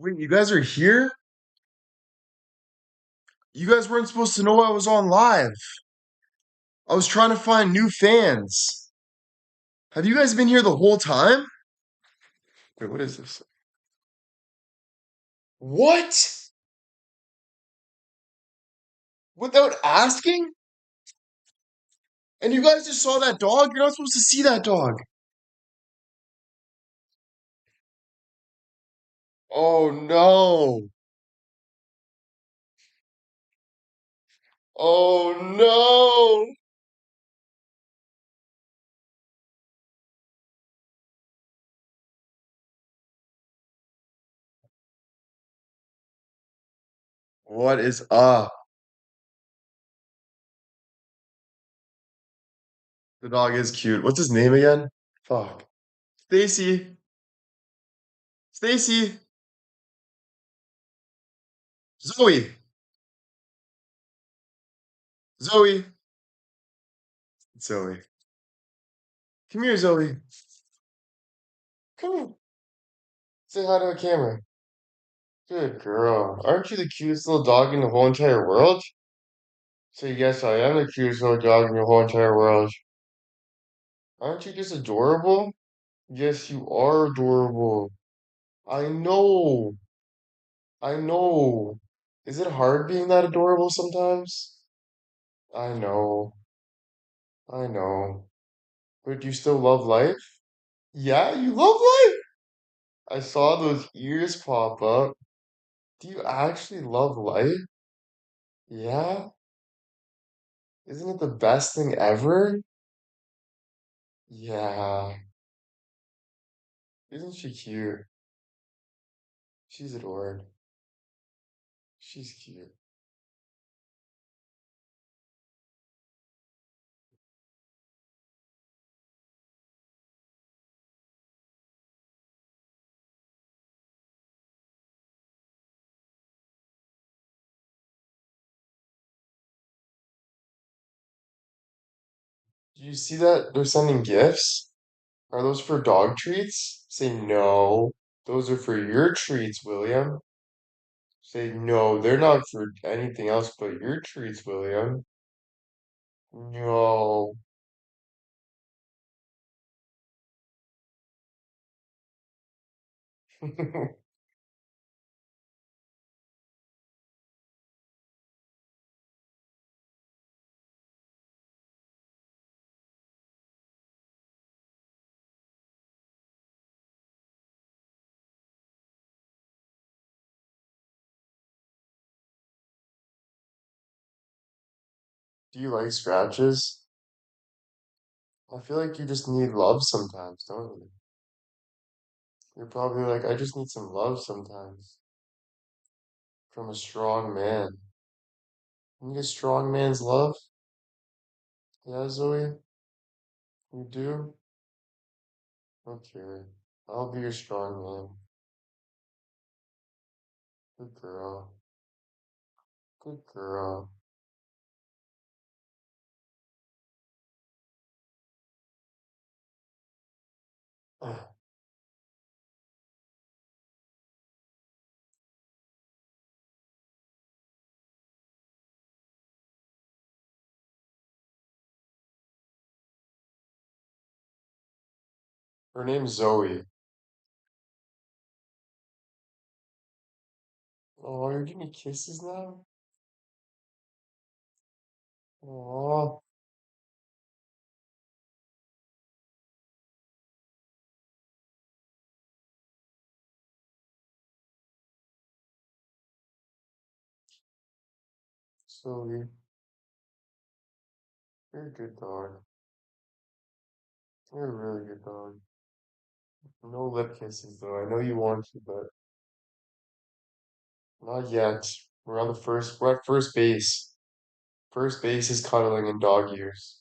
Wait, you guys are here? You guys weren't supposed to know I was on live. I was trying to find new fans. Have you guys been here the whole time? Wait, what is this? What? Without asking? And you guys just saw that dog? You're not supposed to see that dog. Oh no. Oh no. What is up? The dog is cute. What's his name again? Fuck. Stacy. Stacy. Zoe. Zoe. Zoe. Come here, Zoe. Come here. Say hi to the camera. Good girl. Aren't you the cutest little dog in the whole entire world? Say, yes, I am the cutest little dog in the whole entire world. Aren't you just adorable? Yes, you are adorable. I know. I know. Is it hard being that adorable sometimes? I know. I know. But do you still love life? Yeah, you love life? I saw those ears pop up. Do you actually love life? Yeah? Isn't it the best thing ever? Yeah. Isn't she cute? She's adored. She's cute. Do you see that they're sending gifts? Are those for dog treats? Say no. Those are for your treats, William. Say no, they're not for anything else but your treats, William. No. Do you like scratches? I feel like you just need love sometimes, don't you? You're probably like, I just need some love sometimes from a strong man. You get strong man's love? Yeah, Zoe? You do? Okay. I'll be your strong man. Good girl. Good girl. Her name's Zoe. Oh, you're giving me kisses now? Oh, Zoe, you're a good dog. You're a really good dog. No lip kisses though. I know you want to, but not yet. We're at first base. First base is cuddling in dog years.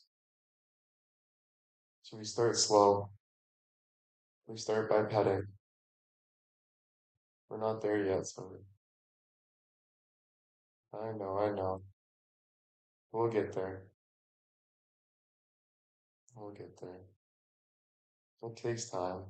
So we start slow. We start by petting. We're not there yet, so I know, I know. We'll get there. We'll get there. It takes time.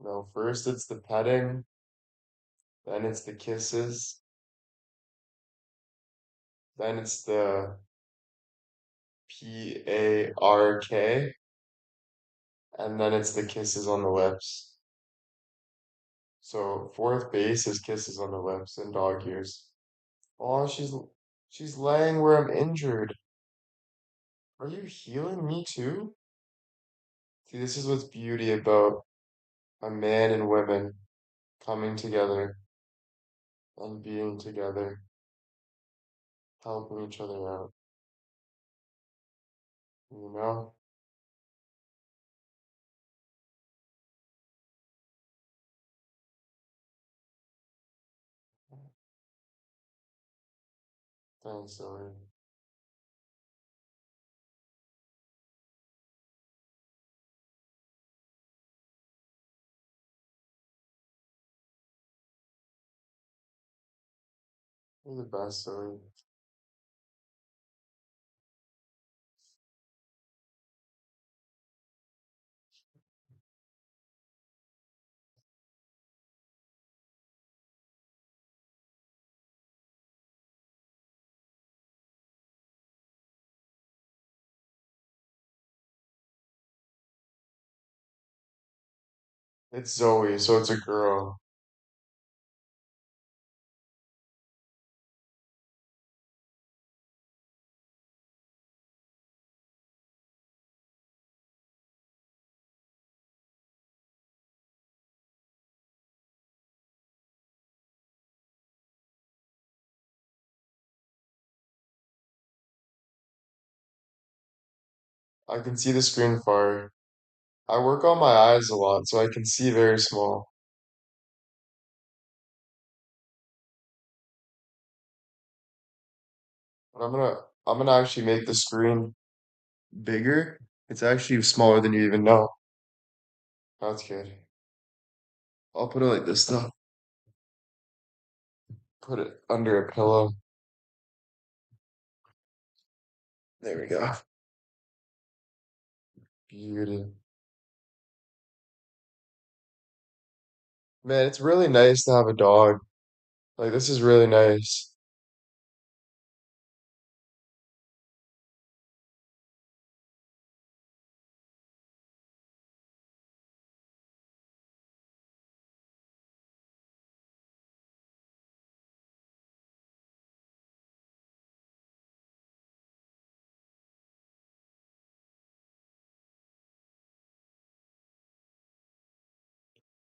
No, first it's the petting, then it's the kisses, then it's the PARK, and then it's the kisses on the lips. So fourth base is kisses on the lips and dog ears. Oh, she's laying where I'm injured. Are you healing me too? See, this is what's beauty about a man and women coming together and being together, helping each other out. You know? Thanks, Zoe. You're the best, Zoe. It's Zoe, so it's a girl. I can see the screen far. I work on my eyes a lot, so I can see very small. But I'm gonna actually make the screen bigger. It's actually smaller than you even know. That's good. I'll put it like this though. Put it under a pillow. There we go. Beauty. Man, it's really nice to have a dog. Like this is really nice.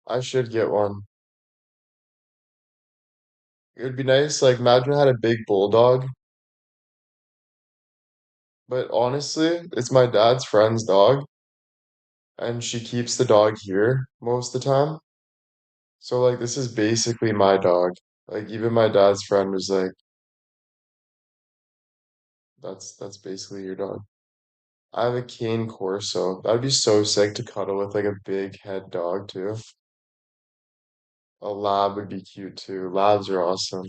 I should get one. It would be nice, like imagine I had a big bulldog, but honestly, it's my dad's friend's dog, and she keeps the dog here most of the time. So like this is basically my dog. Like even my dad's friend was like, that's basically your dog. I have a cane corso. That'd be so sick to cuddle with like a big head dog too. A lab would be cute too. Labs are awesome.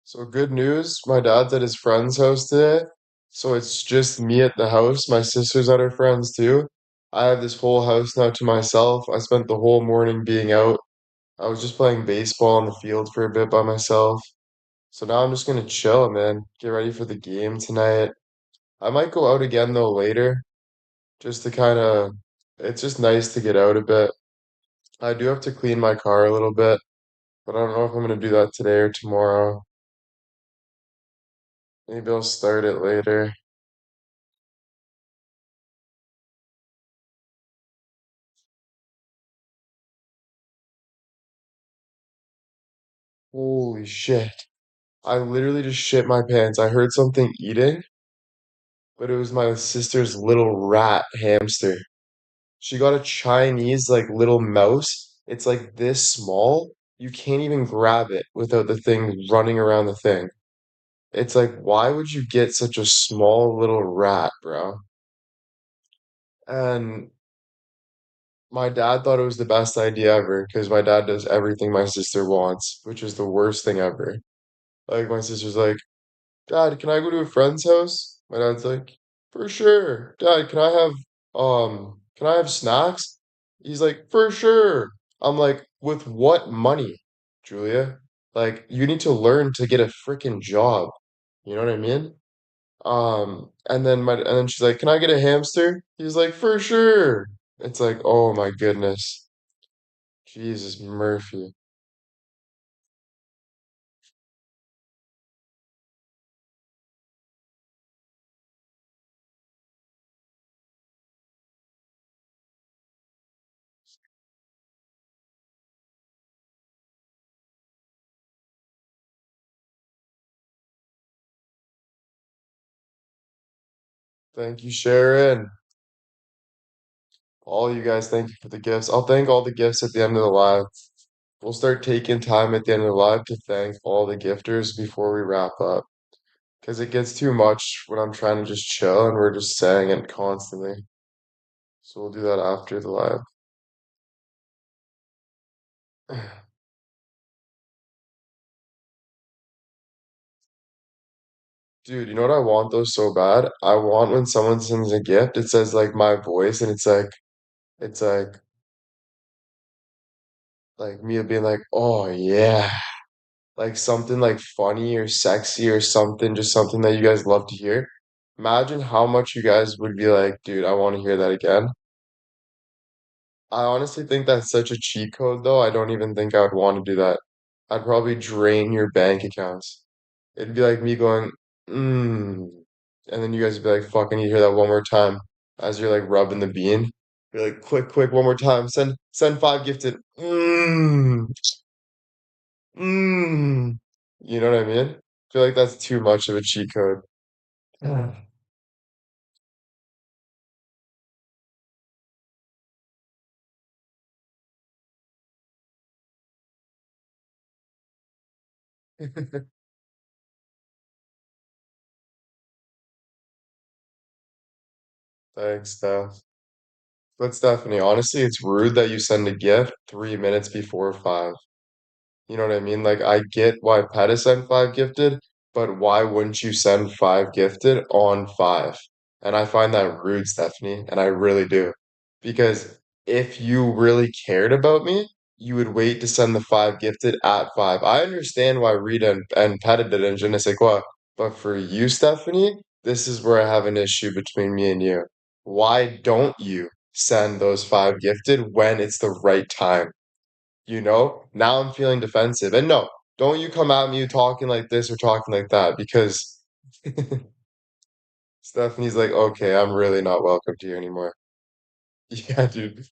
So good news, my dad's at his friend's house today. So it's just me at the house. My sister's at her friend's too. I have this whole house now to myself. I spent the whole morning being out. I was just playing baseball on the field for a bit by myself. So now I'm just gonna chill, man. Get ready for the game tonight. I might go out again though later, just to kind of, it's just nice to get out a bit. I do have to clean my car a little bit, but I don't know if I'm gonna do that today or tomorrow. Maybe I'll start it later. Holy shit. I literally just shit my pants. I heard something eating, but it was my sister's little rat hamster. She got a Chinese like little mouse It's like this small. You can't even grab it without the thing running around the thing. It's like, why would you get such a small little rat, bro? And my dad thought it was the best idea ever because my dad does everything my sister wants, which is the worst thing ever. Like my sister's like, Dad, can I go to a friend's house? My dad's like, for sure. Dad, can I have snacks? He's like, for sure. I'm like, with what money, Julia? Like, you need to learn to get a freaking job. You know what I mean? And then she's like, can I get a hamster? He's like, for sure. It's like, oh my goodness. Jesus Murphy. Thank you, Sharon. All you guys, thank you for the gifts. I'll thank all the gifts at the end of the live. We'll start taking time at the end of the live to thank all the gifters before we wrap up. Because it gets too much when I'm trying to just chill and we're just saying it constantly. So we'll do that after the live. Dude, you know what I want though so bad? I want when someone sends a gift, it says like my voice and it's like me being like, oh yeah. Like something like funny or sexy or something, just something that you guys love to hear. Imagine how much you guys would be like, dude, I want to hear that again. I honestly think that's such a cheat code, though. I don't even think I would want to do that. I'd probably drain your bank accounts. It'd be like me going, mmm. And then you guys would be like, fucking, you hear that one more time as you're like rubbing the bean. You're like, quick, quick, one more time. Send five gifted. Mmm. Mmm. You know what I mean? I feel like that's too much of a cheat code. Thanks, Steph. But Stephanie, honestly, it's rude that you send a gift 3 minutes before five. You know what I mean? Like, I get why Peta sent five gifted, but why wouldn't you send five gifted on five? And I find that rude, Stephanie, and I really do. Because if you really cared about me, you would wait to send the five gifted at five. I understand why Rita and Peta did it and je ne sais quoi, but for you, Stephanie, this is where I have an issue between me and you. Why don't you send those five gifted when it's the right time? You know, now I'm feeling defensive. And no, don't you come at me talking like this or talking like that because Stephanie's like, okay, I'm really not welcome to you anymore. Yeah, dude.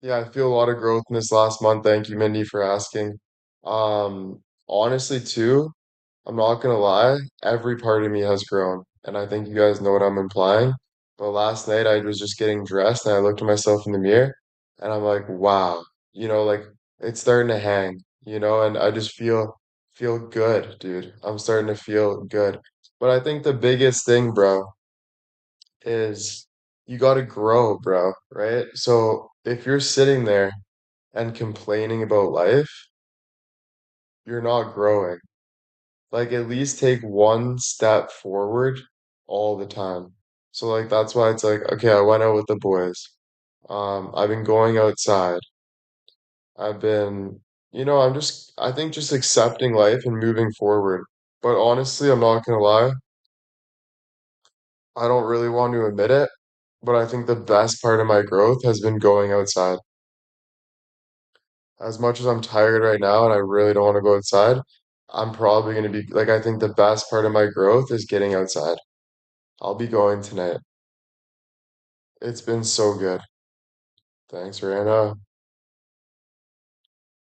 Yeah, I feel a lot of growth in this last month. Thank you, Mindy, for asking. Honestly, too, I'm not gonna lie, every part of me has grown, and I think you guys know what I'm implying. But last night I was just getting dressed and I looked at myself in the mirror and I'm like, wow, like it's starting to hang, and I just feel good, dude. I'm starting to feel good. But I think the biggest thing, bro, is you gotta grow, bro, right? So if you're sitting there and complaining about life, you're not growing. Like at least take one step forward all the time. So like that's why it's like, okay, I went out with the boys. I've been going outside. I've been, I think just accepting life and moving forward. But honestly, I'm not gonna lie, I don't really want to admit it, but I think the best part of my growth has been going outside. As much as I'm tired right now and I really don't want to go outside, I'm probably gonna be like, I think the best part of my growth is getting outside. I'll be going tonight. It's been so good. Thanks, Rana.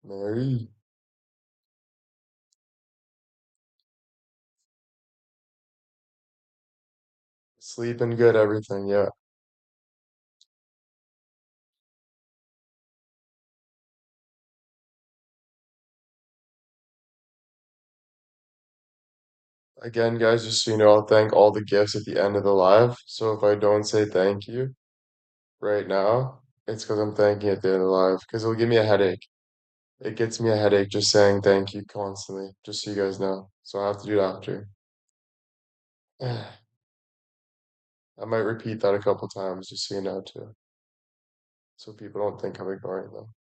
Mary. Sleeping good, everything. Yeah. Again, guys, just so you know, I'll thank all the gifts at the end of the live. So if I don't say thank you right now, it's because I'm thanking at the end of the live, because it'll give me a headache. It gets me a headache just saying thank you constantly, just so you guys know. So I have to do it after. I might repeat that a couple times just so you know too, so people don't think I'm ignoring them.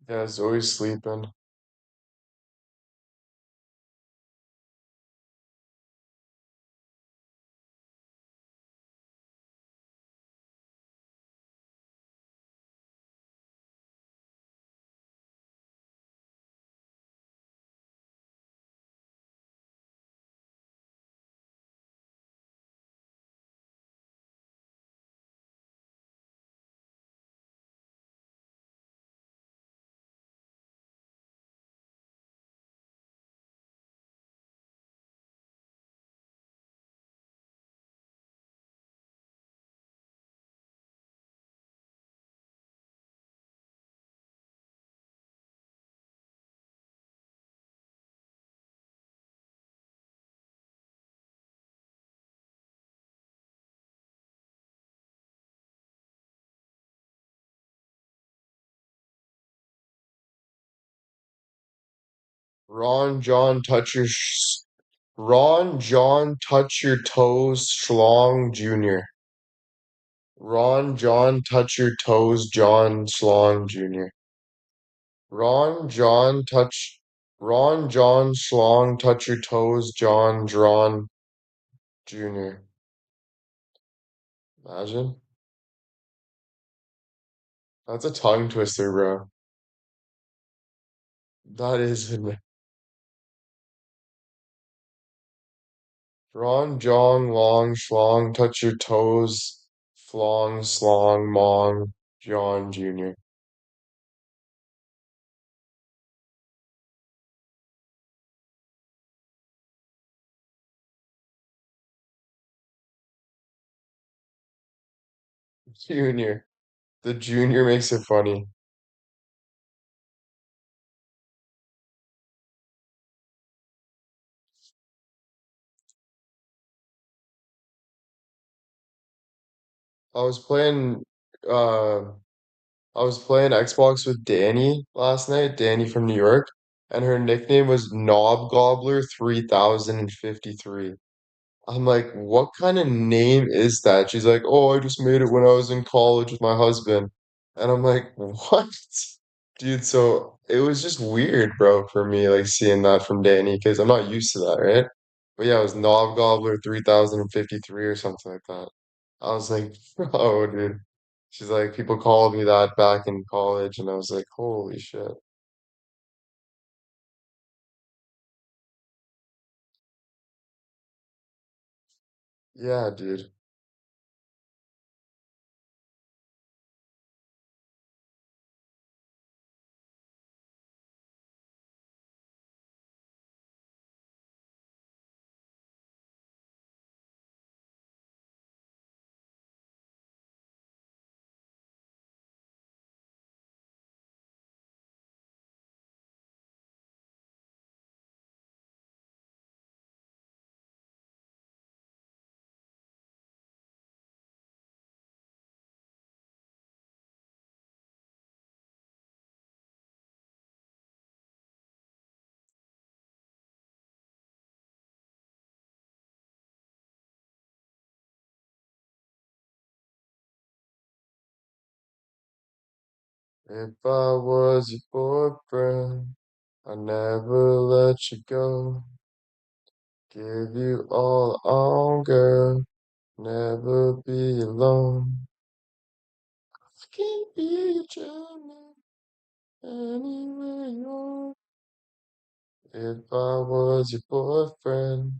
Yeah, Zoe's sleeping. Ron John touch your Ron John touch your toes Schlong Jr. Ron John touch your toes John Schlong Jr. Ron John touch Ron John Schlong touch your toes John Drawn Jr. Imagine. That's a tongue twister, bro. That is Ron Jong Long Schlong touch your toes Flong Slong Mong John Jr. Jr. The junior makes it funny. I was playing uh I was playing Xbox with Danny last night, Danny from New York, and her nickname was Knob Gobbler 3053. I'm like, what kind of name is that? She's like, oh, I just made it when I was in college with my husband. And I'm like, what? Dude, so it was just weird, bro, for me, like seeing that from Danny, because I'm not used to that, right? But yeah, it was Knob Gobbler 3053 or something like that. I was like, oh, dude. She's like, people called me that back in college, and I was like, holy shit. Yeah, dude. If I was your boyfriend, I'd never let you go. Give you all I own, girl. Never be alone. I can be your gentleman anywhere you want. If I was your boyfriend.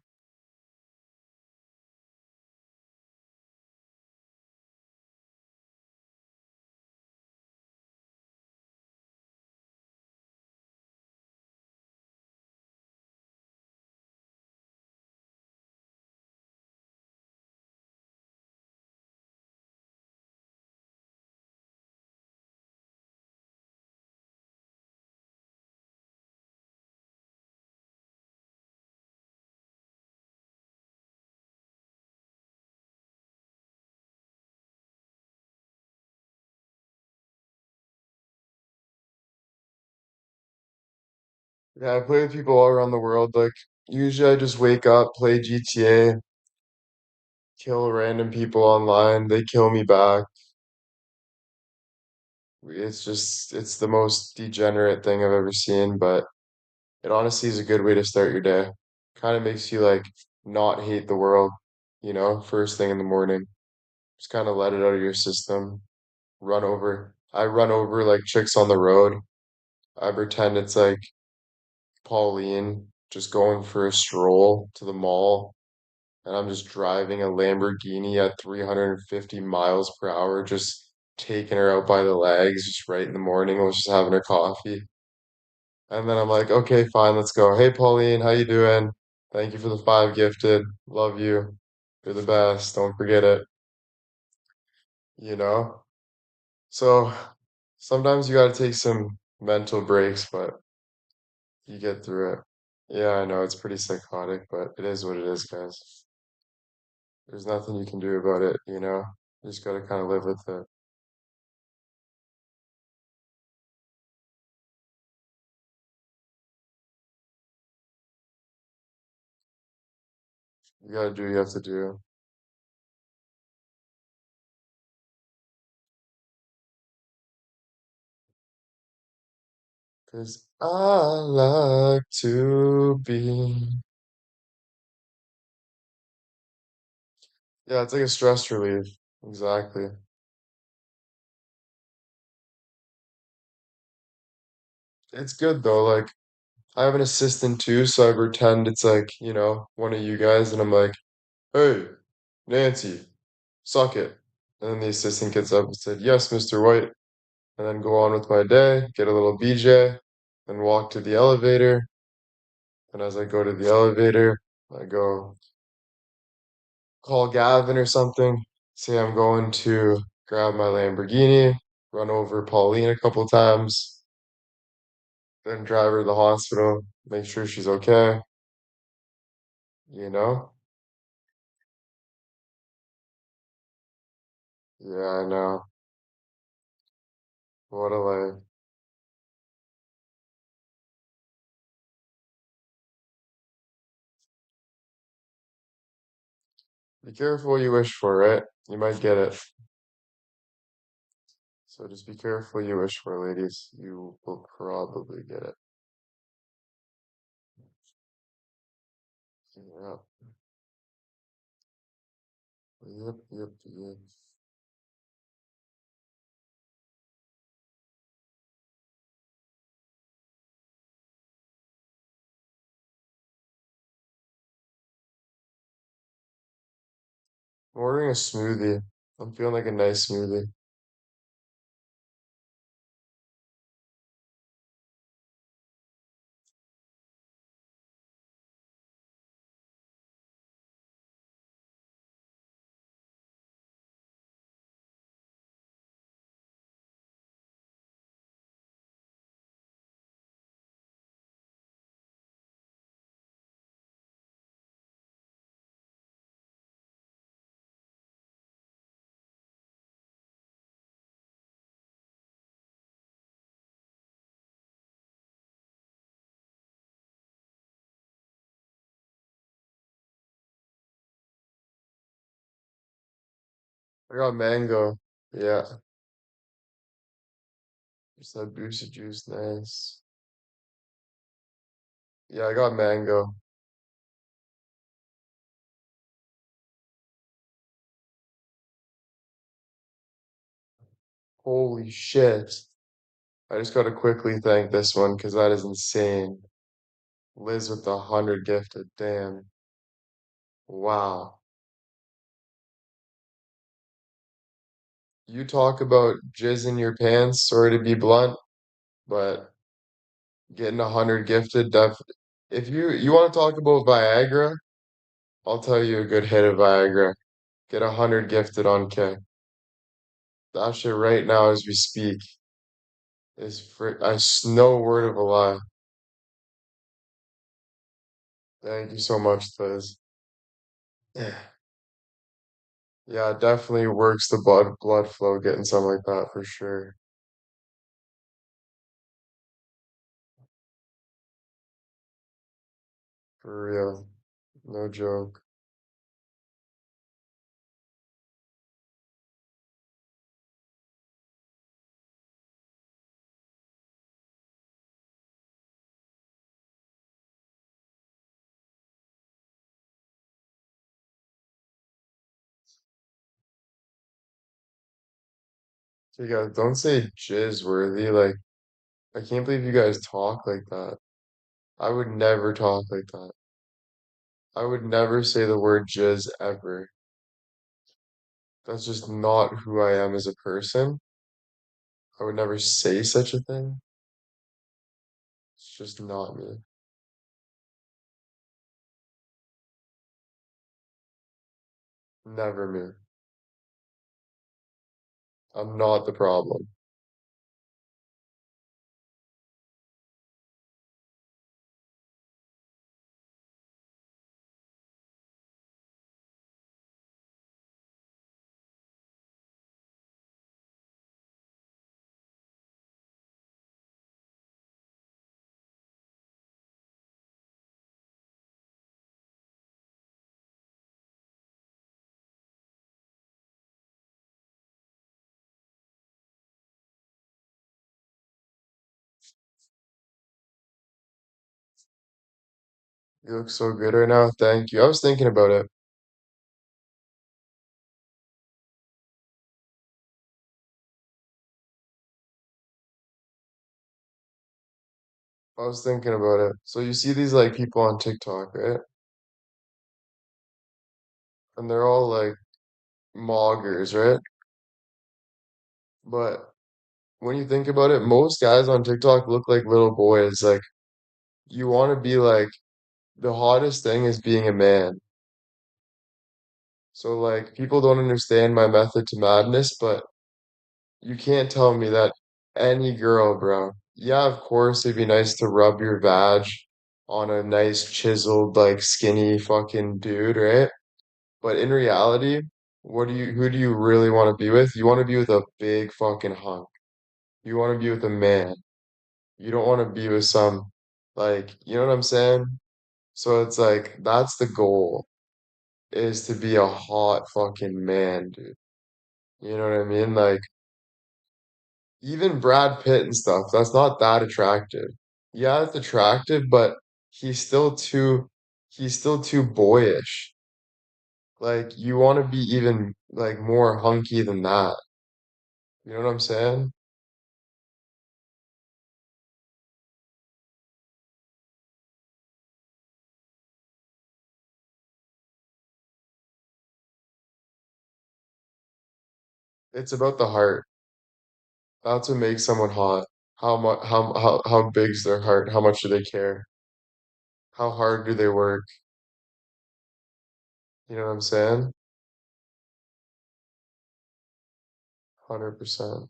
Yeah, I play with people all around the world. Like, usually I just wake up, play GTA, kill random people online. They kill me back. It's the most degenerate thing I've ever seen, but it honestly is a good way to start your day. Kind of makes you like not hate the world, first thing in the morning. Just kind of let it out of your system. I run over like chicks on the road. I pretend it's like Pauline just going for a stroll to the mall, and I'm just driving a Lamborghini at 350 miles per hour, just taking her out by the legs, just right in the morning. I was just having her coffee. And then I'm like, okay, fine, let's go. Hey, Pauline, how you doing? Thank you for the five gifted. Love you. You're the best. Don't forget it, you know? So sometimes you gotta take some mental breaks, but you get through it. Yeah, I know it's pretty psychotic, but it is what it is, guys. There's nothing you can do about it, you know? You just gotta kind of live with it. You gotta do what you have to do. 'Cause I like to be. Yeah, it's like a stress relief. Exactly. It's good though. Like, I have an assistant too, so I pretend it's like, one of you guys, and I'm like, hey, Nancy, suck it. And then the assistant gets up and said, yes, Mr. White. And then go on with my day, get a little BJ, then walk to the elevator. And as I go to the elevator, I go call Gavin or something, say I'm going to grab my Lamborghini, run over Pauline a couple times, then drive her to the hospital, make sure she's okay, you know? Yeah, I know. What a life. Be careful what you wish for, right? You might get it. So just be careful what you wish for, ladies. You will probably get it. Yep, yep, yep, yep. I'm ordering a smoothie. I'm feeling like a nice smoothie. I got mango. Yeah. Just that boosted juice, nice. Yeah, I got mango. Holy shit. I just gotta quickly thank this one because that is insane. Liz with the 100 gifted. Damn. Wow. You talk about jizz in your pants, sorry to be blunt, but getting 100 gifted, if you want to talk about Viagra, I'll tell you a good hit of Viagra. Get 100 gifted on K. That shit right now as we speak is no word of a lie. Thank you so much, Liz. Yeah, yeah, it definitely works the blood flow getting something like that for sure. For real. No joke. So you guys don't say jizz worthy. Like, I can't believe you guys talk like that. I would never talk like that. I would never say the word jizz ever. That's just not who I am as a person. I would never say such a thing. It's just not me. Never me. I'm not the problem. You look so good right now. Thank you. I was thinking about it. I was thinking about it. So you see these like people on TikTok, right? And they're all like moggers, right? But when you think about it, most guys on TikTok look like little boys. Like you want to be like the hottest thing is being a man. So like people don't understand my method to madness, but you can't tell me that any girl, bro. Yeah, of course it'd be nice to rub your vag on a nice chiseled like skinny fucking dude, right? But in reality, who do you really want to be with? You want to be with a big fucking hunk. You want to be with a man. You don't want to be with some like, you know what I'm saying? So it's like that's the goal is to be a hot fucking man, dude. You know what I mean? Like even Brad Pitt and stuff, that's not that attractive. Yeah, it's attractive, but he's still too he's still too boyish. Like you want to be even like more hunky than that. You know what I'm saying? It's about the heart. That's what makes someone hot. How much how big's their heart? How much do they care? How hard do they work? You know what I'm saying? 100%.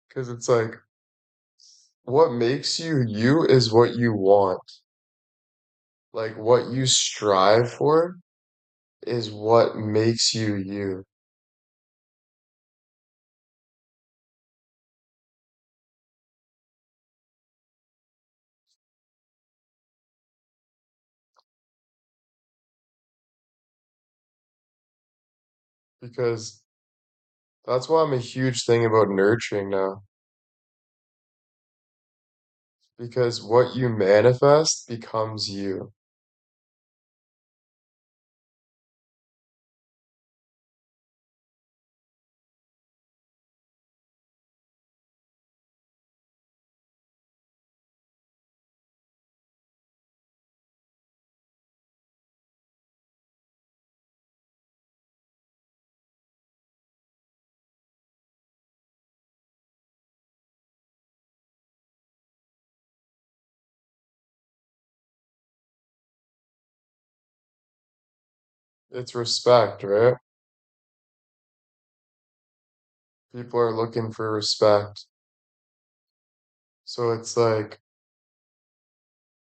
Because it's like what makes you you is what you want. Like what you strive for is what makes you you. Because that's why I'm a huge thing about nurturing now. Because what you manifest becomes you. It's respect, right? People are looking for respect. So it's like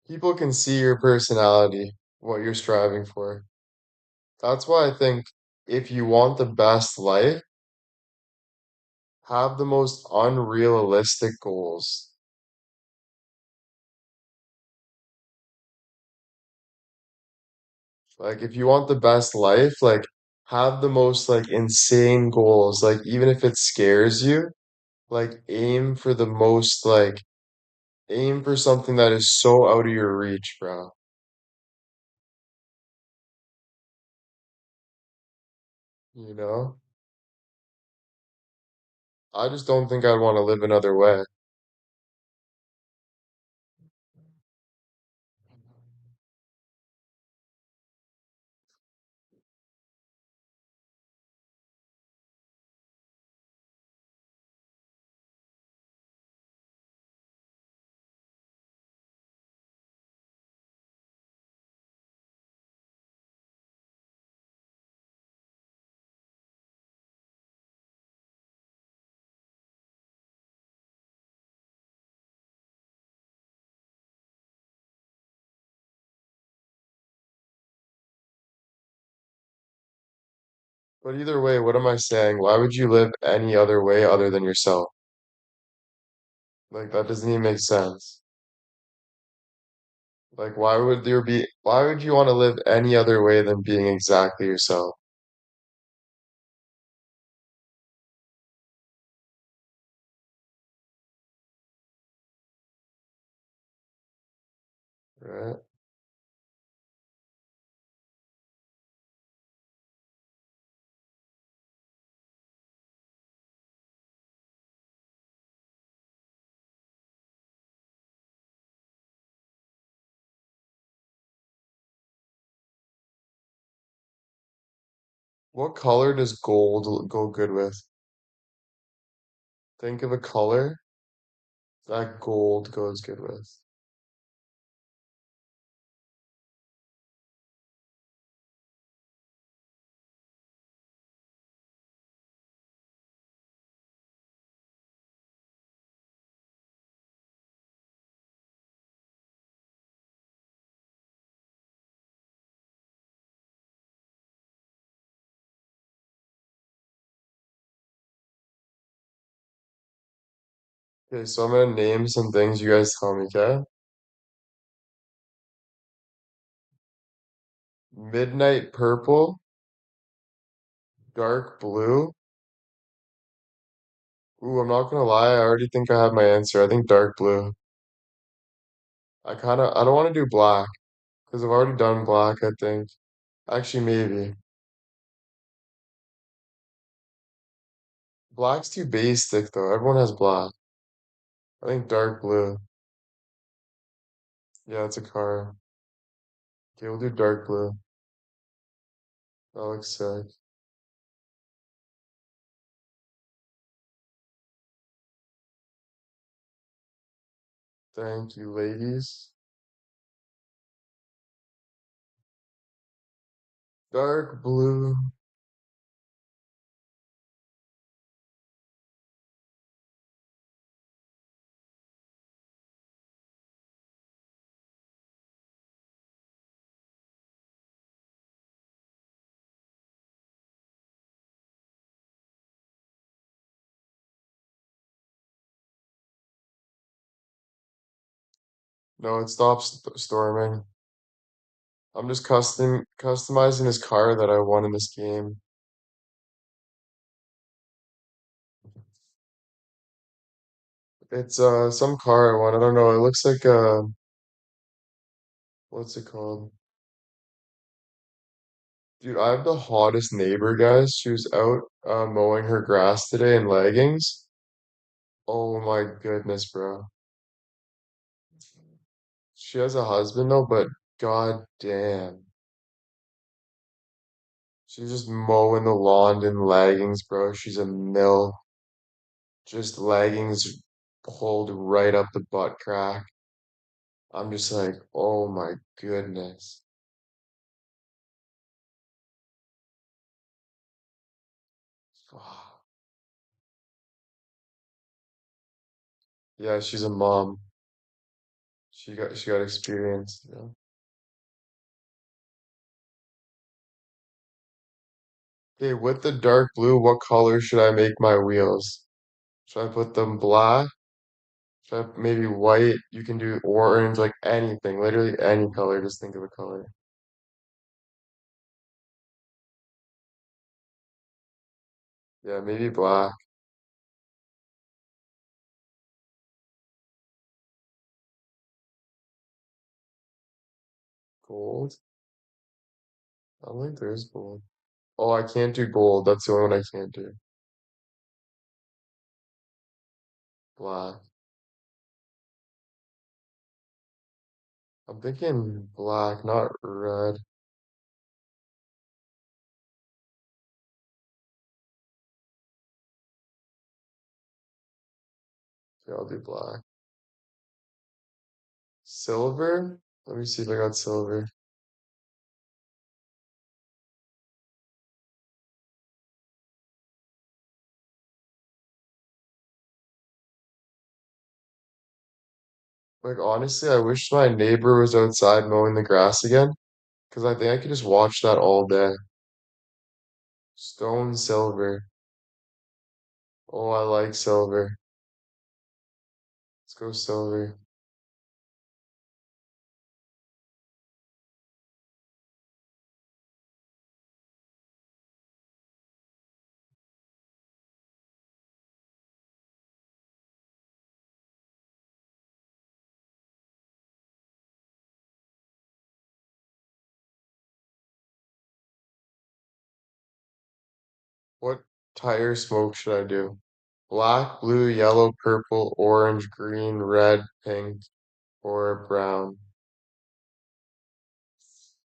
people can see your personality, what you're striving for. That's why I think if you want the best life, have the most unrealistic goals. Like if you want the best life, like have the most like insane goals. Like even if it scares you, like aim for something that is so out of your reach, bro. You know? I just don't think I'd want to live another way. But either way, what am I saying? Why would you live any other way other than yourself? Like that doesn't even make sense. Like why would you want to live any other way than being exactly yourself, right? What color does gold go good with? Think of a color that gold goes good with. Okay, so I'm gonna name some things you guys tell me, okay? Midnight purple, dark blue. Ooh, I'm not gonna lie, I already think I have my answer. I think dark blue. I don't want to do black because I've already done black, I think. Actually, maybe. Black's too basic though. Everyone has black. I think dark blue. Yeah, it's a car. Okay, we'll do dark blue. That looks sick. Thank you, ladies. Dark blue. No, it stops storming. I'm just customizing his car that I won in this game. It's some car I won. I don't know. It looks like what's it called? Dude, I have the hottest neighbor, guys. She was out mowing her grass today in leggings. Oh my goodness, bro. She has a husband though, but god damn. She's just mowing the lawn in leggings, bro. She's a mill. Just leggings pulled right up the butt crack. I'm just like, oh my goodness. Yeah, she's a mom. She got experience, you know. Okay, with the dark blue, what color should I make my wheels? Should I put them black? Should I maybe white? You can do orange, like anything, literally any color. Just think of a color. Yeah, maybe black. Gold? I don't think there's gold. Oh, I can't do gold. That's the only one I can't do. Black. I'm thinking black, not red. Yeah, I'll do black. Silver? Let me see if I got silver. Like, honestly, I wish my neighbor was outside mowing the grass again, because I think I could just watch that all day. Stone silver. Oh, I like silver. Let's go silver. What tire smoke should I do? Black, blue, yellow, purple, orange, green, red, pink, or brown,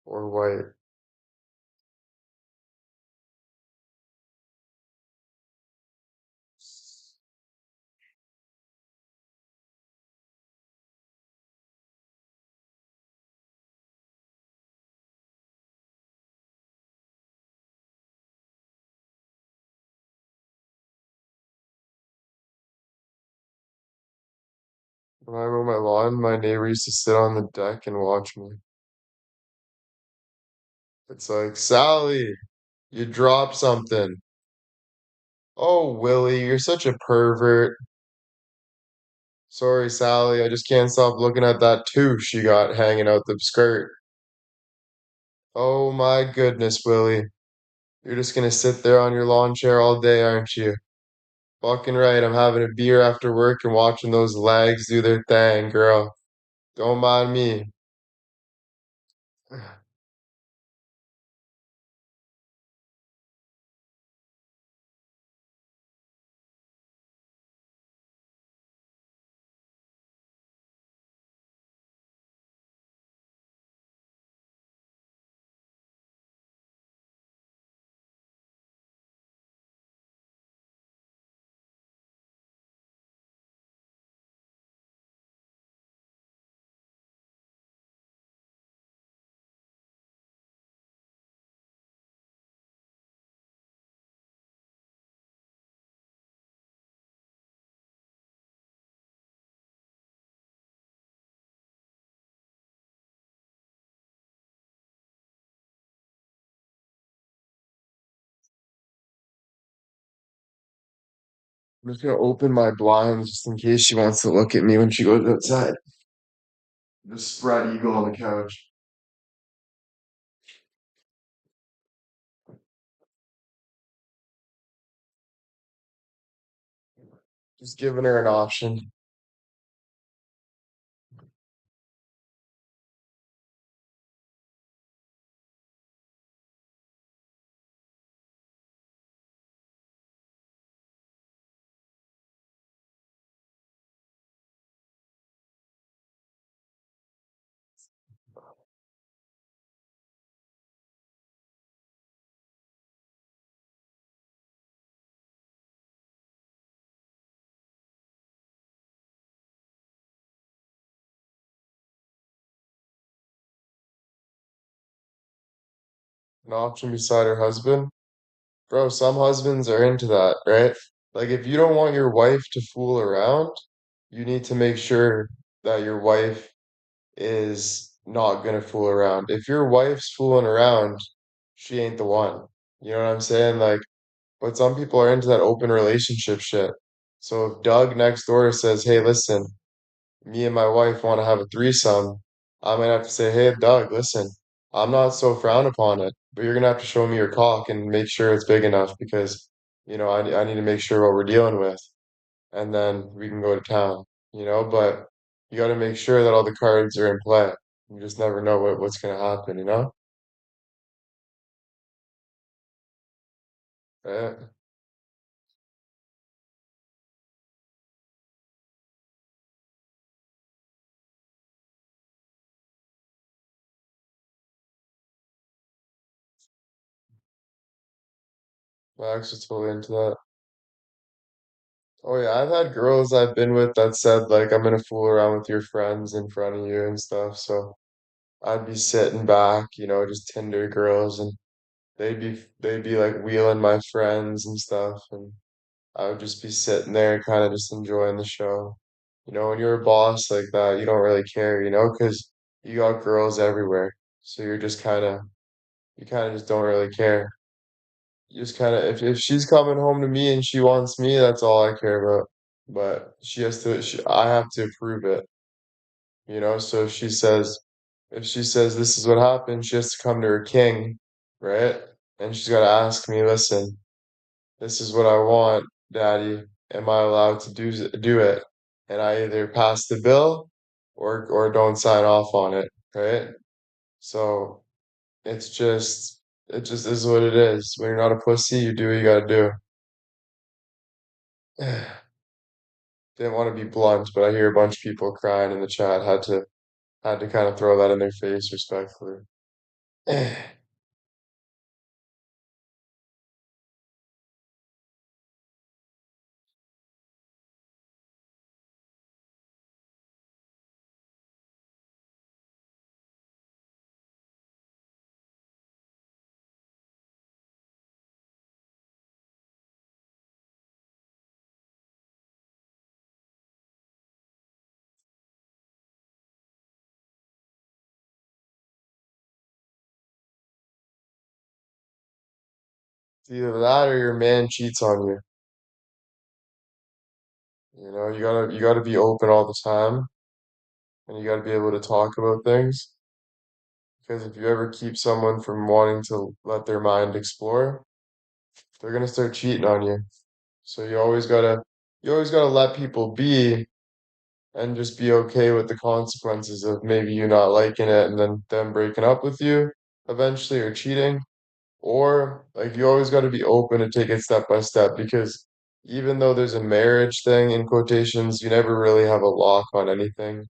or white. When I mow my lawn, my neighbor used to sit on the deck and watch me. It's like, Sally, you dropped something. Oh, Willie, you're such a pervert. Sorry, Sally, I just can't stop looking at that tooth you got hanging out the skirt. Oh my goodness, Willie. You're just gonna sit there on your lawn chair all day, aren't you? Fucking right, I'm having a beer after work and watching those legs do their thing, girl. Don't mind me. I'm just gonna open my blinds just in case she wants to look at me when she goes outside. The spread eagle on the couch. Just giving her an option. An option beside her husband. Bro, some husbands are into that, right? Like, if you don't want your wife to fool around, you need to make sure that your wife is not gonna fool around. If your wife's fooling around, she ain't the one. You know what I'm saying? Like, but some people are into that open relationship shit. So if Doug next door says, "Hey, listen, me and my wife want to have a threesome," I might have to say, "Hey, Doug, listen, I'm not so frowned upon it, but you're gonna have to show me your cock and make sure it's big enough because, I need to make sure what we're dealing with, and then we can go to town, but you got to make sure that all the cards are in play. You just never know what's gonna happen, you know? Right? Max is totally into that. Oh yeah, I've had girls I've been with that said like I'm gonna fool around with your friends in front of you and stuff, so I'd be sitting back, just Tinder girls, and they'd be like wheeling my friends and stuff, and I would just be sitting there kind of just enjoying the show. When you're a boss like that, you don't really care, because you got girls everywhere. So you kind of just don't really care. You just kind of, if she's coming home to me and she wants me, that's all I care about. But I have to approve it, So if she says this is what happened, she has to come to her king, right? And she's got to ask me, listen, this is what I want, Daddy. Am I allowed to do it? And I either pass the bill or don't sign off on it, right? So it just is what it is. When you're not a pussy, you do what you gotta do. Didn't want to be blunt, but I hear a bunch of people crying in the chat. Had to kind of throw that in their face respectfully. It's either that or your man cheats on you. You gotta be open all the time, and you gotta be able to talk about things. Because if you ever keep someone from wanting to let their mind explore, they're gonna start cheating on you. So you always gotta let people be and just be okay with the consequences of maybe you not liking it and then them breaking up with you eventually or cheating. Or like you always got to be open to take it step by step because even though there's a marriage thing in quotations, you never really have a lock on anything.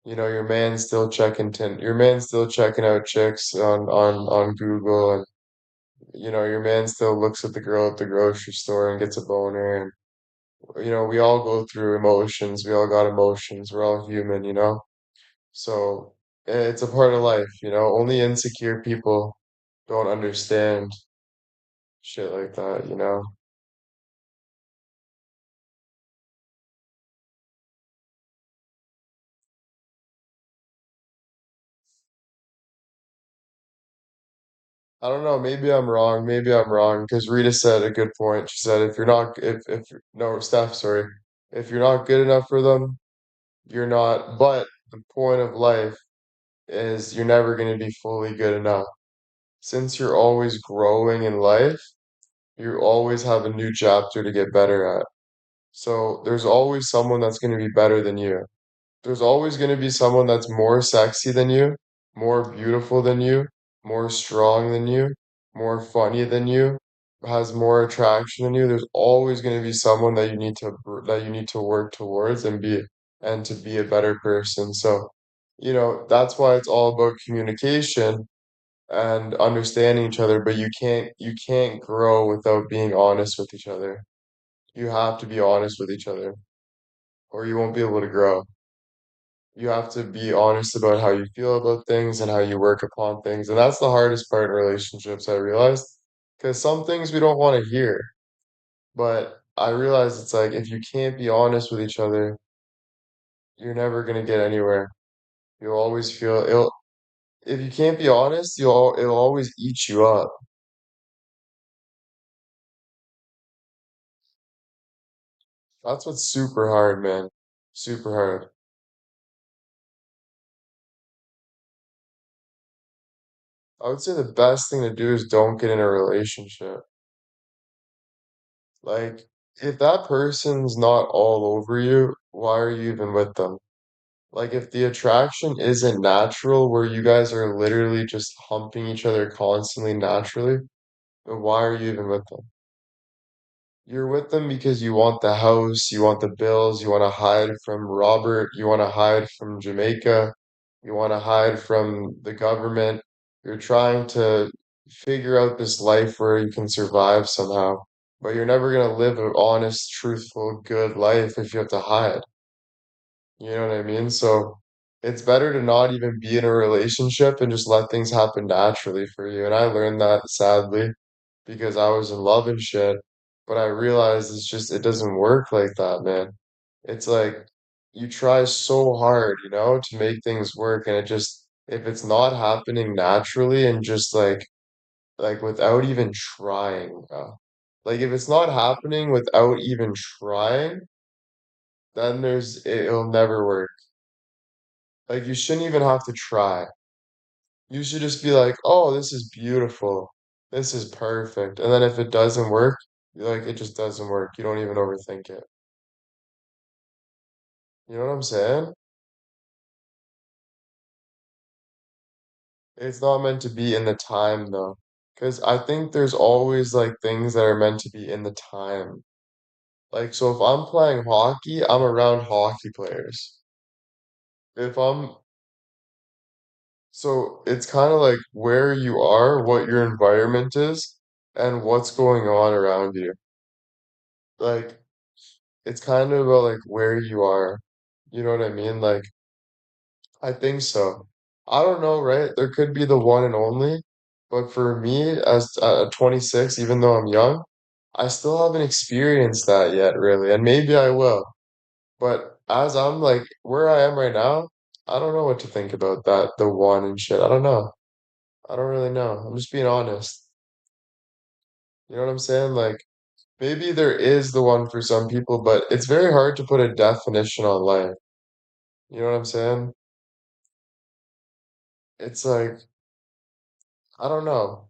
Your man's still checking out chicks on Google, and your man still looks at the girl at the grocery store and gets a boner, and we all go through emotions. We all got emotions. We're all human, So it's a part of life, Only insecure people don't understand shit like that. I don't know, maybe I'm wrong. Maybe I'm wrong because Rita said a good point. She said if you're not if no, Steph, sorry. If you're not good enough for them, you're not. But the point of life is you're never going to be fully good enough. Since you're always growing in life, you always have a new chapter to get better at. So there's always someone that's going to be better than you. There's always going to be someone that's more sexy than you, more beautiful than you, more strong than you, more funny than you, has more attraction than you. There's always going to be someone that you need to work towards and to be a better person. So, that's why it's all about communication and understanding each other, but you can't grow without being honest with each other. You have to be honest with each other, or you won't be able to grow. You have to be honest about how you feel about things and how you work upon things. And that's the hardest part in relationships, I realized. Because some things we don't want to hear. But I realize it's like if you can't be honest with each other, you're never gonna get anywhere. You'll always feel it'll if you can't be honest, it'll always eat you up. That's what's super hard, man. Super hard. I would say the best thing to do is don't get in a relationship. Like, if that person's not all over you, why are you even with them? Like, if the attraction isn't natural, where you guys are literally just humping each other constantly naturally, then why are you even with them? You're with them because you want the house, you want the bills, you want to hide from Robert, you want to hide from Jamaica, you want to hide from the government. You're trying to figure out this life where you can survive somehow, but you're never going to live an honest, truthful, good life if you have to hide. You know what I mean? So it's better to not even be in a relationship and just let things happen naturally for you. And I learned that sadly because I was in love and shit, but I realized it doesn't work like that, man. It's like you try so hard, to make things work, and if it's not happening naturally and just like without even trying, like if it's not happening without even trying, then it'll never work. Like you shouldn't even have to try. You should just be like, "Oh, this is beautiful. This is perfect." And then if it doesn't work, you're like, it just doesn't work. You don't even overthink it. You know what I'm saying? It's not meant to be in the time though. Because I think there's always like things that are meant to be in the time. Like, so if I'm playing hockey, I'm around hockey players. If I'm, so it's kind of like where you are, what your environment is, and what's going on around you. Like, it's kind of about like where you are. You know what I mean? Like, I think so. I don't know, right? There could be the one and only, but for me, as 26, even though I'm young, I still haven't experienced that yet, really, and maybe I will. But as I'm like where I am right now, I don't know what to think about that, the one and shit. I don't know. I don't really know. I'm just being honest. You know what I'm saying? Like, maybe there is the one for some people, but it's very hard to put a definition on life. You know what I'm saying? It's like, I don't know.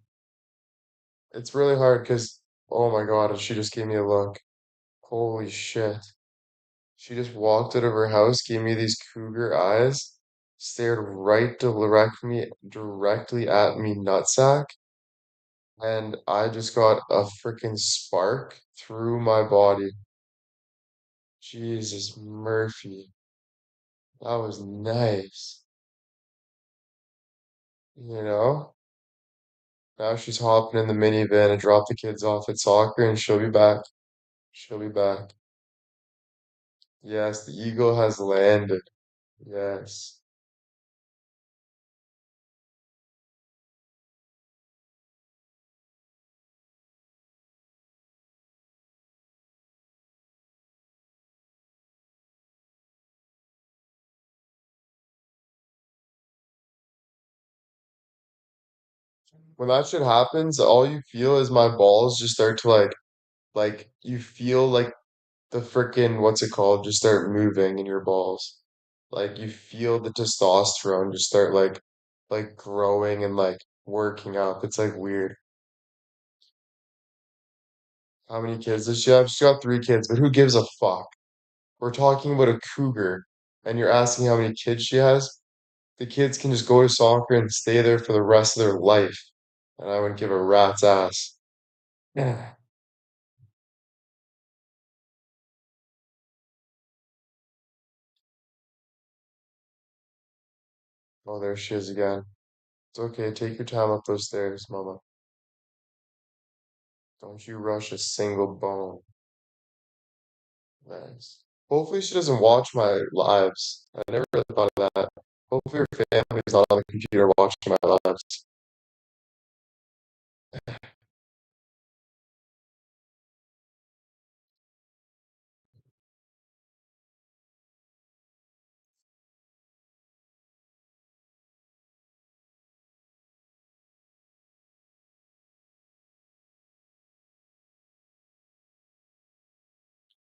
It's really hard because, oh my God, she just gave me a look. Holy shit. She just walked out of her house, gave me these cougar eyes, stared directly at me nutsack, and I just got a freaking spark through my body. Jesus Murphy. That was nice. You know? Now she's hopping in the minivan and drop the kids off at soccer and she'll be back. She'll be back. Yes, the eagle has landed. Yes. When that shit happens, all you feel is my balls just start to like you feel like the frickin' what's it called just start moving in your balls. Like you feel the testosterone just start like growing and like working up. It's like weird. How many kids does she have? She's got three kids, but who gives a fuck? We're talking about a cougar, and you're asking how many kids she has? The kids can just go to soccer and stay there for the rest of their life, and I wouldn't give a rat's ass. Yeah. Oh, there she is again. It's okay, take your time up those stairs, mama. Don't you rush a single bone. Nice. Hopefully she doesn't watch my lives. I never really thought of that. Hopefully her family's not on the computer watching my lives.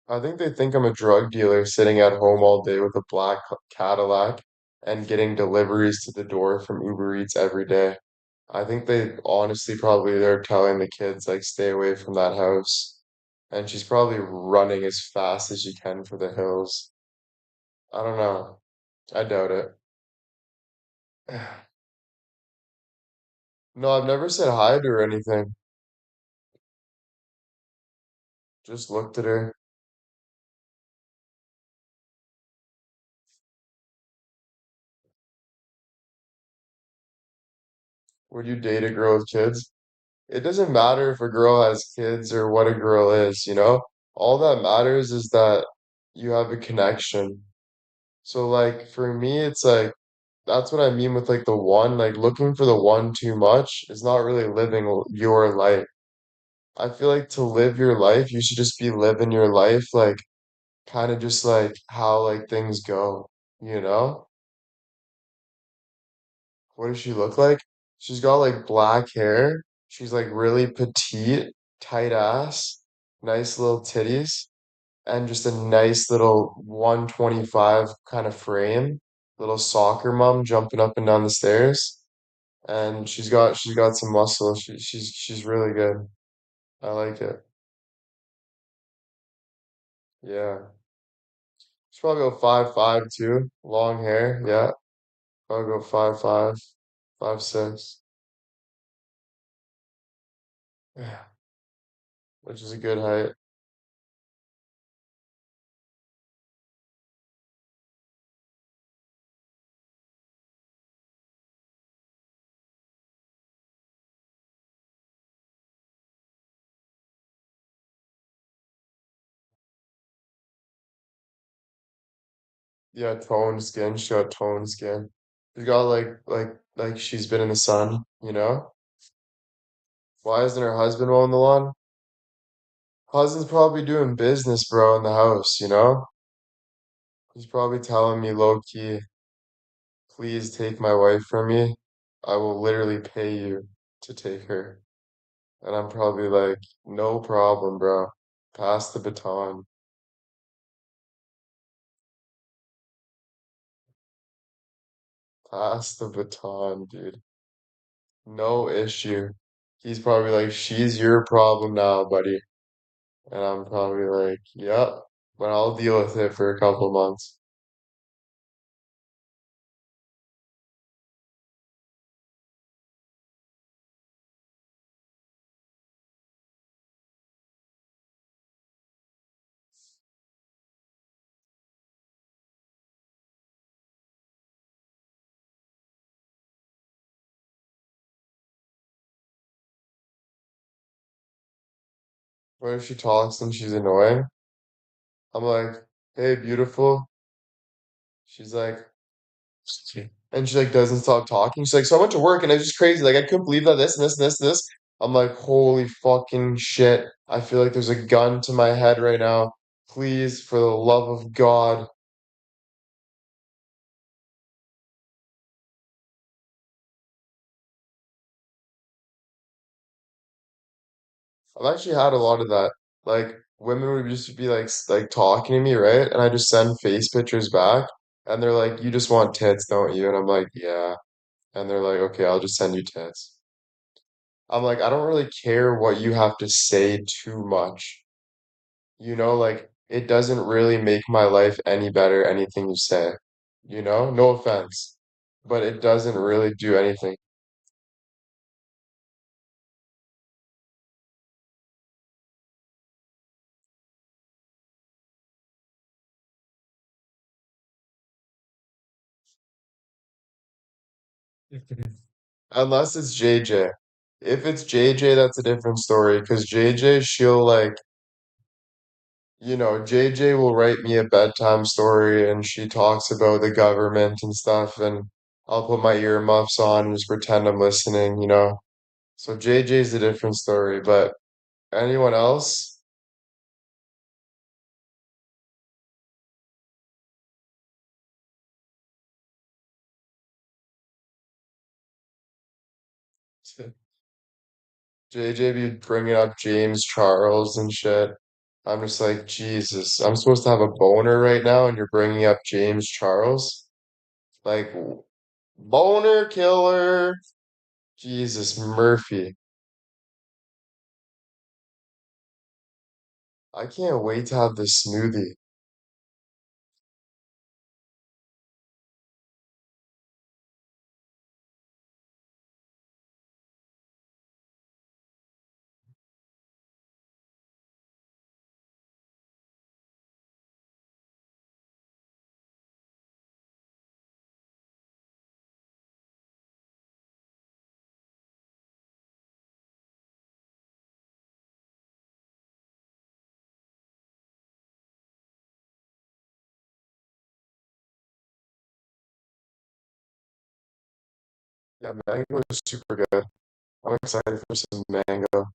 I think they think I'm a drug dealer sitting at home all day with a black Cadillac and getting deliveries to the door from Uber Eats every day. I think they honestly probably they're telling the kids like stay away from that house. And she's probably running as fast as she can for the hills. I don't know. I doubt it. No, I've never said hi to her or anything. Just looked at her. Would you date a girl with kids? It doesn't matter if a girl has kids or what a girl is, you know? All that matters is that you have a connection. So like for me, it's like that's what I mean with like the one, like looking for the one too much is not really living your life. I feel like to live your life, you should just be living your life like kind of just like how like things go, you know? What does she look like? She's got like black hair. She's like really petite, tight ass, nice little titties, and just a nice little 125 kind of frame. Little soccer mom jumping up and down the stairs. And she's got some muscle. She's really good. I like it. Yeah. She's probably go 5'5" too. Long hair. Yeah. I'll go 5'5", 5'6". Yeah. Which is a good height. Yeah, toned skin. She got toned skin. She's got like she's been in the sun, you know? Why isn't her husband mowing the lawn? Husband's probably doing business, bro, in the house, you know? He's probably telling me low key, please take my wife from me. I will literally pay you to take her. And I'm probably like, no problem, bro. Pass the baton. Pass the baton, dude. No issue. He's probably like, she's your problem now, buddy. And I'm probably like, yep, but I'll deal with it for a couple months. What if she talks and she's annoying? I'm like, hey, beautiful. She's like, and she like doesn't stop talking. She's like, so I went to work and it's just crazy. Like I couldn't believe that this and this and this and this. I'm like, holy fucking shit. I feel like there's a gun to my head right now. Please, for the love of God. I've actually had a lot of that. Like women would just be like talking to me, right? And I just send face pictures back. And they're like, you just want tits, don't you? And I'm like, yeah. And they're like, okay, I'll just send you tits. I'm like, I don't really care what you have to say too much. Like it doesn't really make my life any better, anything you say. No offense, but it doesn't really do anything. Unless it's JJ. If it's JJ, that's a different story. Because JJ, she'll like, JJ will write me a bedtime story and she talks about the government and stuff, and I'll put my earmuffs on and just pretend I'm listening. So JJ's a different story, but anyone else? JJ be bringing up James Charles and shit. I'm just like, Jesus, I'm supposed to have a boner right now, and you're bringing up James Charles? Like, boner killer. Jesus, Murphy. I can't wait to have this smoothie. Yeah, mango is super good. I'm excited for some mango.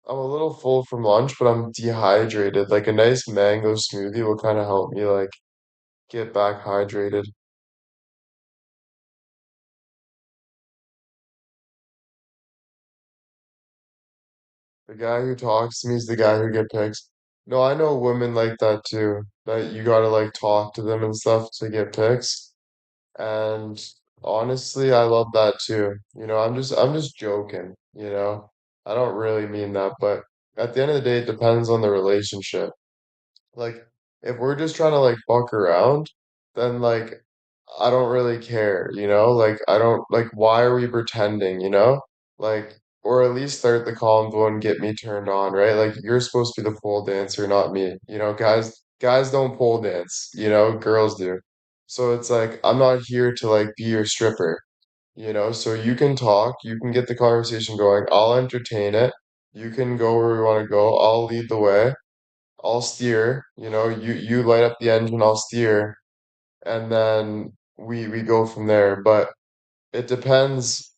I'm a little full from lunch, but I'm dehydrated. Like a nice mango smoothie will kind of help me like get back hydrated. The guy who talks to me is the guy who get pics. No, I know women like that too. That you gotta like talk to them and stuff to get pics. And honestly, I love that too. I'm just joking. I don't really mean that, but at the end of the day, it depends on the relationship. Like, if we're just trying to like fuck around, then like I don't really care. Like I don't like why are we pretending? Like or at least start the convo and get me turned on, right? Like you're supposed to be the pole dancer, not me. Guys don't pole dance, girls do. So it's like I'm not here to like be your stripper. So you can talk, you can get the conversation going. I'll entertain it. You can go where we want to go. I'll lead the way. I'll steer, you light up the engine, I'll steer, and then we go from there. But it depends.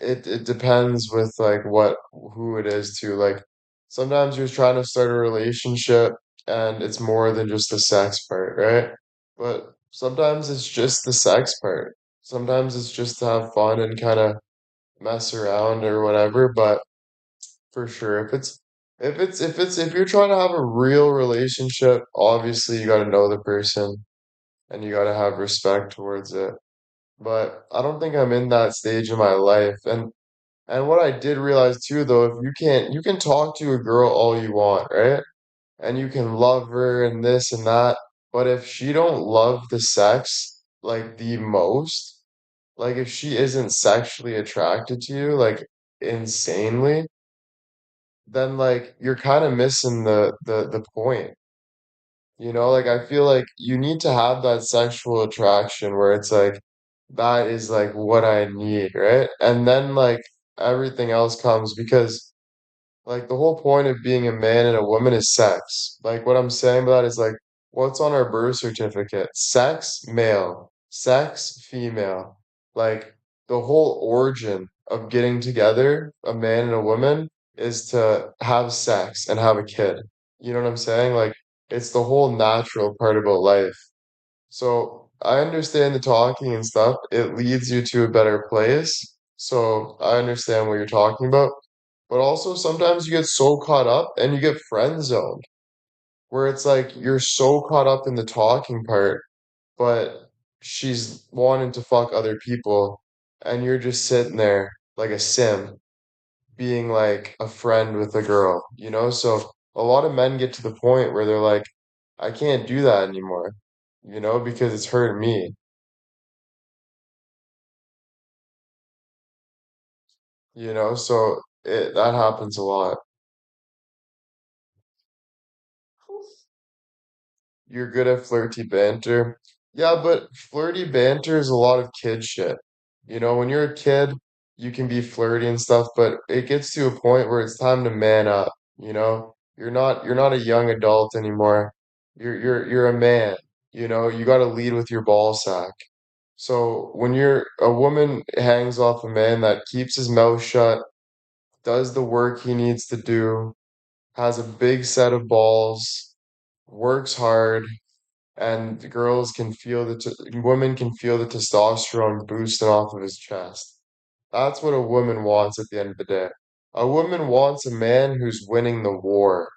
It depends with like what who it is too. Like sometimes you're trying to start a relationship and it's more than just the sex part, right? But sometimes it's just the sex part. Sometimes it's just to have fun and kind of mess around or whatever. But for sure. If you're trying to have a real relationship, obviously you got to know the person and you got to have respect towards it. But I don't think I'm in that stage of my life. And what I did realize too, though, if you can talk to a girl all you want, right? And you can love her and this and that, but if she don't love the sex like the most, like if she isn't sexually attracted to you, like insanely, then like you're kind of missing the point. Like I feel like you need to have that sexual attraction where it's like that is like what I need, right? And then like everything else comes because like the whole point of being a man and a woman is sex. Like what I'm saying by that is like what's on our birth certificate? Sex, male. Sex, female. Like the whole origin of getting together, a man and a woman, is to have sex and have a kid. You know what I'm saying? Like it's the whole natural part about life. So I understand the talking and stuff. It leads you to a better place. So I understand what you're talking about. But also sometimes you get so caught up and you get friend zoned, where it's like you're so caught up in the talking part, but she's wanting to fuck other people, and you're just sitting there like a sim, being like a friend with a girl, you know? So a lot of men get to the point where they're like, I can't do that anymore, you know, because it's hurting me, you know? So that happens a lot. You're good at flirty banter. Yeah, but flirty banter is a lot of kid shit. You know, when you're a kid, you can be flirty and stuff, but it gets to a point where it's time to man up, you know? You're not a young adult anymore. You're a man, you know? You got to lead with your ball sack. So when you're a woman hangs off a man that keeps his mouth shut, does the work he needs to do, has a big set of balls, works hard, and the girls can feel women can feel the testosterone boosting off of his chest. That's what a woman wants at the end of the day. A woman wants a man who's winning the war.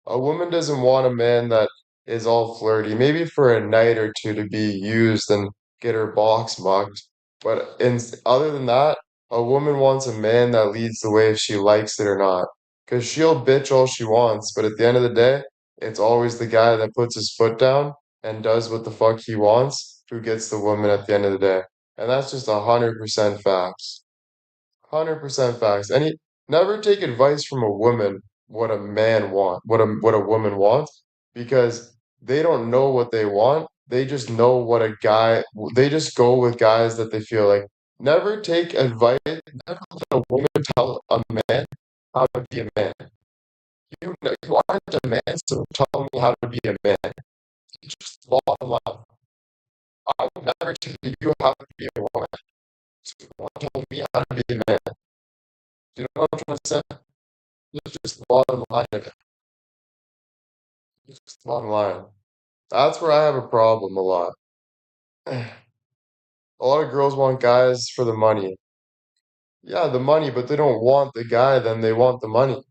A woman doesn't want a man that is all flirty, maybe for a night or two to be used and get her box mugged. But other than that, a woman wants a man that leads the way if she likes it or not. Because she'll bitch all she wants, but at the end of the day, it's always the guy that puts his foot down and does what the fuck he wants who gets the woman at the end of the day. And that's just 100% facts. 100% facts. Never take advice from a woman what a woman wants, because they don't know what they want. They just know what a guy, they just go with guys that they feel like. Never take advice, never let a woman tell a man how to be a man. You aren't a man, so tell me how to be a man. You just fall in love. I will never tell you how to be a woman. So don't tell me how to be a man. Do you know what I'm trying to say? It's just the bottom line of it. It's just the bottom line. That's where I have a problem a lot. A lot of girls want guys for the money. Yeah, the money, but they don't want the guy, then they want the money.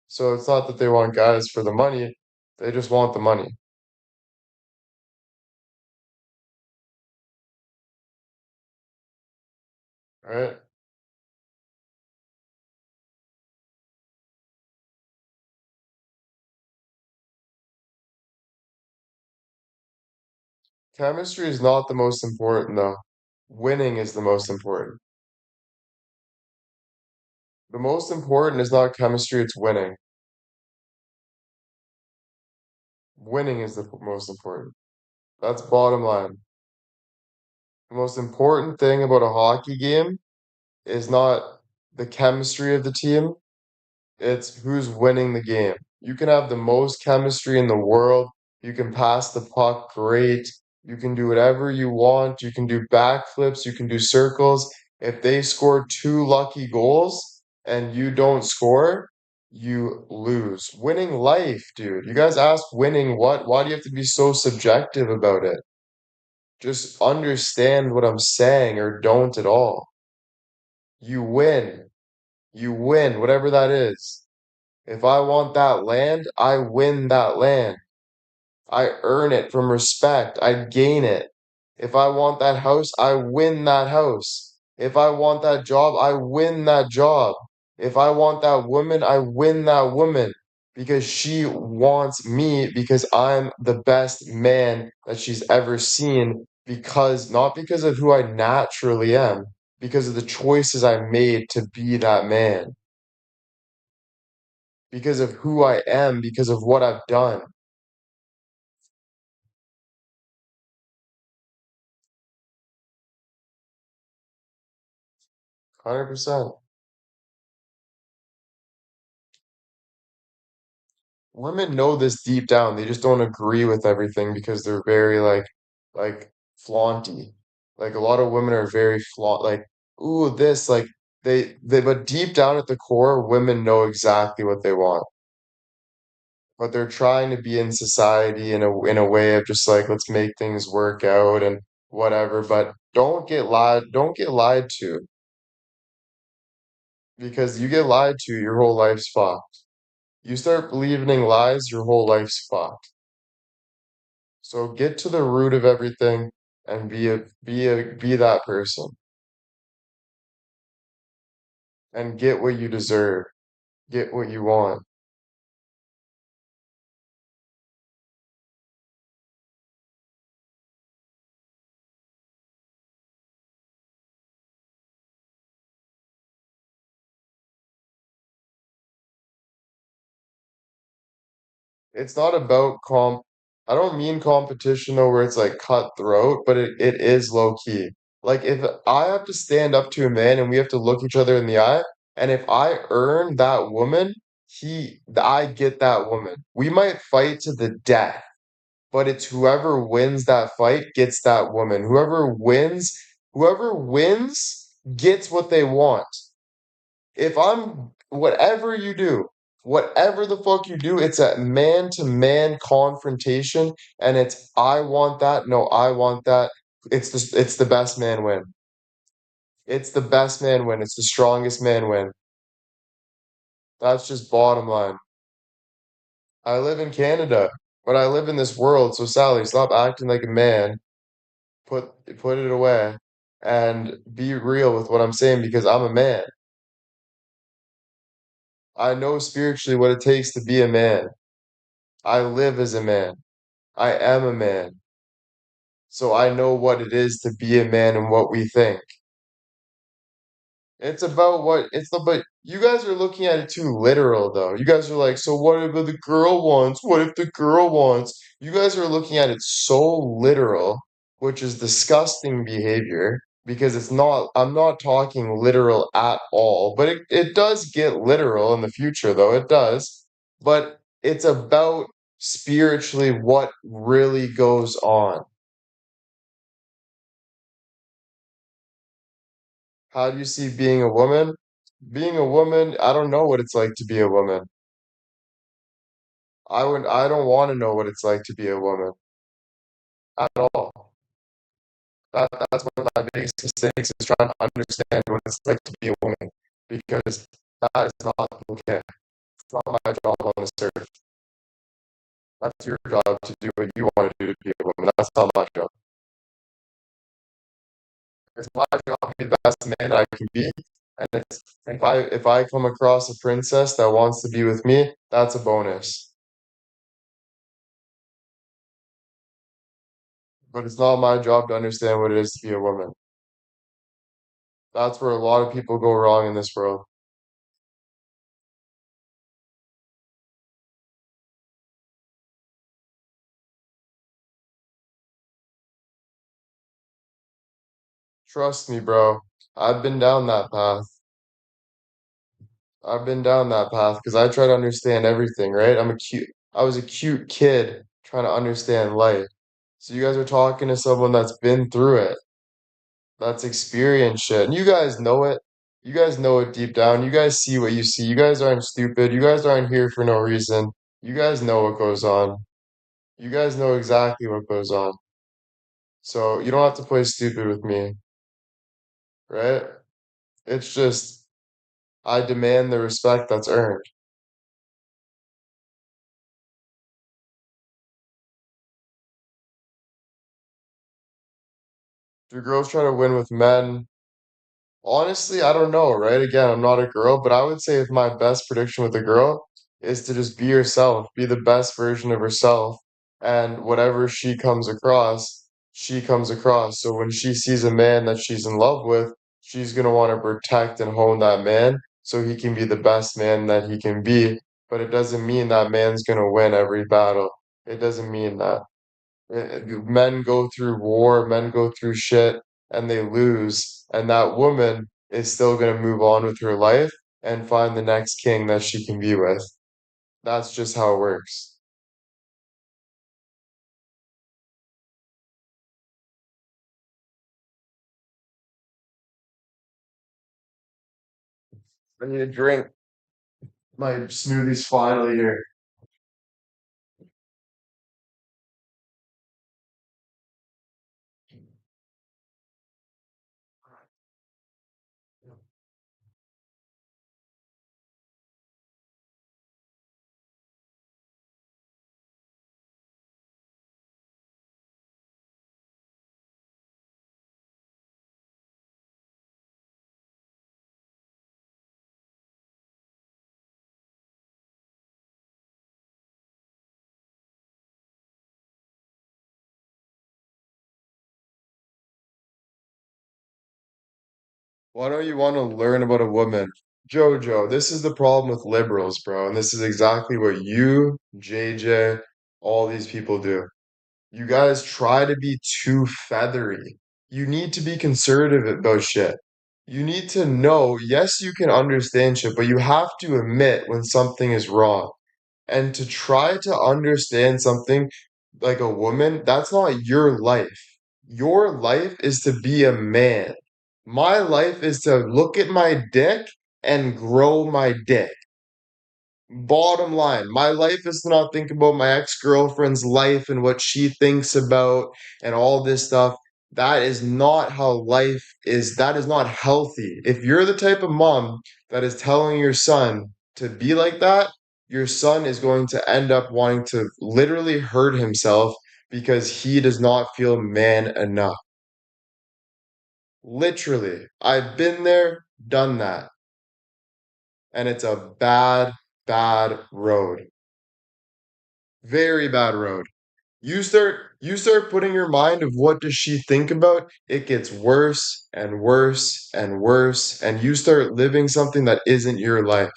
So it's not that they want guys for the money, they just want the money, right? Chemistry is not the most important, though. Winning is the most important. The most important is not chemistry, it's winning. Winning is the most important. That's bottom line. The most important thing about a hockey game is not the chemistry of the team, it's who's winning the game. You can have the most chemistry in the world. You can pass the puck great. You can do whatever you want. You can do backflips. You can do circles. If they score two lucky goals and you don't score, you lose. Winning life, dude. You guys ask winning what? Why do you have to be so subjective about it? Just understand what I'm saying or don't at all. You win. You win, whatever that is. If I want that land, I win that land. I earn it from respect. I gain it. If I want that house, I win that house. If I want that job, I win that job. If I want that woman, I win that woman because she wants me because I'm the best man that she's ever seen because not because of who I naturally am, because of the choices I made to be that man, because of who I am, because of what I've done. 100%. Women know this deep down. They just don't agree with everything because they're very like flaunty. Like a lot of women are very like, ooh, this, like but deep down at the core, women know exactly what they want. but they're trying to be in society in a way of just like let's make things work out and whatever, but don't get lied to because you get lied to, your whole life's fucked. You start believing in lies, your whole life's fucked. So get to the root of everything and be that person and get what you deserve. Get what you want. It's not about I don't mean competition though where it's like cutthroat, but it is low key. Like if I have to stand up to a man and we have to look each other in the eye, and if I earn that woman, I get that woman. We might fight to the death, but it's whoever wins that fight gets that woman. Whoever wins gets what they want. If I'm whatever the fuck you do, it's a man to man confrontation, and it's I want that, no, I want that. It's the best man win. It's the best man win. It's the strongest man win. That's just bottom line. I live in Canada, but I live in this world, so Sally, stop acting like a man. Put it away and be real with what I'm saying because I'm a man. I know spiritually what it takes to be a man. I live as a man. I am a man, so I know what it is to be a man and what we think. But you guys are looking at it too literal though. You guys are like, so what if the girl wants? What if the girl wants? You guys are looking at it so literal, which is disgusting behavior because I'm not talking literal at all, but it does get literal in the future though. It does. But it's about spiritually what really goes on. How do you see being a woman? Being a woman, I don't know what it's like to be a woman. I don't want to know what it's like to be a woman at all. That's one of my biggest mistakes is trying to understand what it's like to be a woman because that is not okay. It's not my job on this earth. That's your job to do what you want to do to be a woman. That's not my job. It's my job to be the best man I can be. And if I come across a princess that wants to be with me, that's a bonus. But it's not my job to understand what it is to be a woman. That's where a lot of people go wrong in this world. Trust me, bro. I've been down that path. I've been down that path because I try to understand everything, right? I was a cute kid trying to understand life. So you guys are talking to someone that's been through it, that's experienced shit. And you guys know it. You guys know it deep down. You guys see what you see. You guys aren't stupid. You guys aren't here for no reason. You guys know what goes on. You guys know exactly what goes on. So you don't have to play stupid with me, right? It's just I demand the respect that's earned. Do girls try to win with men? Honestly, I don't know, right? Again, I'm not a girl, but I would say if my best prediction with a girl is to just be herself, be the best version of herself, and whatever she comes across. So when she sees a man that she's in love with, she's gonna want to protect and hone that man so he can be the best man that he can be. But it doesn't mean that man's gonna win every battle. It doesn't mean that. Men go through war, men go through shit, and they lose. And that woman is still going to move on with her life and find the next king that she can be with. That's just how it works. I need a drink. My smoothie's finally here. Why don't you want to learn about a woman? Jojo, this is the problem with liberals, bro, and this is exactly what you, JJ, all these people do. You guys try to be too feathery. You need to be conservative about shit. You need to know, yes, you can understand shit, but you have to admit when something is wrong. And to try to understand something like a woman, that's not your life. Your life is to be a man. My life is to look at my dick and grow my dick. Bottom line, my life is to not think about my ex-girlfriend's life and what she thinks about and all this stuff. That is not how life is. That is not healthy. If you're the type of mom that is telling your son to be like that, your son is going to end up wanting to literally hurt himself because he does not feel man enough. Literally, I've been there, done that, and it's a bad, bad road. Very bad road. You start putting your mind of what does she think about, it gets worse and worse and worse, and you start living something that isn't your life.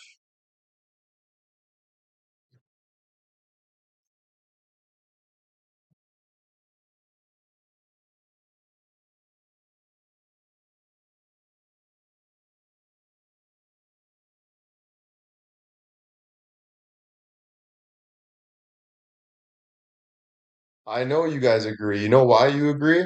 I know you guys agree. You know why you agree?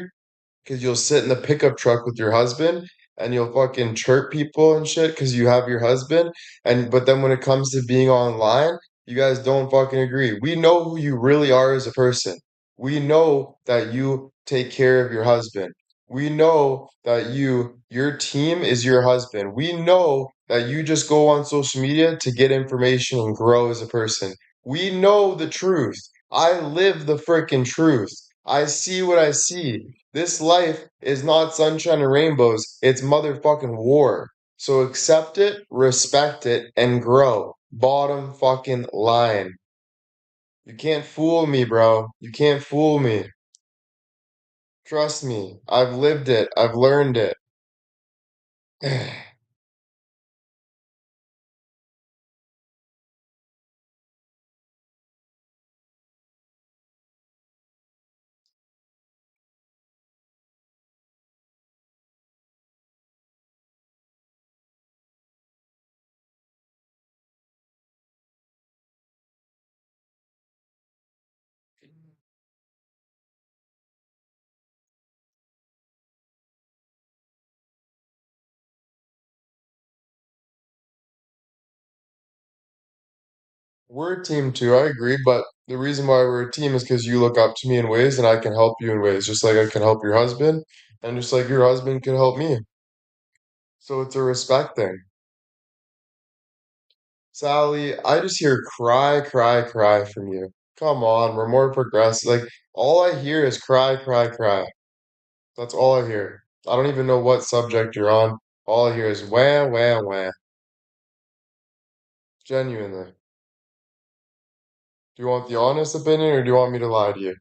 Because you'll sit in the pickup truck with your husband and you'll fucking chirp people and shit because you have your husband. And but then when it comes to being online, you guys don't fucking agree. We know who you really are as a person. We know that you take care of your husband. We know that your team is your husband. We know that you just go on social media to get information and grow as a person. We know the truth. I live the frickin' truth. I see what I see. This life is not sunshine and rainbows, it's motherfucking war. So accept it, respect it, and grow. Bottom fucking line. You can't fool me, bro. You can't fool me. Trust me. I've lived it. I've learned it. We're a team too, I agree, but the reason why we're a team is because you look up to me in ways and I can help you in ways, just like I can help your husband, and just like your husband can help me. So it's a respect thing. Sally, I just hear cry, cry, cry from you. Come on, we're more progressive. Like, all I hear is cry, cry, cry. That's all I hear. I don't even know what subject you're on. All I hear is wah, wah, wah. Genuinely. Do you want the honest opinion or do you want me to lie to you?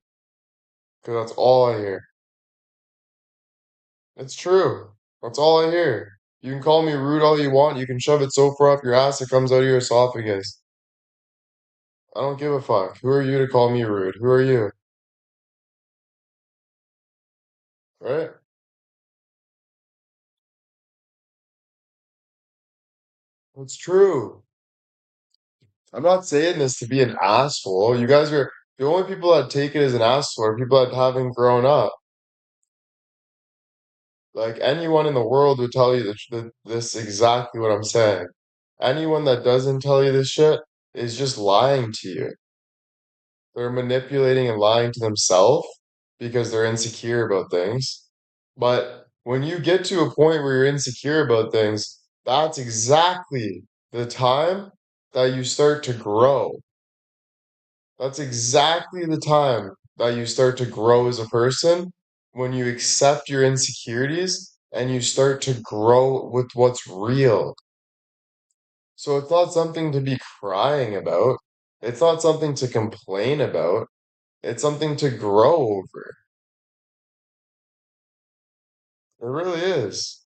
Because that's all I hear. It's true. That's all I hear. You can call me rude all you want. You can shove it so far up your ass it comes out of your esophagus. I don't give a fuck. Who are you to call me rude? Who are you? Right? It's true. I'm not saying this to be an asshole. You guys are the only people that take it as an asshole are people that haven't grown up. Like anyone in the world would tell you this exactly what I'm saying. Anyone that doesn't tell you this shit is just lying to you. They're manipulating and lying to themselves because they're insecure about things. But when you get to a point where you're insecure about things, that's exactly the time that you start to grow. That's exactly the time that you start to grow as a person when you accept your insecurities and you start to grow with what's real. So it's not something to be crying about. It's not something to complain about. It's something to grow over. It really is.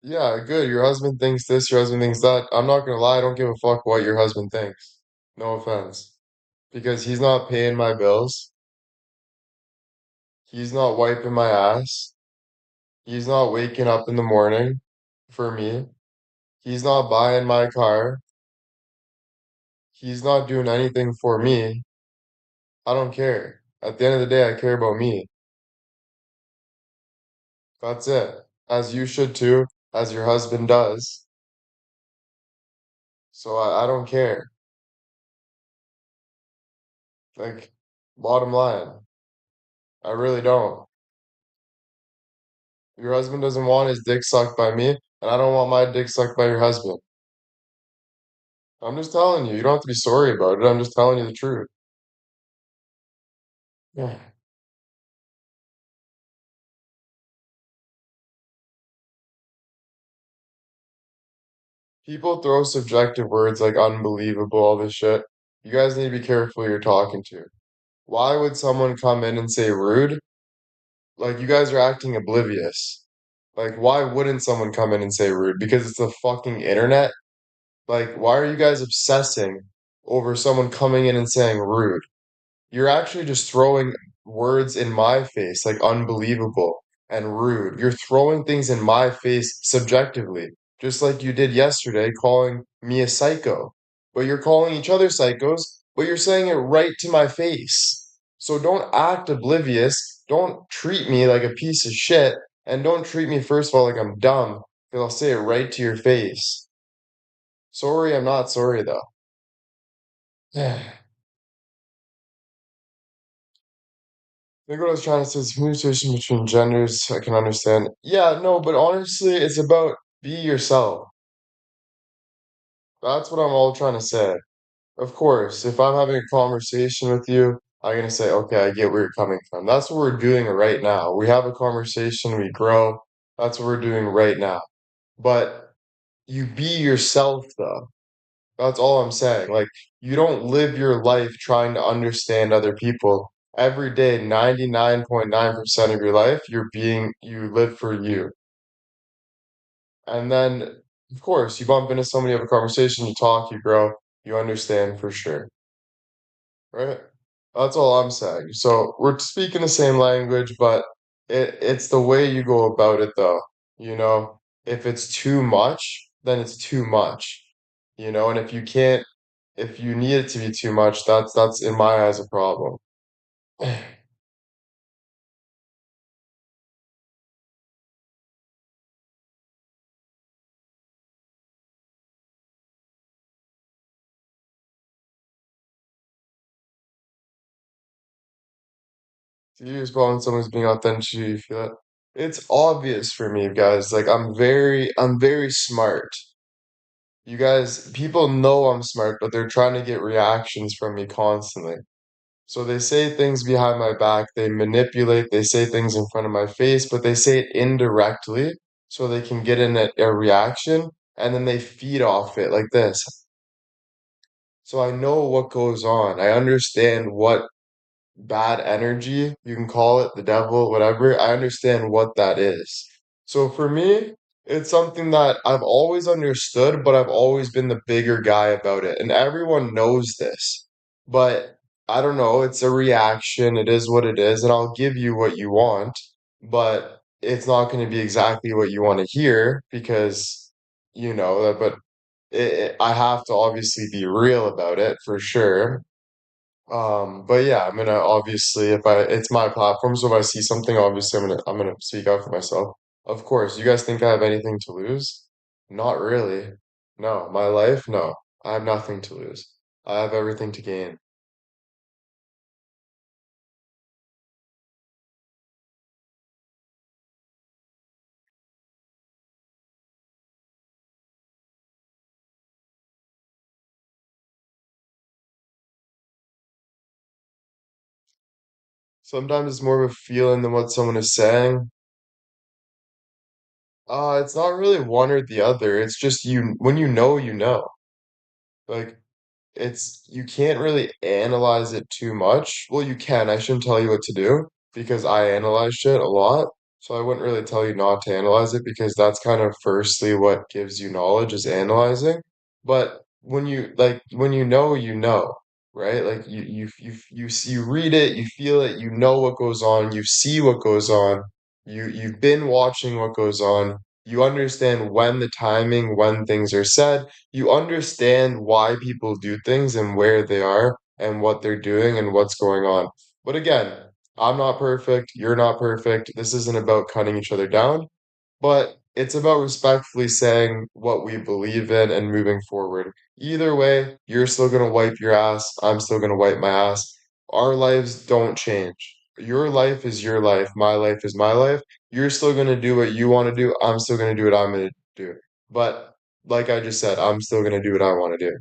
Yeah, good. Your husband thinks this, your husband thinks that. I'm not gonna lie, I don't give a fuck what your husband thinks. No offense. Because he's not paying my bills. He's not wiping my ass. He's not waking up in the morning for me. He's not buying my car. He's not doing anything for me. I don't care. At the end of the day, I care about me. That's it. As you should too, as your husband does. So I don't care. Like, bottom line, I really don't. Your husband doesn't want his dick sucked by me, and I don't want my dick sucked by your husband. I'm just telling you. You don't have to be sorry about it. I'm just telling you the truth. Yeah. People throw subjective words like unbelievable, all this shit. You guys need to be careful who you're talking to. Why would someone come in and say rude? Like, you guys are acting oblivious. Like, why wouldn't someone come in and say rude? Because it's the fucking internet? Like, why are you guys obsessing over someone coming in and saying rude? You're actually just throwing words in my face, like unbelievable and rude. You're throwing things in my face subjectively, just like you did yesterday, calling me a psycho. But you're calling each other psychos, but you're saying it right to my face. So don't act oblivious. Don't treat me like a piece of shit. And don't treat me, first of all, like I'm dumb, because I'll say it right to your face. Sorry, I'm not sorry, though. I think what I was trying to say is communication between genders, I can understand. Yeah, no, but honestly, it's about be yourself. That's what I'm all trying to say. Of course, if I'm having a conversation with you, I'm gonna say, okay, I get where you're coming from. That's what we're doing right now. We have a conversation, we grow. That's what we're doing right now. But you be yourself, though. That's all I'm saying. Like, you don't live your life trying to understand other people. Every day, 99.9% of your life, you live for you. And then, of course, you bump into somebody, you have a conversation, you talk, you grow, you understand for sure. Right? That's all I'm saying. So we're speaking the same language, but it's the way you go about it, though. You know, if it's too much, then it's too much. You know, and if you need it to be too much, that's in my eyes a problem. Do you respond when someone's being authentic, do you feel it? It's obvious for me, guys. Like I'm very smart. You guys, people know I'm smart, but they're trying to get reactions from me constantly. So they say things behind my back, they manipulate, they say things in front of my face, but they say it indirectly so they can get in a reaction and then they feed off it like this. So I know what goes on. I understand what bad energy, you can call it the devil, whatever. I understand what that is. So for me, it's something that I've always understood, but I've always been the bigger guy about it. And everyone knows this. But I don't know, it's a reaction. It is what it is, and I'll give you what you want, but it's not going to be exactly what you want to hear because but I have to obviously be real about it for sure. But yeah, I'm gonna obviously if I it's my platform, so if I see something, obviously I'm gonna speak out for myself. Of course, you guys think I have anything to lose? Not really. No, my life, no. I have nothing to lose. I have everything to gain. Sometimes it's more of a feeling than what someone is saying. It's not really one or the other. It's just when you know, you know. Like you can't really analyze it too much. Well, you can. I shouldn't tell you what to do because I analyze shit a lot. So I wouldn't really tell you not to analyze it because that's kind of firstly what gives you knowledge is analyzing. But when you know, right? Like you read it, you feel it, you know what goes on, you see what goes on, you've been watching what goes on, you understand when the timing, when things are said, you understand why people do things and where they are and what they're doing and what's going on. But again, I'm not perfect. You're not perfect. This isn't about cutting each other down, but it's about respectfully saying what we believe in and moving forward. Either way, you're still going to wipe your ass. I'm still going to wipe my ass. Our lives don't change. Your life is your life. My life is my life. You're still going to do what you want to do. I'm still going to do what I'm going to do. But like I just said, I'm still going to do what I want to do,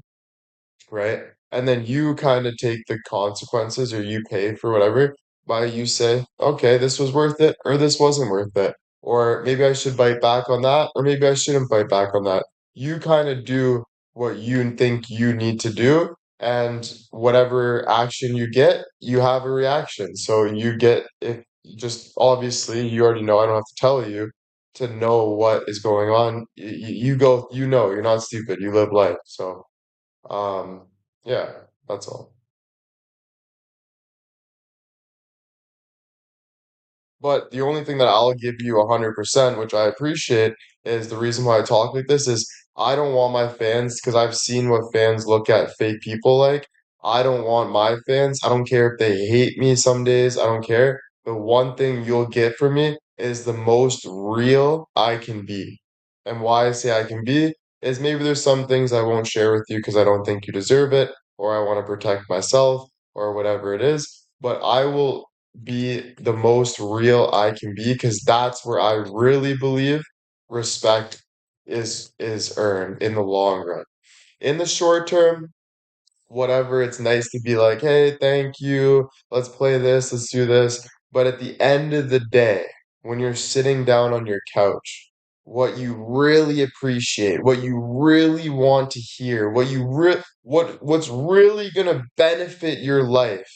right? And then you kind of take the consequences or you pay for whatever by you say, okay, this was worth it or this wasn't worth it. Or maybe I should bite back on that or maybe I shouldn't bite back on that. You kind of do what you think you need to do, and whatever action you get, you have a reaction. So you get if just obviously you already know, I don't have to tell you to know what is going on. You go, you know, you're not stupid. You live life. So um, yeah, that's all. But the only thing that I'll give you 100%, which I appreciate, is the reason why I talk like this is I don't want my fans, because I've seen what fans look at fake people like. I don't want my fans. I don't care if they hate me some days. I don't care. The one thing you'll get from me is the most real I can be. And why I say I can be is maybe there's some things I won't share with you because I don't think you deserve it, or I want to protect myself, or whatever it is. But I will be the most real I can be because that's where I really believe respect is earned in the long run. In the short term, whatever, it's nice to be like, hey, thank you, let's play this, let's do this. But at the end of the day, when you're sitting down on your couch, what you really appreciate, what you really want to hear, what's really gonna benefit your life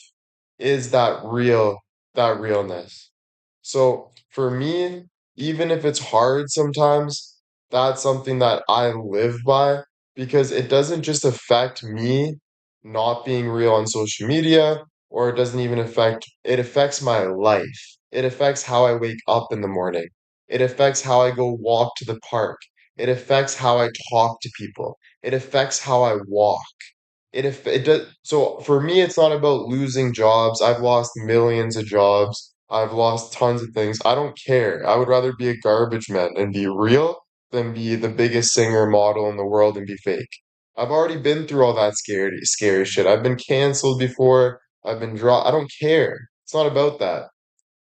is that realness. So for me, even if it's hard sometimes, that's something that I live by because it doesn't just affect me not being real on social media, or it doesn't even affect, it affects my life. It affects how I wake up in the morning. It affects how I go walk to the park. It affects how I talk to people. It affects how I walk. It does, so for me, it's not about losing jobs. I've lost millions of jobs. I've lost tons of things. I don't care. I would rather be a garbage man and be real than be the biggest singer model in the world and be fake. I've already been through all that scary shit. I've been canceled before. I've been dropped. I don't care. It's not about that.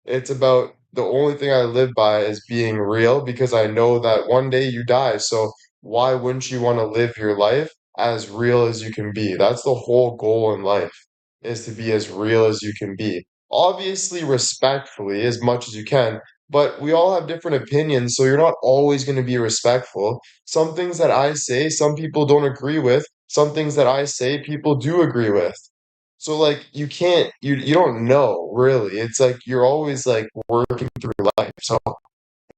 It's about the only thing I live by is being real because I know that one day you die. So why wouldn't you want to live your life as real as you can be? That's the whole goal in life, is to be as real as you can be. Obviously, respectfully, as much as you can, but we all have different opinions, so you're not always going to be respectful. Some things that I say, some people don't agree with. Some things that I say, people do agree with. So like you can't you don't know really. It's like you're always like working through life. So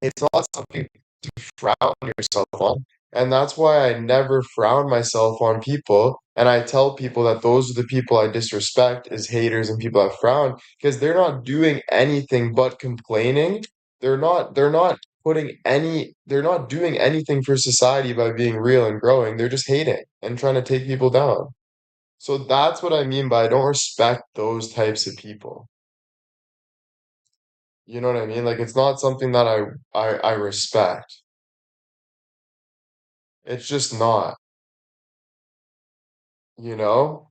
it's not something to frown yourself on. And that's why I never frown myself on people. And I tell people that those are the people I disrespect as haters and people I frown because they're not doing anything but complaining. They're not doing anything for society by being real and growing. They're just hating and trying to take people down. So that's what I mean by I don't respect those types of people. You know what I mean? Like it's not something that I respect. It's just not, you know?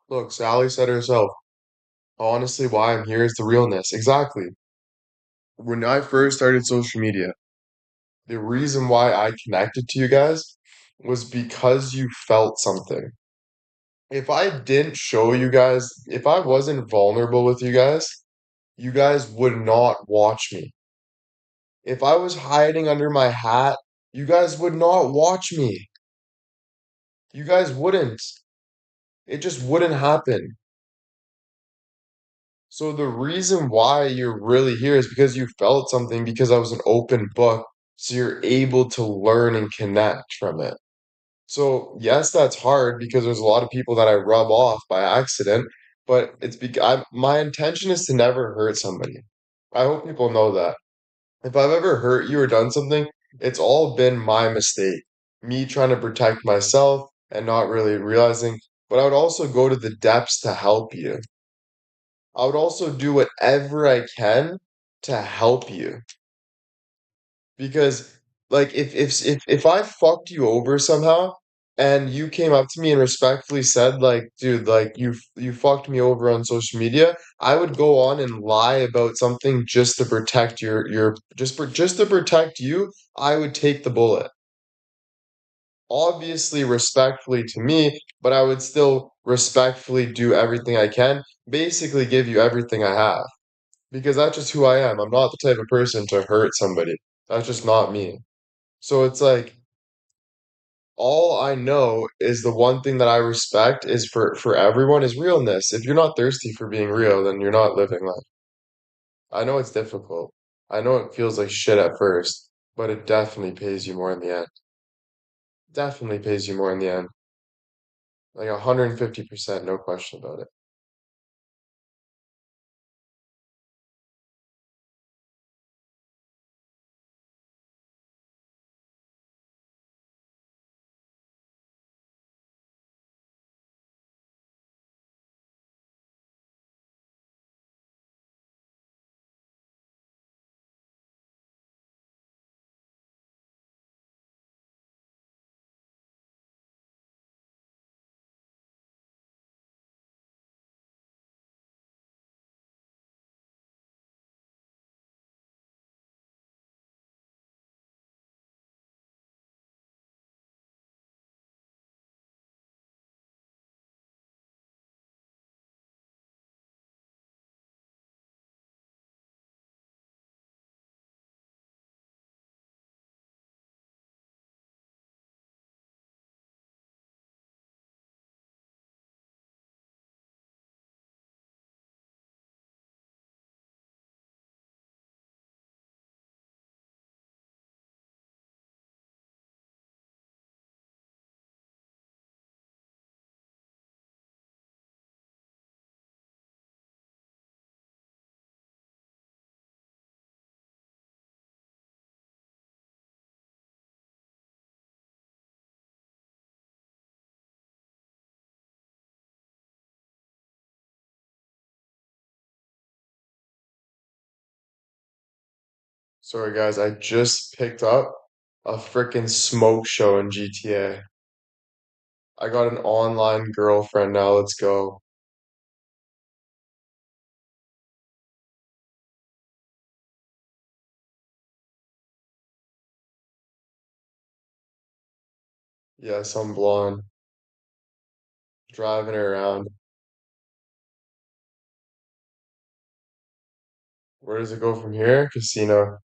Look, Sally said herself, honestly, why I'm here is the realness. Exactly. When I first started social media, the reason why I connected to you guys was because you felt something. If I didn't show you guys, if I wasn't vulnerable with you guys would not watch me. If I was hiding under my hat, you guys would not watch me. You guys wouldn't. It just wouldn't happen. So the reason why you're really here is because you felt something because I was an open book, so you're able to learn and connect from it. So yes, that's hard because there's a lot of people that I rub off by accident, but it's because my intention is to never hurt somebody. I hope people know that. If I've ever hurt you or done something, it's all been my mistake. Me trying to protect myself and not really realizing, but I would also go to the depths to help you. I would also do whatever I can to help you. Because like if I fucked you over somehow and you came up to me and respectfully said like, dude, like you fucked me over on social media, I would go on and lie about something just to protect your just to protect you, I would take the bullet. Obviously respectfully to me, but I would still respectfully do everything I can, basically give you everything I have. Because that's just who I am. I'm not the type of person to hurt somebody. That's just not me. So it's like all I know is the one thing that I respect is for everyone is realness. If you're not thirsty for being real, then you're not living life. I know it's difficult. I know it feels like shit at first, but it definitely pays you more in the end. Definitely pays you more in the end. Like 150%, no question about it. Sorry guys, I just picked up a freaking smoke show in GTA. I got an online girlfriend now. Let's go. Yes, I'm blonde. Driving her around. Where does it go from here? Casino.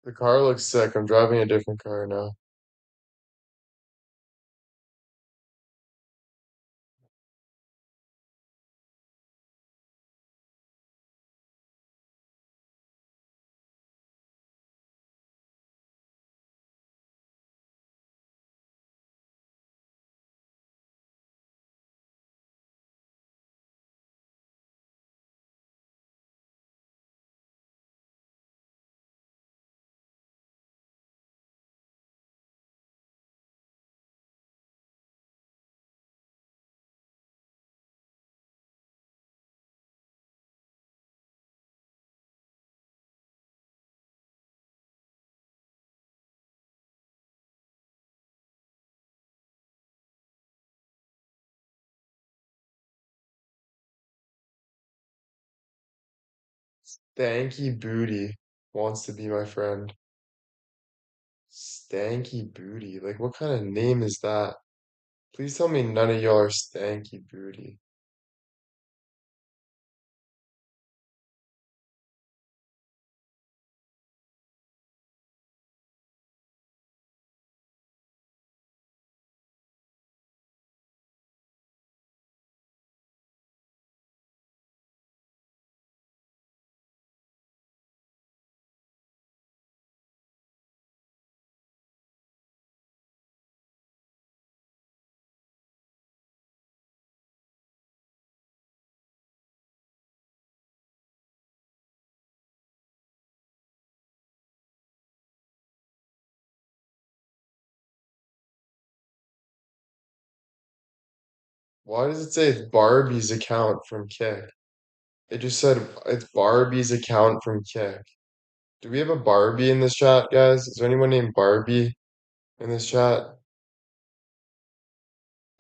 The car looks sick. I'm driving a different car now. Stanky Booty wants to be my friend. Stanky Booty. Like, what kind of name is that? Please tell me none of y'all are Stanky Booty. Why does it say it's Barbie's account from Kick? It just said it's Barbie's account from Kick. Do we have a Barbie in this chat, guys? Is there anyone named Barbie in this chat?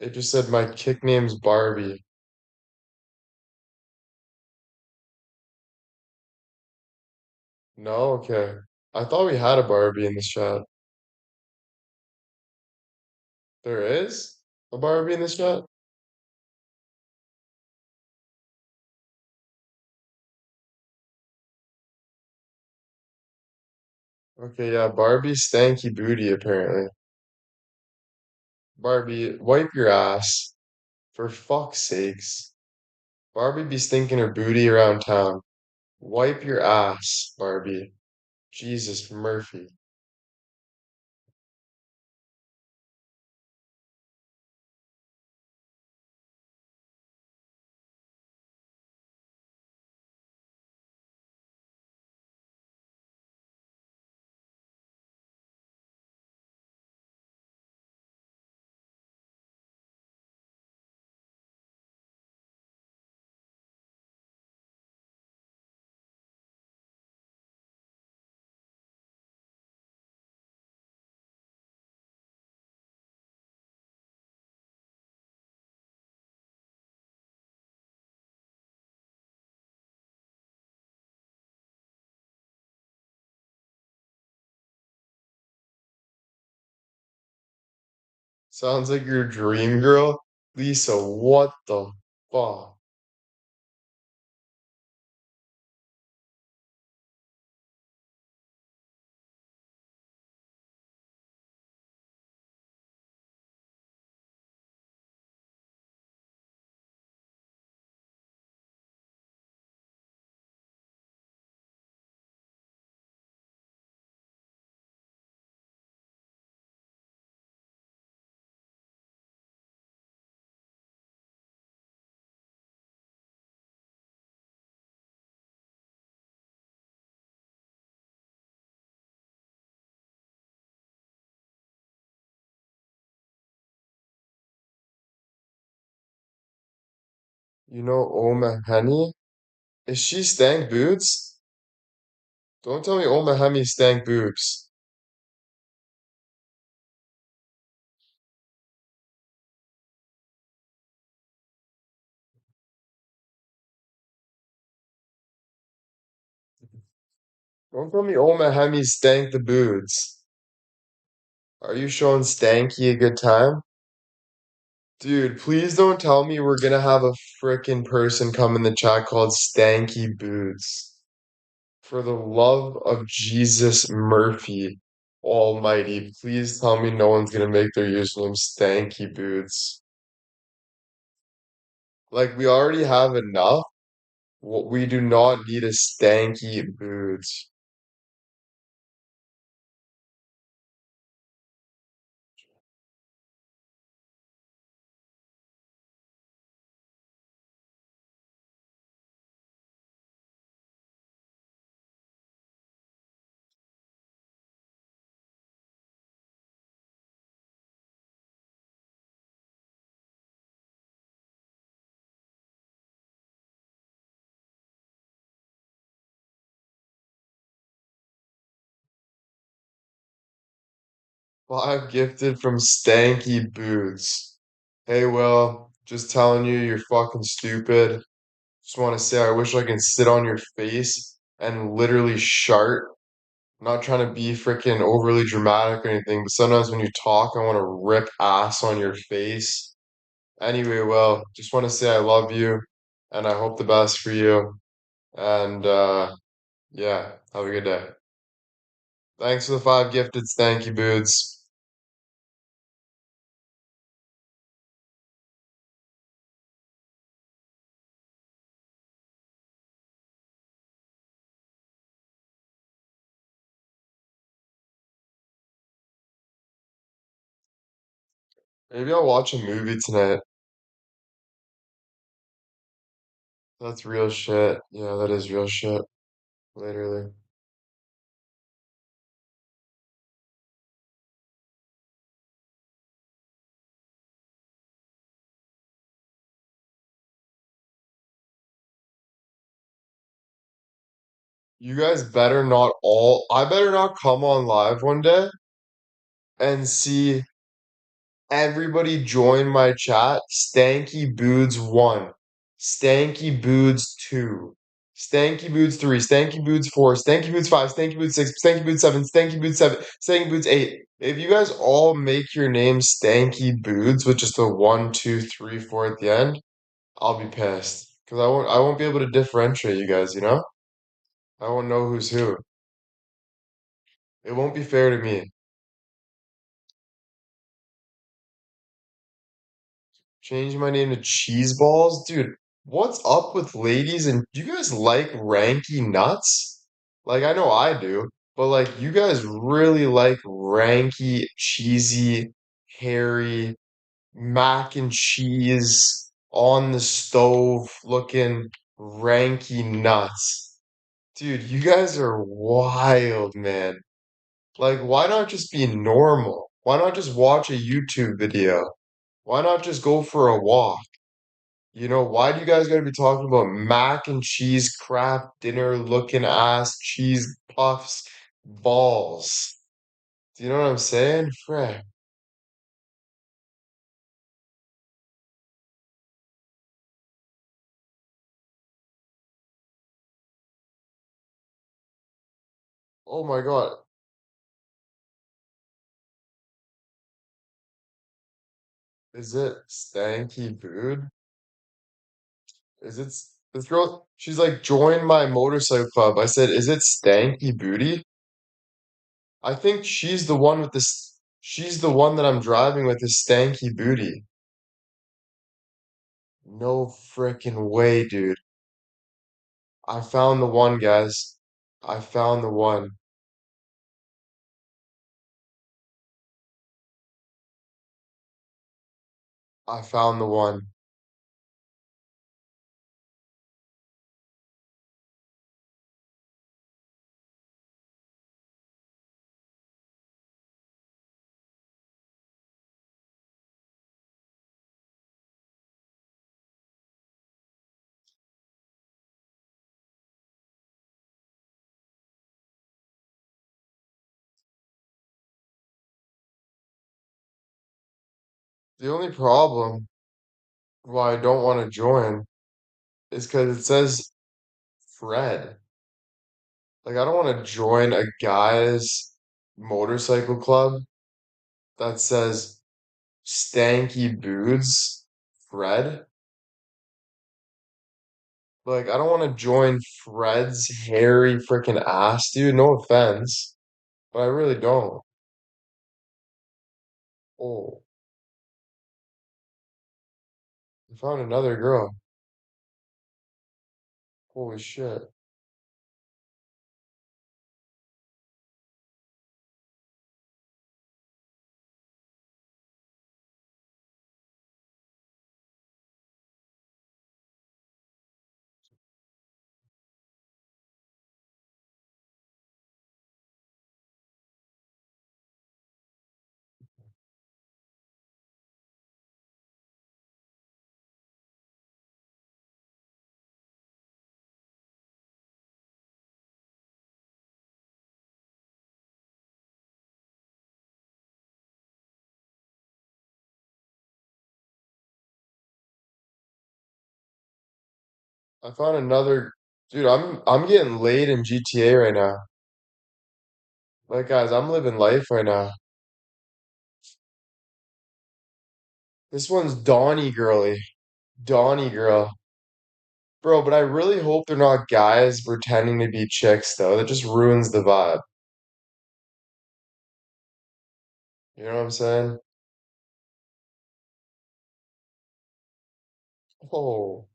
It just said my Kick name's Barbie. No? Okay. I thought we had a Barbie in this chat. There is a Barbie in this chat? Okay, yeah, Barbie stanky booty apparently. Barbie, wipe your ass. For fuck's sakes. Barbie be stinking her booty around town. Wipe your ass, Barbie. Jesus Murphy. Sounds like your dream girl. Lisa, what the fuck? You know Oma Honey? Is she stank boots? Don't tell me Oma Honey stank boobs. Don't tell me Oma Honey stank the boots. Are you showing Stanky a good time? Dude, please don't tell me we're gonna have a frickin' person come in the chat called Stanky Boots. For the love of Jesus Murphy Almighty, please tell me no one's gonna make their username Stanky Boots. Like, we already have enough. We do not need a Stanky Boots. Five gifted from Stanky Boots. Hey, Will, just telling you you're fucking stupid. Just want to say I wish I can sit on your face and literally shart. I'm not trying to be freaking overly dramatic or anything, but sometimes when you talk, I want to rip ass on your face. Anyway, well, just want to say I love you and I hope the best for you. And yeah, have a good day. Thanks for the 5 gifted stanky boots. Maybe I'll watch a movie tonight. That's real shit. Yeah, that is real shit. Literally. You guys better not all, I better not come on live one day and see everybody join my chat. Stanky Boods 1, Stanky Boods 2, Stanky Boods 3, Stanky Boods 4, Stanky Boods 5, Stanky Boods 6, Stanky Boods 7, Stanky Boods 7, Stanky Boods 8. If you guys all make your name Stanky Boods with just a 1, 2, 3, 4 at the end, I'll be pissed. Because I won't be able to differentiate you guys, you know? I won't know who's who. It won't be fair to me. Change my name to Cheese Balls? Dude, what's up with ladies and do you guys like ranky nuts? Like I know I do, but like you guys really like ranky, cheesy, hairy, mac and cheese on the stove looking ranky nuts. Dude, you guys are wild, man. Like why not just be normal? Why not just watch a YouTube video? Why not just go for a walk? You know, why do you guys gotta be talking about mac and cheese craft dinner looking ass cheese puffs balls? Do you know what I'm saying? Frick. Oh my God. Is it stanky food? This girl? She's like, join my motorcycle club. I said, is it stanky booty? I think she's the one with this. She's the one that I'm driving with is stanky booty. No freaking way, dude. I found the one, guys. I found the one. I found the one. The only problem why I don't want to join is because it says Fred. Like, I don't want to join a guy's motorcycle club that says Stanky Boots Fred. Like, I don't want to join Fred's hairy freaking ass, dude. No offense, but I really don't. Oh, I found another girl. Holy shit. I found another. Dude, I'm getting laid in GTA right now. Like guys, I'm living life right now. This one's Donnie girly. Donnie girl. Bro, but I really hope they're not guys pretending to be chicks though. That just ruins the vibe. You know what I'm saying? Oh,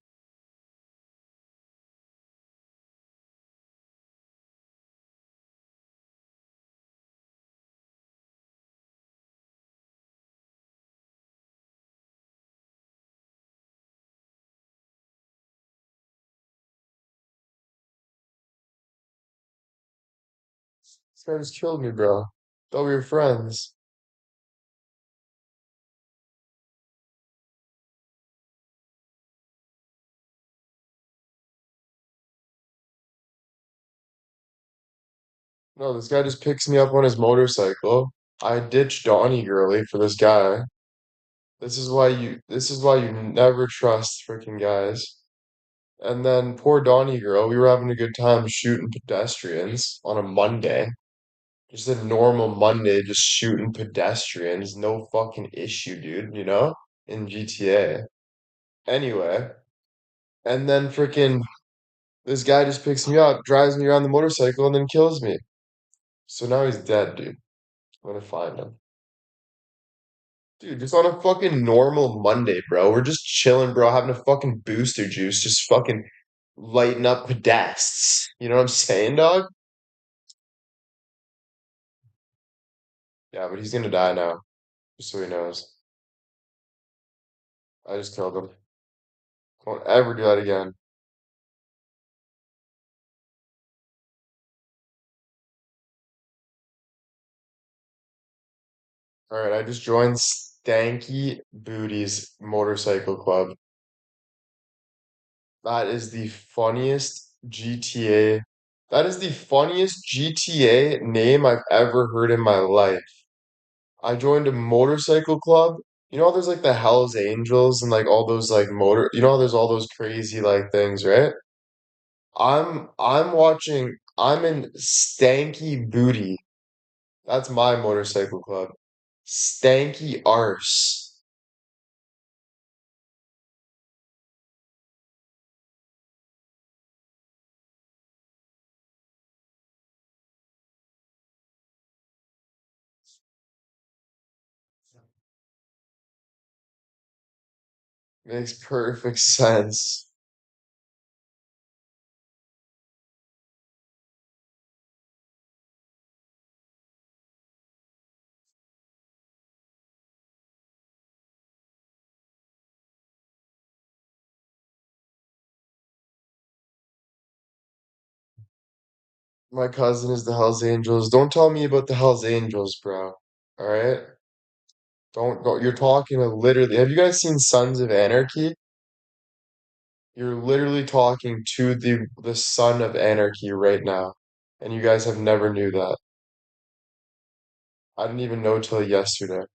this guy just killed me, bro. Thought we were friends. No, this guy just picks me up on his motorcycle. I ditched Donnie girly for this guy. This is why you never trust freaking guys. And then poor Donnie girl, we were having a good time shooting pedestrians on a Monday. Just a normal Monday, just shooting pedestrians. No fucking issue, dude, in GTA. Anyway, and then freaking this guy just picks me up, drives me around the motorcycle, and then kills me. So now he's dead, dude. I'm gonna find him. Dude, just on a fucking normal Monday, bro. We're just chilling, bro, having a fucking booster juice, just fucking lighting up pedests. You know what I'm saying, dog? Yeah, but he's gonna die now, just so he knows. I just killed him. Won't ever do that again. Alright, I just joined Stanky Booty's motorcycle club. That is the funniest GTA. That is the funniest GTA name I've ever heard in my life. I joined a motorcycle club. There's like the Hells Angels and like all those like there's all those crazy like things, right? I'm in Stanky Booty. That's my motorcycle club. Stanky Arse. Makes perfect sense. My cousin is the Hells Angels. Don't tell me about the Hells Angels, bro. All right? Don't go. You're talking to literally. Have you guys seen Sons of Anarchy? You're literally talking to the son of anarchy right now, and you guys have never knew that. I didn't even know till yesterday.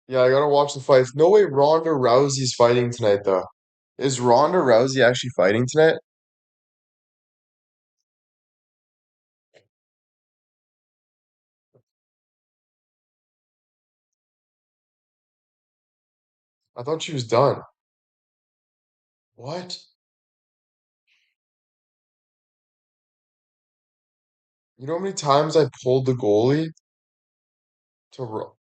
Yeah, I gotta watch the fights. No way Ronda Rousey's fighting tonight, though. Is Ronda Rousey actually fighting tonight? I thought she was done. What? You know how many times I pulled the goalie to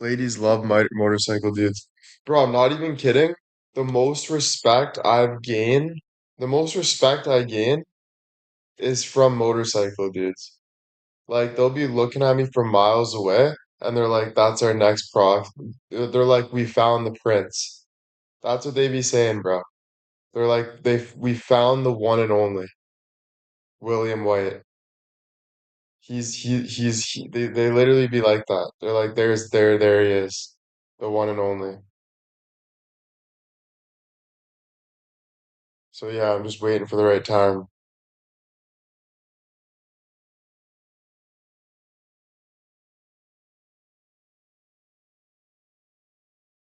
ladies love motorcycle dudes. Bro, I'm not even kidding. The most respect I've gained, the most respect I gain is from motorcycle dudes. Like they'll be looking at me from miles away and they're like, that's our next proc. They're like, we found the prince. That's what they be saying, bro. They're like we found the one and only William White. They literally be like that. They're like there he is, the one and only. So yeah, I'm just waiting for the right time.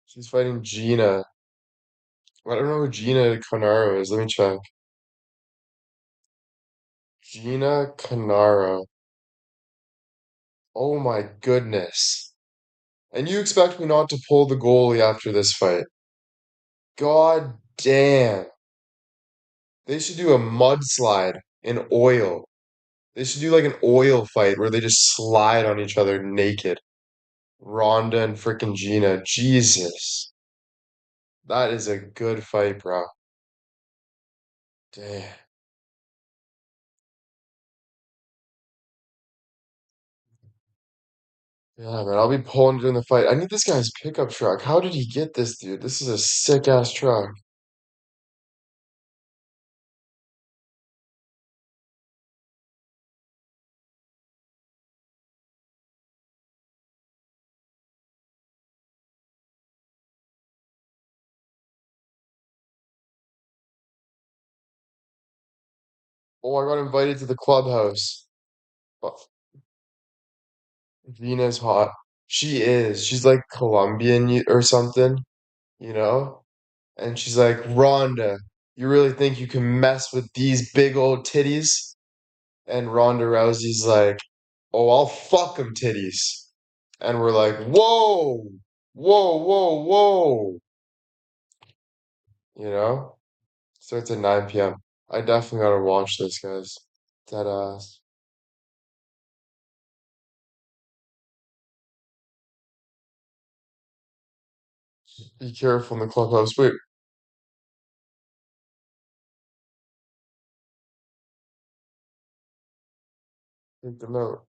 She's fighting Gina. I don't know who Gina Carnaro is. Let me check. Gina Carnaro. Oh my goodness. And you expect me not to pull the goalie after this fight? God damn. They should do a mudslide in oil. They should do like an oil fight where they just slide on each other naked. Ronda and frickin' Gina. Jesus. That is a good fight, bro. Damn. Yeah, man, I'll be pulling during the fight. I need this guy's pickup truck. How did he get this, dude? This is a sick ass truck. Oh, I got invited to the clubhouse. Oh, Vina's hot. She is. She's like Colombian or something, you know? And she's like, Rhonda, you really think you can mess with these big old titties? And Ronda Rousey's like, oh, I'll fuck them titties. And we're like, whoa, whoa, whoa, whoa. You know? Starts at 9 p.m. I definitely gotta watch this, guys. Dead ass. Be careful in the clubhouse. Wait, take the note.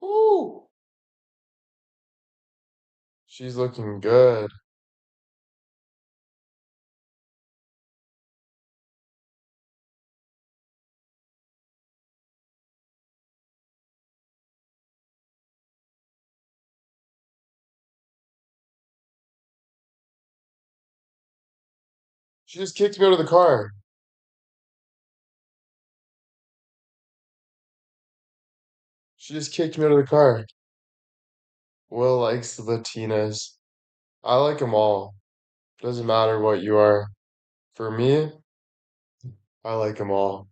Woo! She's looking good. She just kicked me out of the car. She just kicked me out of the car. Will likes the Latinas. I like them all. Doesn't matter what you are. For me, I like them all.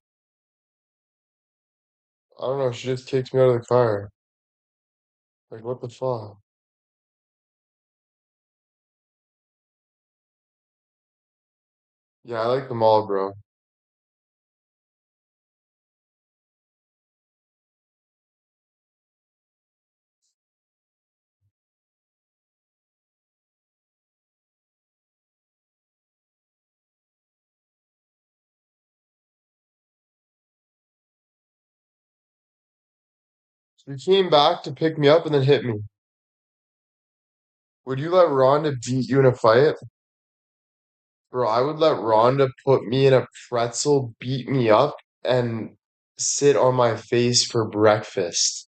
I don't know. She just kicked me out of the car. Like, what the fuck? Yeah, I like them all, bro. She came back to pick me up and then hit me. Would you let Rhonda beat you in a fight? Bro, I would let Rhonda put me in a pretzel, beat me up, and sit on my face for breakfast.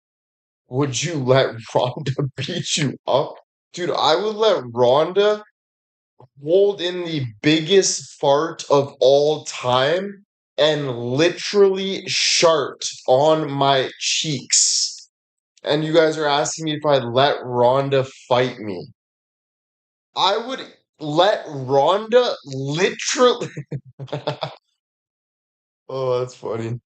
Would you let Rhonda beat you up? Dude, I would let Rhonda hold in the biggest fart of all time and literally shart on my cheeks. And you guys are asking me if I'd let Rhonda fight me. I would let Rhonda literally. Oh, that's funny.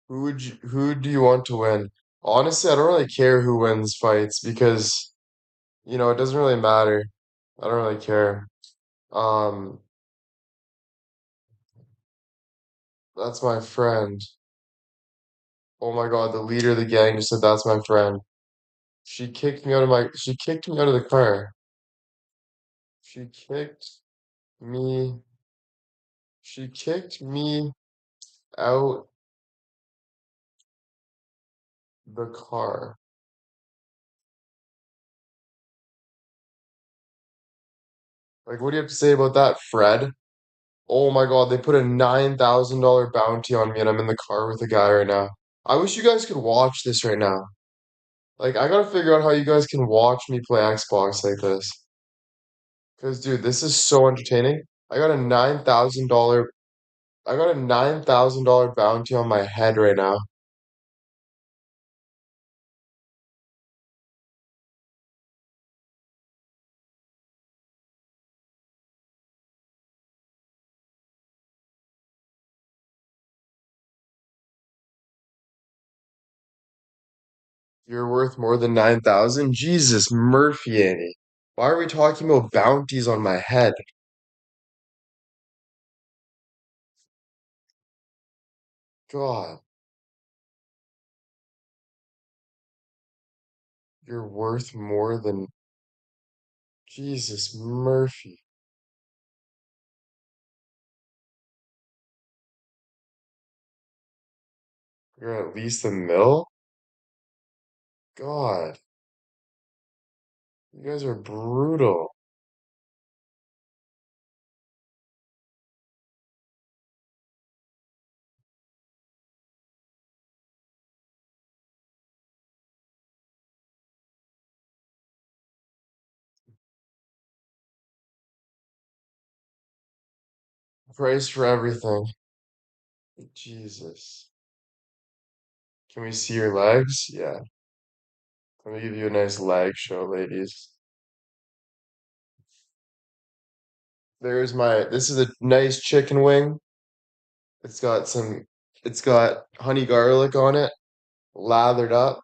who do you want to win? Honestly, I don't really care who wins fights because, it doesn't really matter. I don't really care. Um, that's my friend. Oh my God, the leader of the gang just said that's my friend. She kicked me out of the car. She kicked me, she kicked me out the car. Like, what do you have to say about that, Fred? Oh my God, they put a $9,000 bounty on me and I'm in the car with a guy right now. I wish you guys could watch this right now. Like, I gotta figure out how you guys can watch me play Xbox like this. Because, dude, this is so entertaining. I got a $9,000, I got a $9,000 bounty on my head right now. You're worth more than 9,000? Jesus, Murphy, Annie. Why are we talking about bounties on my head? God, you're worth more than Jesus, Murphy. You're at least a mil? God, you guys are brutal. Price for everything. Jesus. Can we see your legs? Yeah. Let me give you a nice leg show, ladies. This is a nice chicken wing. It's got it's got honey garlic on it, lathered up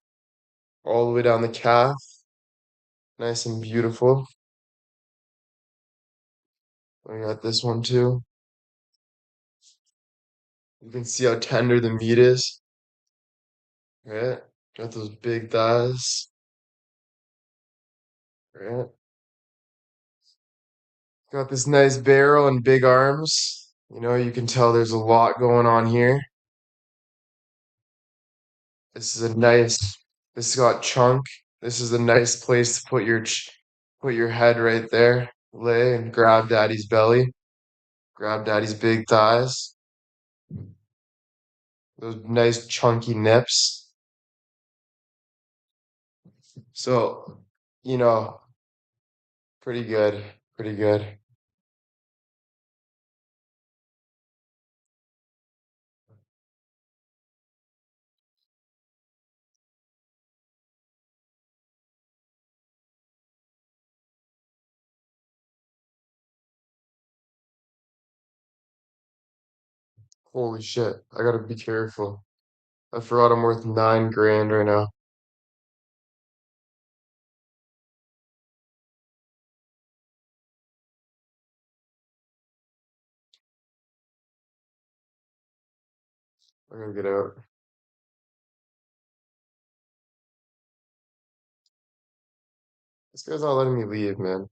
all the way down the calf. Nice and beautiful. I got this one too. You can see how tender the meat is. Right? Got those big thighs. Right? Got this nice barrel and big arms. You can tell there's a lot going on here. This is a nice, this has got chunk. This is a nice place to put your head right there. Lay and grab daddy's belly. Grab daddy's big thighs. Those nice chunky nips. So, you know, pretty good. Pretty good. Holy shit. I gotta be careful. I forgot I'm worth 9 grand right now. I gotta get out. This guy's not letting me leave, man.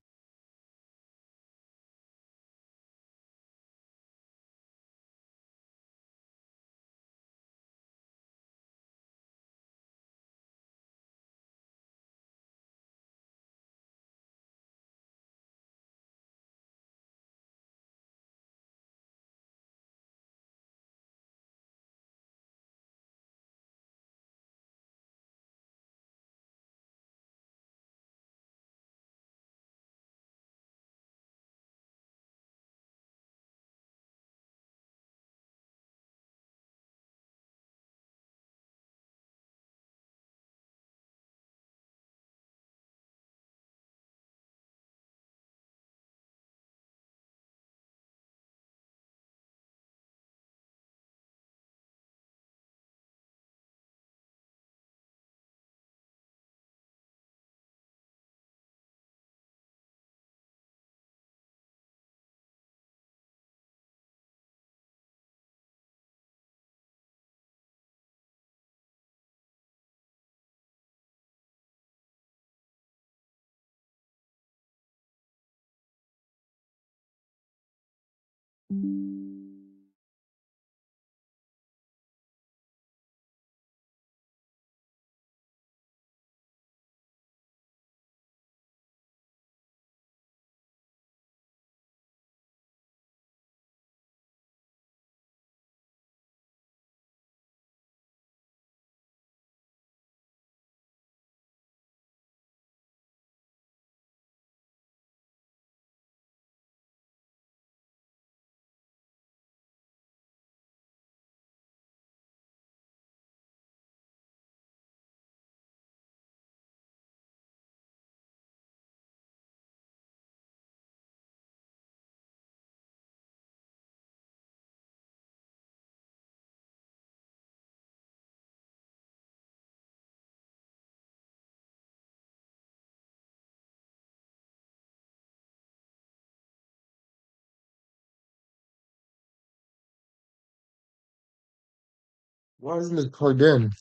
Why isn't it plugged in?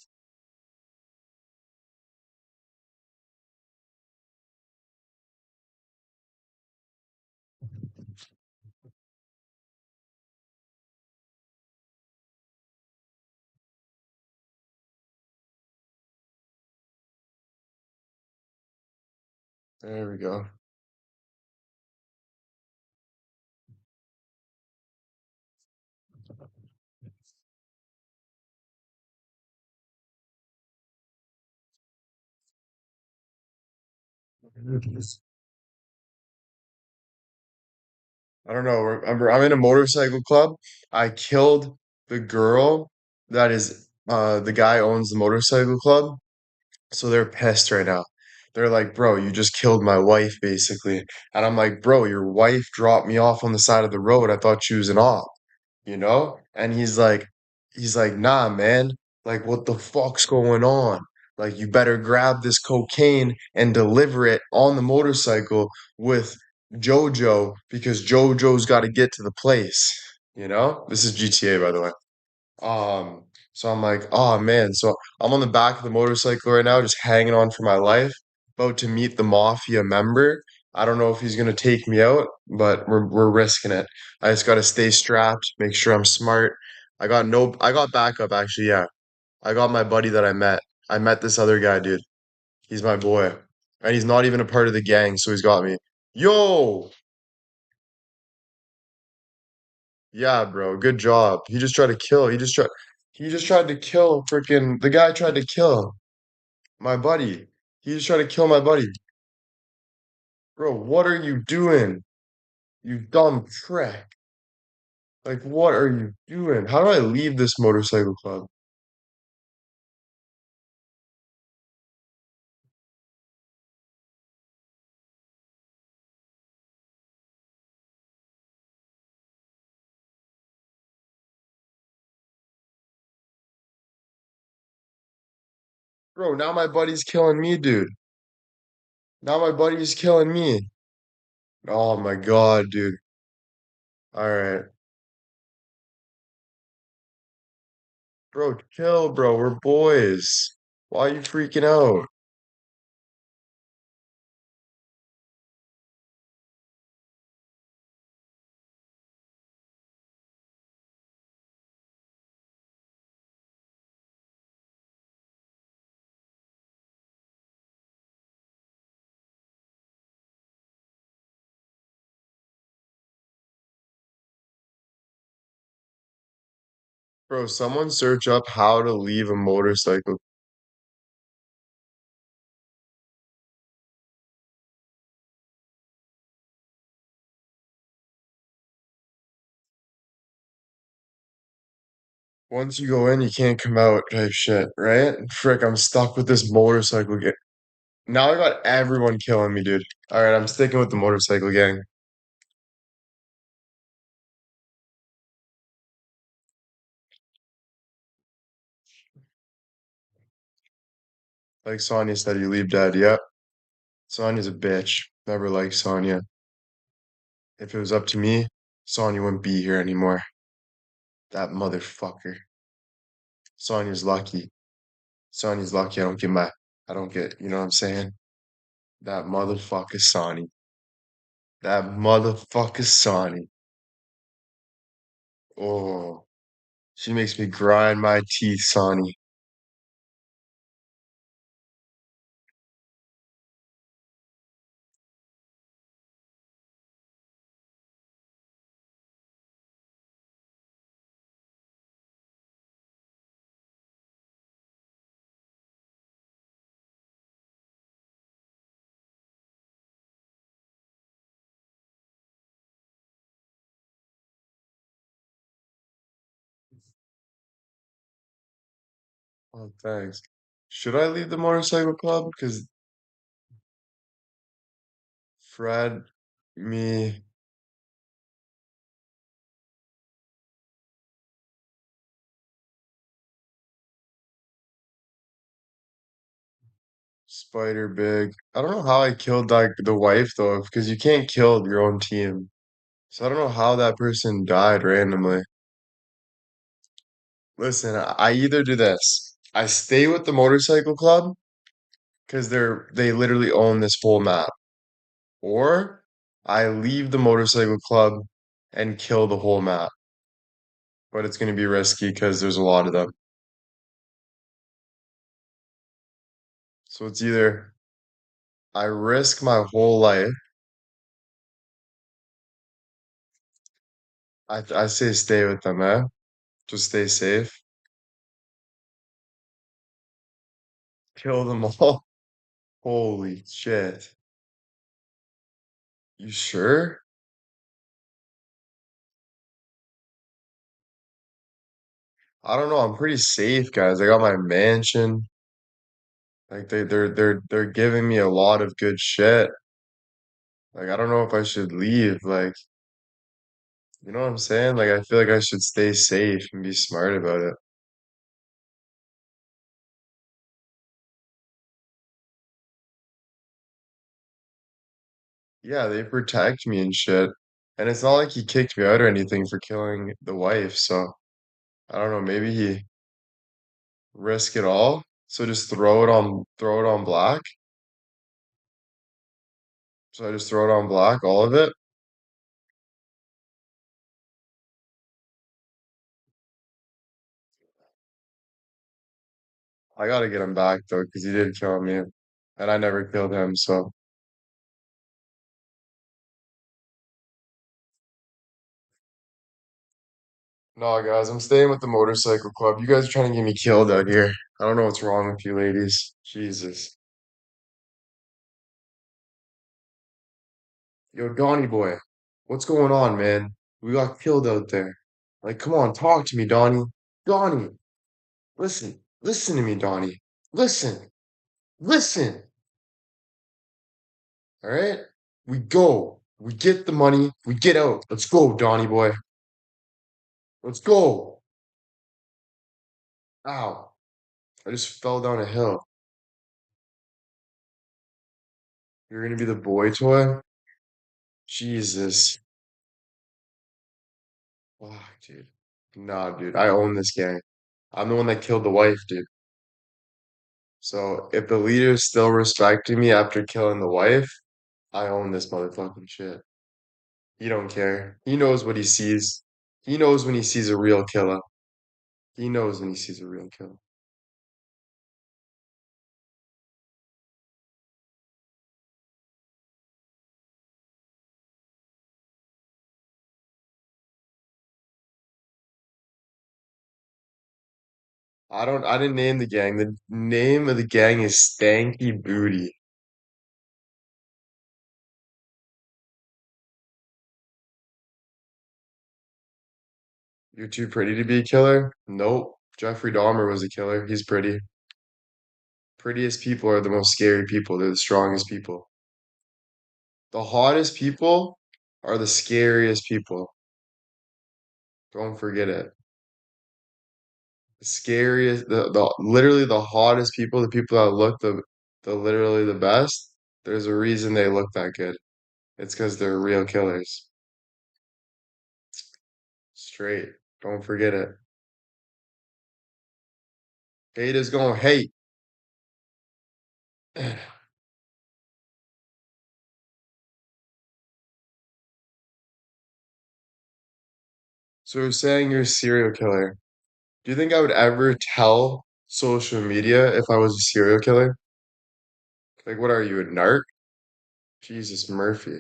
There we go. I don't know. Remember, I'm in a motorcycle club. I killed the girl that is the guy owns the motorcycle club. So they're pissed right now. They're like, bro, you just killed my wife, basically. And I'm like, bro, your wife dropped me off on the side of the road. I thought she was an op, you know? And he's like, nah, man. Like, what the fuck's going on? Like, you better grab this cocaine and deliver it on the motorcycle with Jojo because Jojo's got to get to the place, you know? This is GTA, by the way. So I'm like, oh man. So I'm on the back of the motorcycle right now, just hanging on for my life, about to meet the mafia member. I don't know if he's gonna take me out, but we're risking it. I just gotta stay strapped, make sure I'm smart. I got backup actually, yeah. I got my buddy that I met. I met this other guy, dude. He's my boy. And he's not even a part of the gang, so he's got me. Yo! Yeah, bro, good job. He just tried to kill. He just tried to kill freaking the guy tried to kill my buddy. He just tried to kill my buddy. Bro, what are you doing? You dumb prick. Like, what are you doing? How do I leave this motorcycle club? Bro, now my buddy's killing me, dude. Now my buddy's killing me. Oh my God, dude. All right. Bro, chill, bro. We're boys. Why are you freaking out? Bro, someone search up how to leave a motorcycle. Once you go in, you can't come out type shit, right? Frick, I'm stuck with this motorcycle gang. Now I got everyone killing me, dude. All right, I'm sticking with the motorcycle gang. Like Sonya said, you leave dad. Yep. Sonya's a bitch. Never liked Sonya. If it was up to me, Sonya wouldn't be here anymore. That motherfucker. Sonya's lucky. Sonya's lucky I don't get, you know what I'm saying? That motherfucker Sonny. That motherfucker Sonny. Oh, she makes me grind my teeth, Sonny. Oh, thanks. Should I leave the motorcycle club? Because Fred, me, Spider Big. I don't know how I killed like the wife though, because you can't kill your own team. So I don't know how that person died randomly. Listen, I either do this. I stay with the motorcycle club because they literally own this whole map. Or I leave the motorcycle club and kill the whole map. But it's gonna be risky because there's a lot of them. So it's either I risk my whole life. I say stay with them, eh? Just stay safe. Kill them all. Holy shit. You sure? I don't know. I'm pretty safe, guys. I got my mansion. Like they're giving me a lot of good shit. Like I don't know if I should leave. Like, you know what I'm saying? Like I feel like I should stay safe and be smart about it. Yeah, they protect me and shit. And it's not like he kicked me out or anything for killing the wife, so I don't know, maybe he risk it all. So just throw it on black. So I just throw it on black, all of it. I gotta get him back though, because he did kill me. And I never killed him, so no guys, I'm staying with the motorcycle club. You guys are trying to get me killed out here. I don't know what's wrong with you ladies. Jesus. Yo, Donnie boy, what's going on, man? We got killed out there. Like, come on, talk to me, Donnie. Donnie, listen to me, Donnie. Listen, listen. All right? We go. We get the money. We get out. Let's go, Donnie boy. Let's go. Ow. I just fell down a hill. You're gonna be the boy toy? Jesus. Fuck, dude. Nah, dude. I own this gang. I'm the one that killed the wife, dude. So if the leader is still respecting me after killing the wife, I own this motherfucking shit. He don't care. He knows what he sees. He knows when he sees a real killer. He knows when he sees a real killer. I didn't name the gang. The name of the gang is Stanky Booty. You're too pretty to be a killer? Nope. Jeffrey Dahmer was a killer. He's pretty. Prettiest people are the most scary people. They're the strongest people. The hottest people are the scariest people. Don't forget it. The scariest, the literally the hottest people, the people that look the literally the best, there's a reason they look that good. It's because they're real killers. Straight. Don't forget it. Haters gonna hate. So you're saying you're a serial killer. Do you think I would ever tell social media if I was a serial killer? Like, what are you, a narc? Jesus Murphy.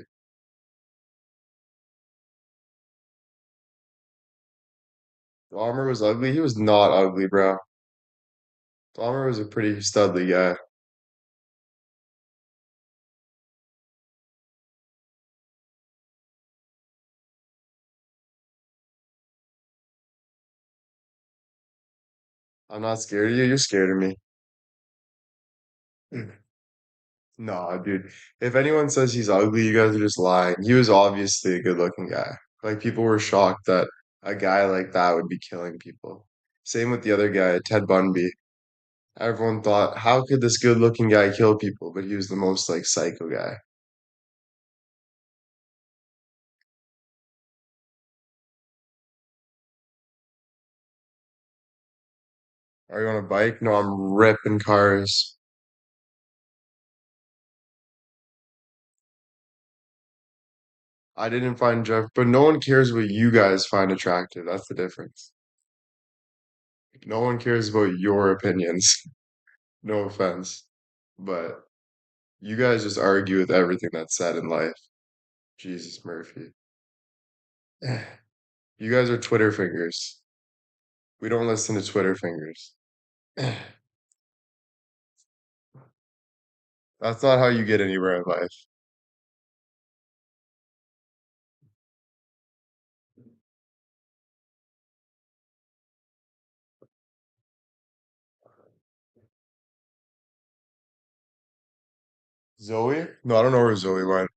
Dahmer was ugly? He was not ugly, bro. Dahmer was a pretty studly guy. I'm not scared of you. You're scared of me. Nah, dude. If anyone says he's ugly, you guys are just lying. He was obviously a good-looking guy. Like people were shocked that a guy like that would be killing people. Same with the other guy, Ted Bundy. Everyone thought, how could this good-looking guy kill people? But he was the most like psycho guy. Are you on a bike? No, I'm ripping cars. I didn't find Jeff, but no one cares what you guys find attractive. That's the difference. No one cares about your opinions. No offense, but you guys just argue with everything that's said in life. Jesus Murphy. You guys are Twitter fingers. We don't listen to Twitter fingers. That's not how you get anywhere in life. Zoe? No, I don't know where Zoe went.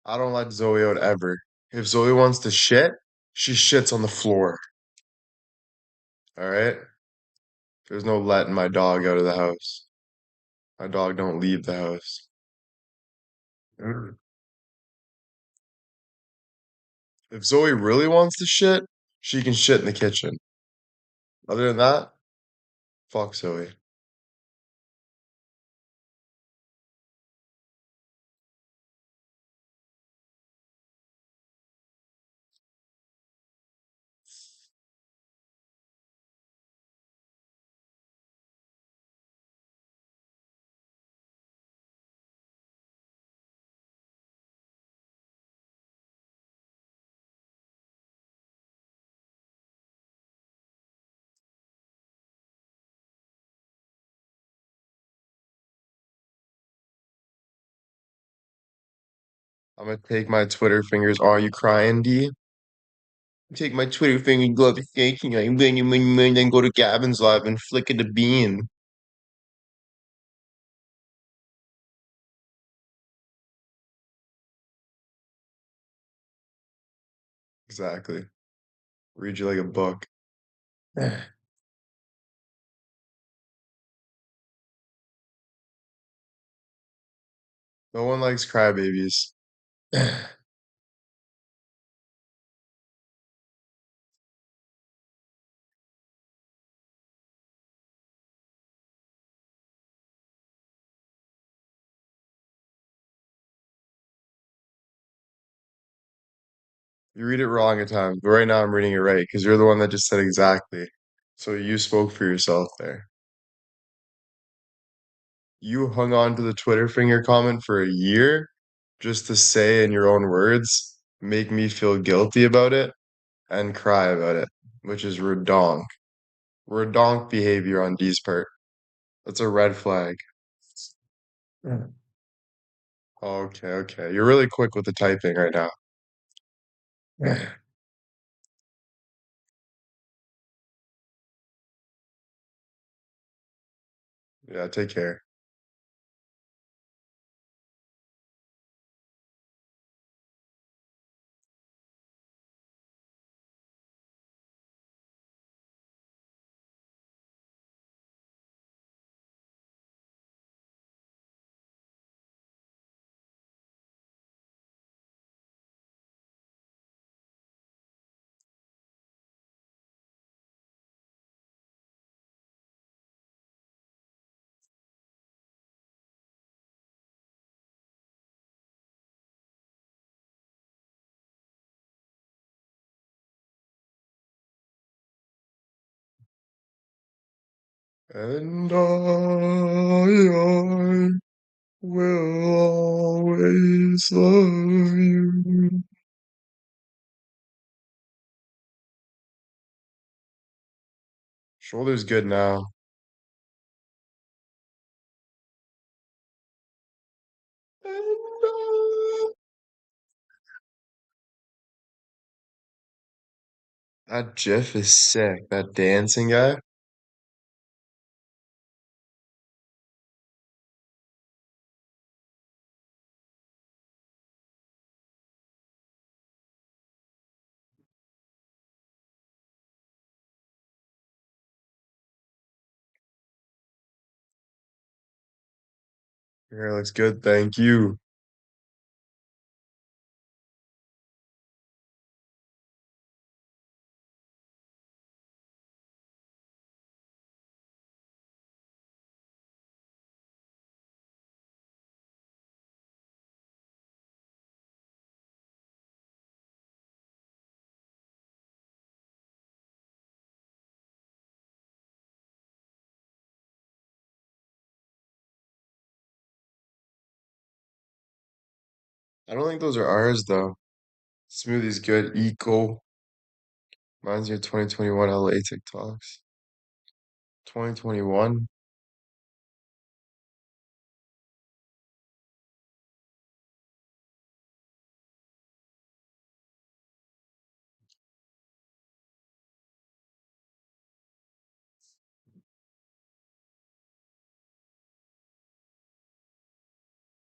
I don't let Zoe out ever. If Zoe wants to shit, she shits on the floor. All right? There's no letting my dog out of the house. My dog don't leave the house. Mm. If Zoe really wants to shit, she can shit in the kitchen. Other than that, fuck Zoe. I'm gonna take my Twitter fingers. Are you crying, D? Take my Twitter finger, go up the station, and then go to Gavin's live and flick it the bean. Exactly. Read you like a book. No one likes crybabies. You read it wrong at times, but right now I'm reading it right because you're the one that just said exactly. So you spoke for yourself there. You hung on to the Twitter finger comment for a year just to say in your own words, make me feel guilty about it and cry about it, which is redonk. Redonk behavior on D's part. That's a red flag. Mm. Okay, okay. You're really quick with the typing right now. Yeah, take care. And I will always love you. Shoulder's good now. And that GIF is sick. That dancing guy. Your hair looks good, thank you. I don't think those are ours though. Smoothie's good. Eco. Mine's your 2021 LA TikToks. 2021.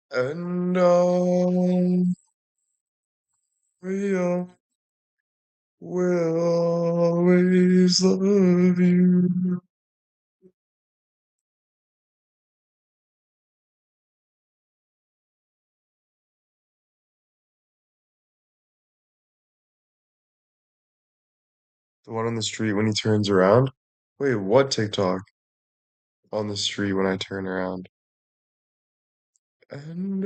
And we will always love you. The one on the street when he turns around. Wait, what TikTok? On the street when I turn around. And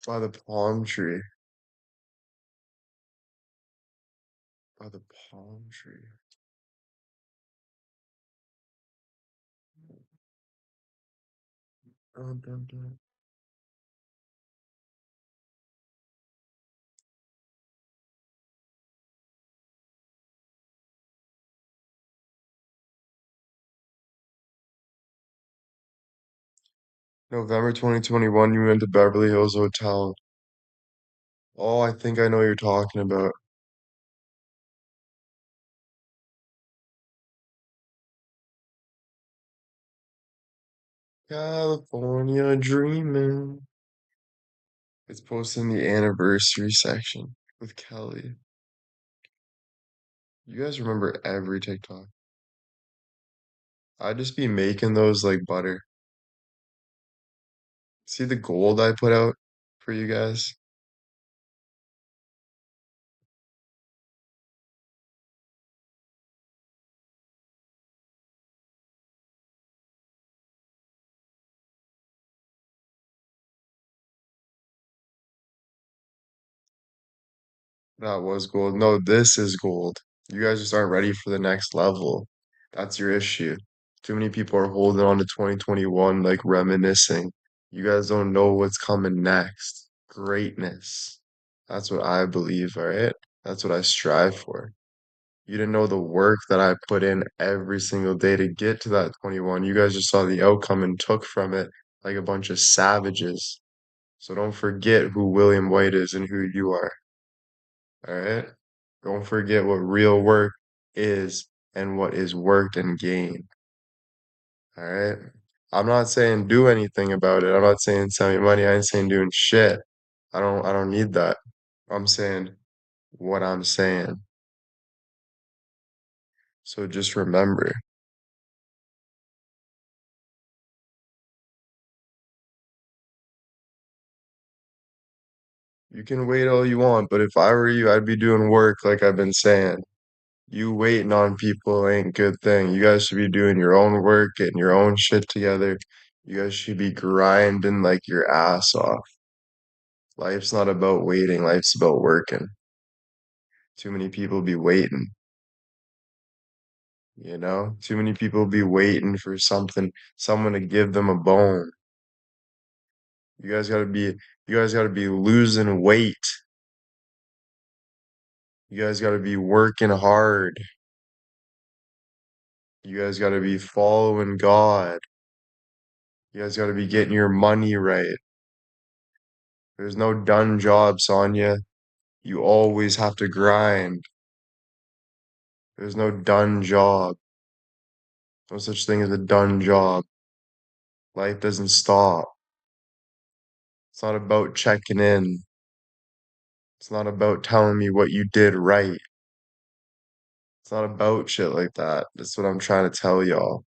by the palm tree. By the palm tree. Dun, dun, dun. November 2021, you went to Beverly Hills Hotel. Oh, I think I know what you're talking about. California dreaming. It's posted in the anniversary section with Kelly. You guys remember every TikTok. I'd just be making those like butter. See the gold I put out for you guys? That was gold. No, this is gold. You guys just aren't ready for the next level. That's your issue. Too many people are holding on to 2021, like reminiscing. You guys don't know what's coming next. Greatness. That's what I believe, all right? That's what I strive for. You didn't know the work that I put in every single day to get to that 21. You guys just saw the outcome and took from it like a bunch of savages. So don't forget who William White is and who you are. All right? Don't forget what real work is and what is worked and gained. All right? I'm not saying do anything about it. I'm not saying send me money. I ain't saying doing shit. I don't need that. I'm saying what I'm saying. So just remember. You can wait all you want, but if I were you, I'd be doing work like I've been saying. You waiting on people ain't good thing. You guys should be doing your own work, getting your own shit together. You guys should be grinding like your ass off. Life's not about waiting, life's about working. Too many people be waiting, you know? Too many people be waiting for someone to give them a bone. You guys gotta be, you guys gotta be losing weight. You guys gotta be working hard. You guys gotta be following God. You guys gotta be getting your money right. There's no done job, Sonya. You always have to grind. There's no done job. No such thing as a done job. Life doesn't stop. It's not about checking in. It's not about telling me what you did right. It's not about shit like that. That's what I'm trying to tell y'all.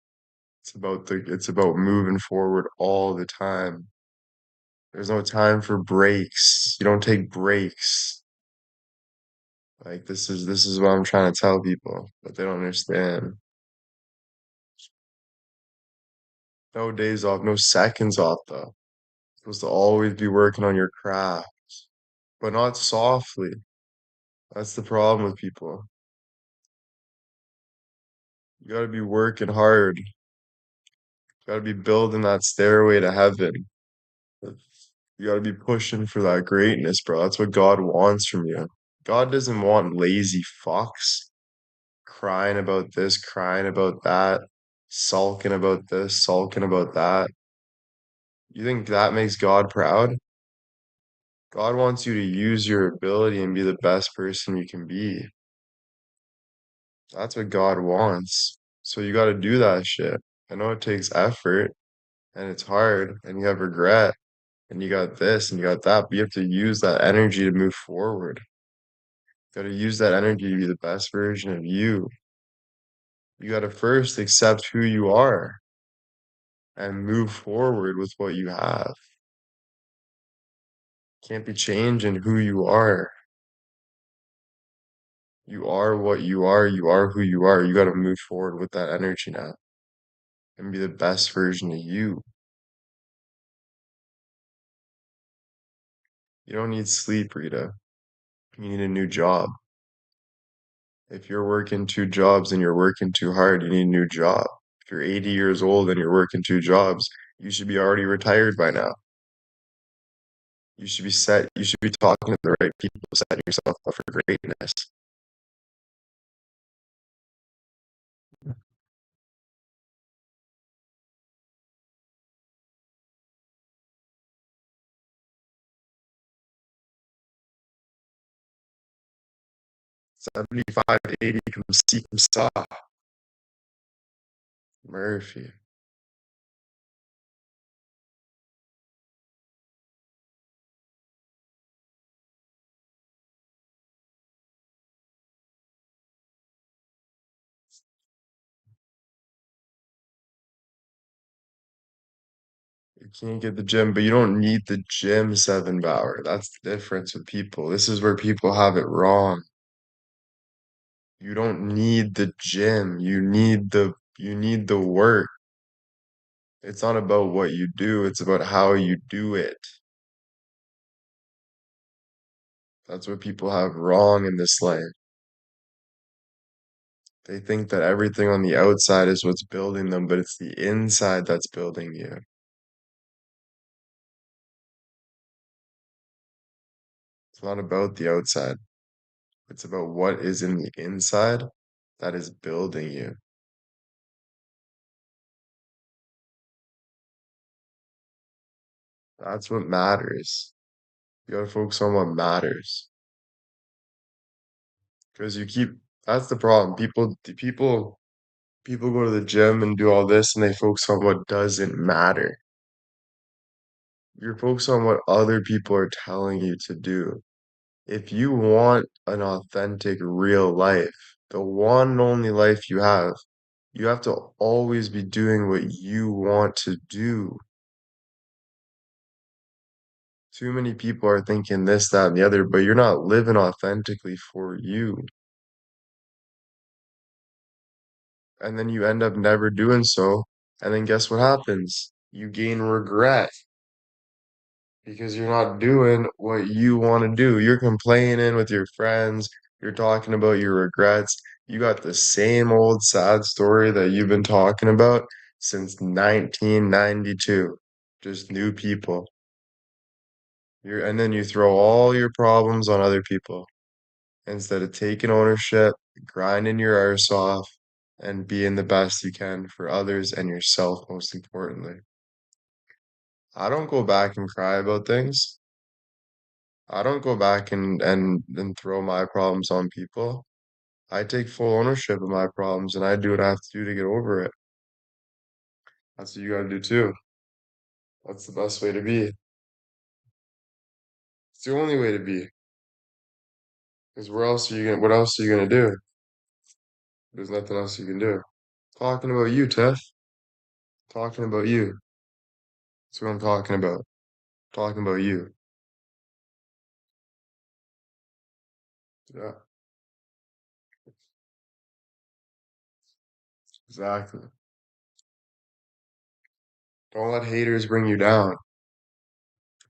It's about moving forward all the time. There's no time for breaks. You don't take breaks. Like this is what I'm trying to tell people, but they don't understand. No days off, no seconds off though. Supposed to always be working on your craft, but not softly. That's the problem with people. You gotta be working hard. You gotta be building that stairway to heaven. You gotta be pushing for that greatness, bro. That's what God wants from you. God doesn't want lazy fucks crying about this, crying about that, sulking about this, sulking about that. You think that makes God proud? God wants you to use your ability and be the best person you can be. That's what God wants. So you got to do that shit. I know it takes effort and it's hard and you have regret and you got this and you got that, but you have to use that energy to move forward. You got to use that energy to be the best version of you. You got to first accept who you are and move forward with what you have. Can't be changing who you are. You are what you are. You are who you are. You got to move forward with that energy now and be the best version of you. You don't need sleep, Rita. You need a new job. If you're working two jobs and you're working too hard, you need a new job. If you're 80 years old and you're working two jobs, you should be already retired by now. You should be set. You should be talking to the right people, setting yourself up for greatness. 75, 80, come see, come saw. Murphy. You can't get the gym, but you don't need the gym 7 hour. That's the difference with people. This is where people have it wrong. You don't need the gym. You need the work. It's not about what you do, it's about how you do it. That's what people have wrong in this life. They think that everything on the outside is what's building them, but it's the inside that's building you. It's not about the outside. It's about what is in the inside that is building you. That's what matters. You gotta focus on what matters. Because that's the problem. People go to the gym and do all this and they focus on what doesn't matter. You're focused on what other people are telling you to do. If you want an authentic, real life, the one and only life you have to always be doing what you want to do. Too many people are thinking this, that, and the other, but you're not living authentically for you. And then you end up never doing so. And then guess what happens? You gain regret because you're not doing what you want to do. You're complaining with your friends, you're talking about your regrets. You got the same old sad story that you've been talking about since 1992. Just new people. And then you throw all your problems on other people instead of taking ownership, grinding your arse off, and being the best you can for others and yourself, most importantly. I don't go back and cry about things. I don't go back and throw my problems on people. I take full ownership of my problems and I do what I have to do to get over it. That's what you gotta do too. That's the best way to be. It's the only way to be. Because what else are you gonna do? There's nothing else you can do. Talking about you, Tiff. Talking about you. That's what I'm talking about. Talking about you. Yeah, exactly. Don't let haters bring you down.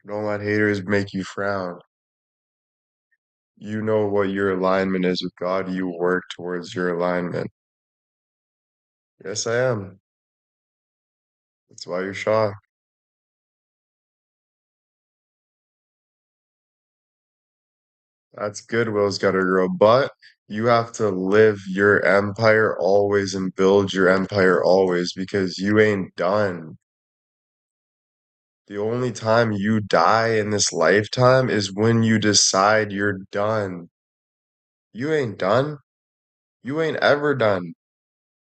Don't let haters make you frown. You know what your alignment is with God. You work towards your alignment. Yes, I am. That's why you're shocked. That's good, Will's gotta grow. But you have to live your empire always and build your empire always because you ain't done. The only time you die in this lifetime is when you decide you're done. You ain't done. You ain't ever done.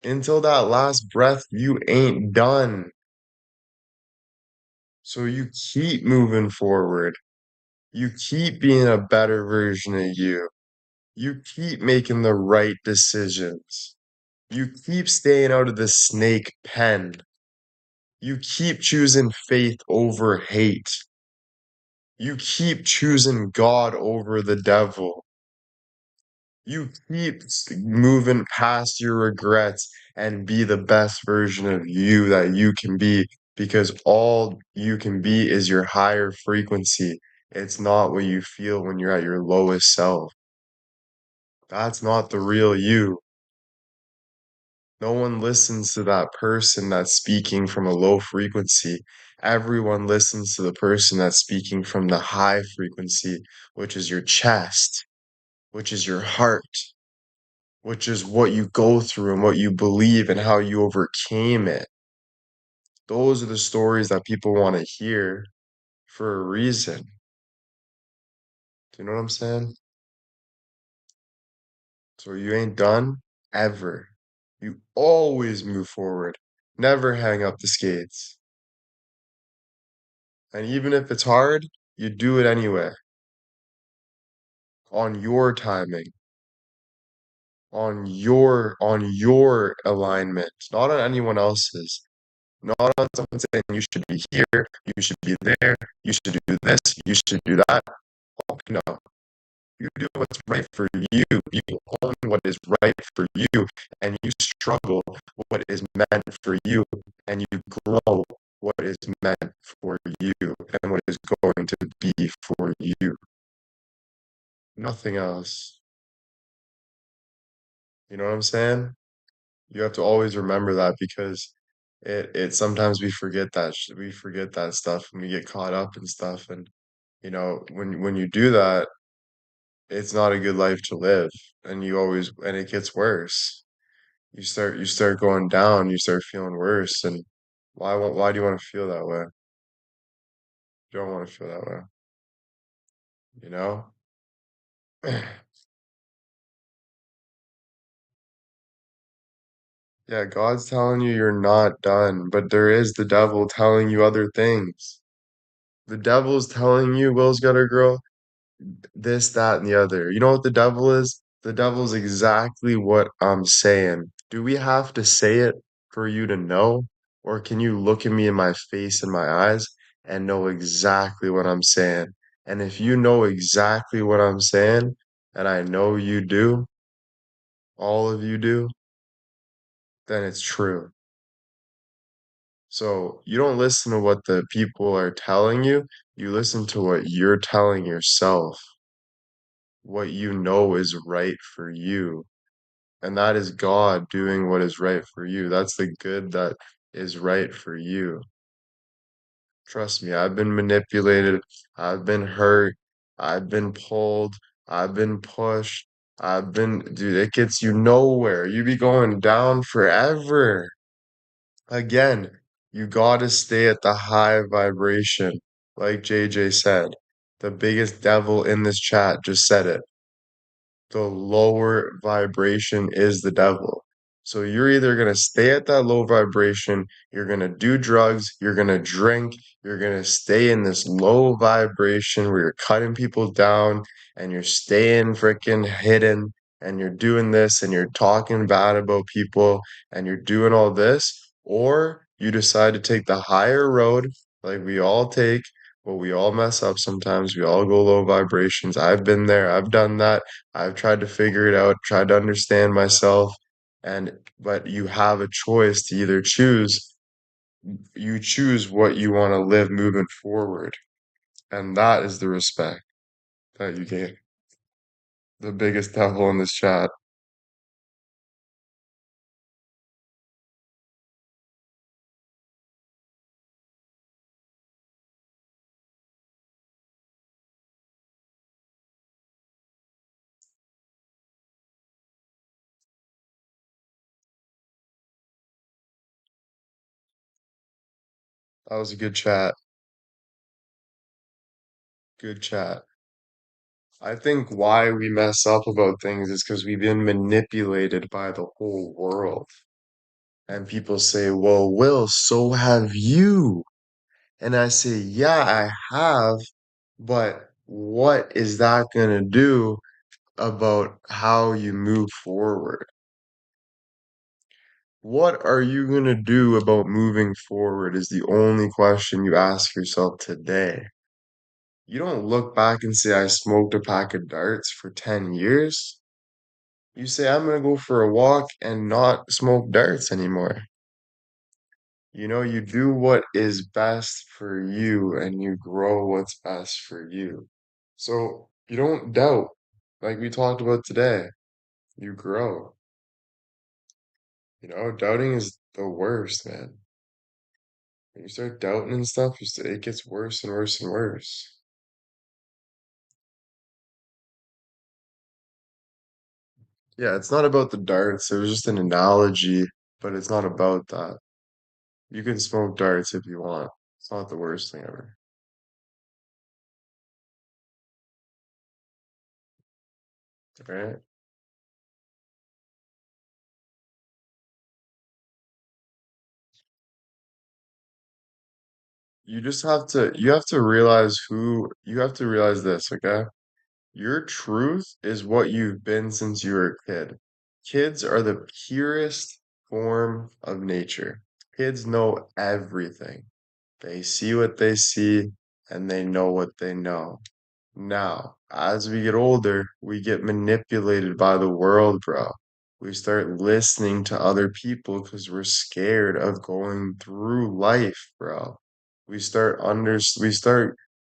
Until that last breath, you ain't done. So you keep moving forward. You keep being a better version of you. You keep making the right decisions. You keep staying out of the snake pen. You keep choosing faith over hate. You keep choosing God over the devil. You keep moving past your regrets and be the best version of you that you can be because all you can be is your higher frequency. It's not what you feel when you're at your lowest self. That's not the real you. No one listens to that person that's speaking from a low frequency. Everyone listens to the person that's speaking from the high frequency, which is your chest, which is your heart, which is what you go through and what you believe and how you overcame it. Those are the stories that people want to hear for a reason. Do you know what I'm saying? So you ain't done ever. You always move forward. Never hang up the skates. And even if it's hard, you do it anyway. On your timing, on your alignment, not on anyone else's. Not on someone saying you should be here, you should be there, you should do this, you should do that. Oh, no, you do what's right for you. You own what is right for you, and you struggle what is meant for you, and you grow what is meant for you, and what is going to be for you. Nothing else. You know what I'm saying? You have to always remember that because it sometimes we forget that stuff and we get caught up in stuff and when you do that, it's not a good life to live and it gets worse. You start going down, you start feeling worse and why do you want to feel that way? You don't want to feel that way, you know? Yeah, God's telling you you're not done, but there is the devil telling you other things. The devil's telling you Will's got a girl, this, that, and the other. You know what the devil is? The devil's exactly what I'm saying. Do we have to say it for you to know? Or can you look at me in my face and my eyes and know exactly what I'm saying. And if you know exactly what I'm saying, and I know you do, all of you do, then it's true. So you don't listen to what the people are telling you listen to what you're telling yourself, what you know is right for you. And that is God doing what is right for you. That's the good that is right for you. Trust me, I've been manipulated, I've been hurt, I've been pulled, I've been pushed, dude, it gets you nowhere. You be going down forever. Again, you gotta stay at the high vibration. Like JJ said, the biggest devil in this chat just said it. The lower vibration is the devil. So you're either going to stay at that low vibration, you're going to do drugs, you're going to drink, you're going to stay in this low vibration where you're cutting people down and you're staying freaking hidden and you're doing this and you're talking bad about people and you're doing all this, or you decide to take the higher road like we all take. Well, we all mess up sometimes. We all go low vibrations. I've been there. I've done that. I've tried to figure it out, tried to understand myself, but you have a choice to either choose what you want to live moving forward. And that is the respect that you gave the biggest devil in this chat. That was a good chat. Good chat. I think why we mess up about things is because we've been manipulated by the whole world. And people say, well, Will, so have you. And I say, yeah, I have, but what is that going to do about how you move forward? What are you going to do about moving forward is the only question you ask yourself today. You don't look back and say, I smoked a pack of darts for 10 years. You say, I'm going to go for a walk and not smoke darts anymore. You do what is best for you and you grow what's best for you. So you don't doubt, like we talked about today. You grow. Doubting is the worst, man. When you start doubting and stuff, it gets worse and worse and worse. Yeah, it's not about the darts. It was just an analogy, but it's not about that. You can smoke darts if you want. It's not the worst thing ever. Right? You have to realize this, okay? Your truth is what you've been since you were a kid. Kids are the purest form of nature. Kids know everything. They see what they see and they know what they know. Now, as we get older, we get manipulated by the world, bro. We start listening to other people because we're scared of going through life, bro. We start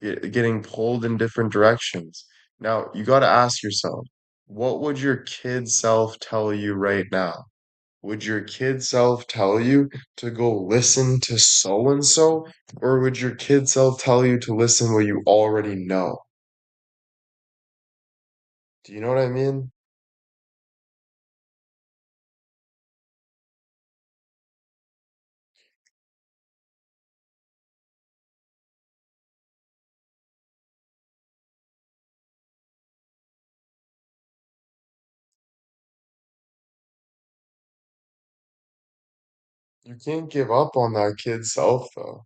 getting pulled in different directions. Now, you got to ask yourself, what would your kid self tell you right now? Would your kid self tell you to go listen to so and so, or would your kid self tell you to listen what you already know? Do you know what I mean? You can't give up on that kid self, though.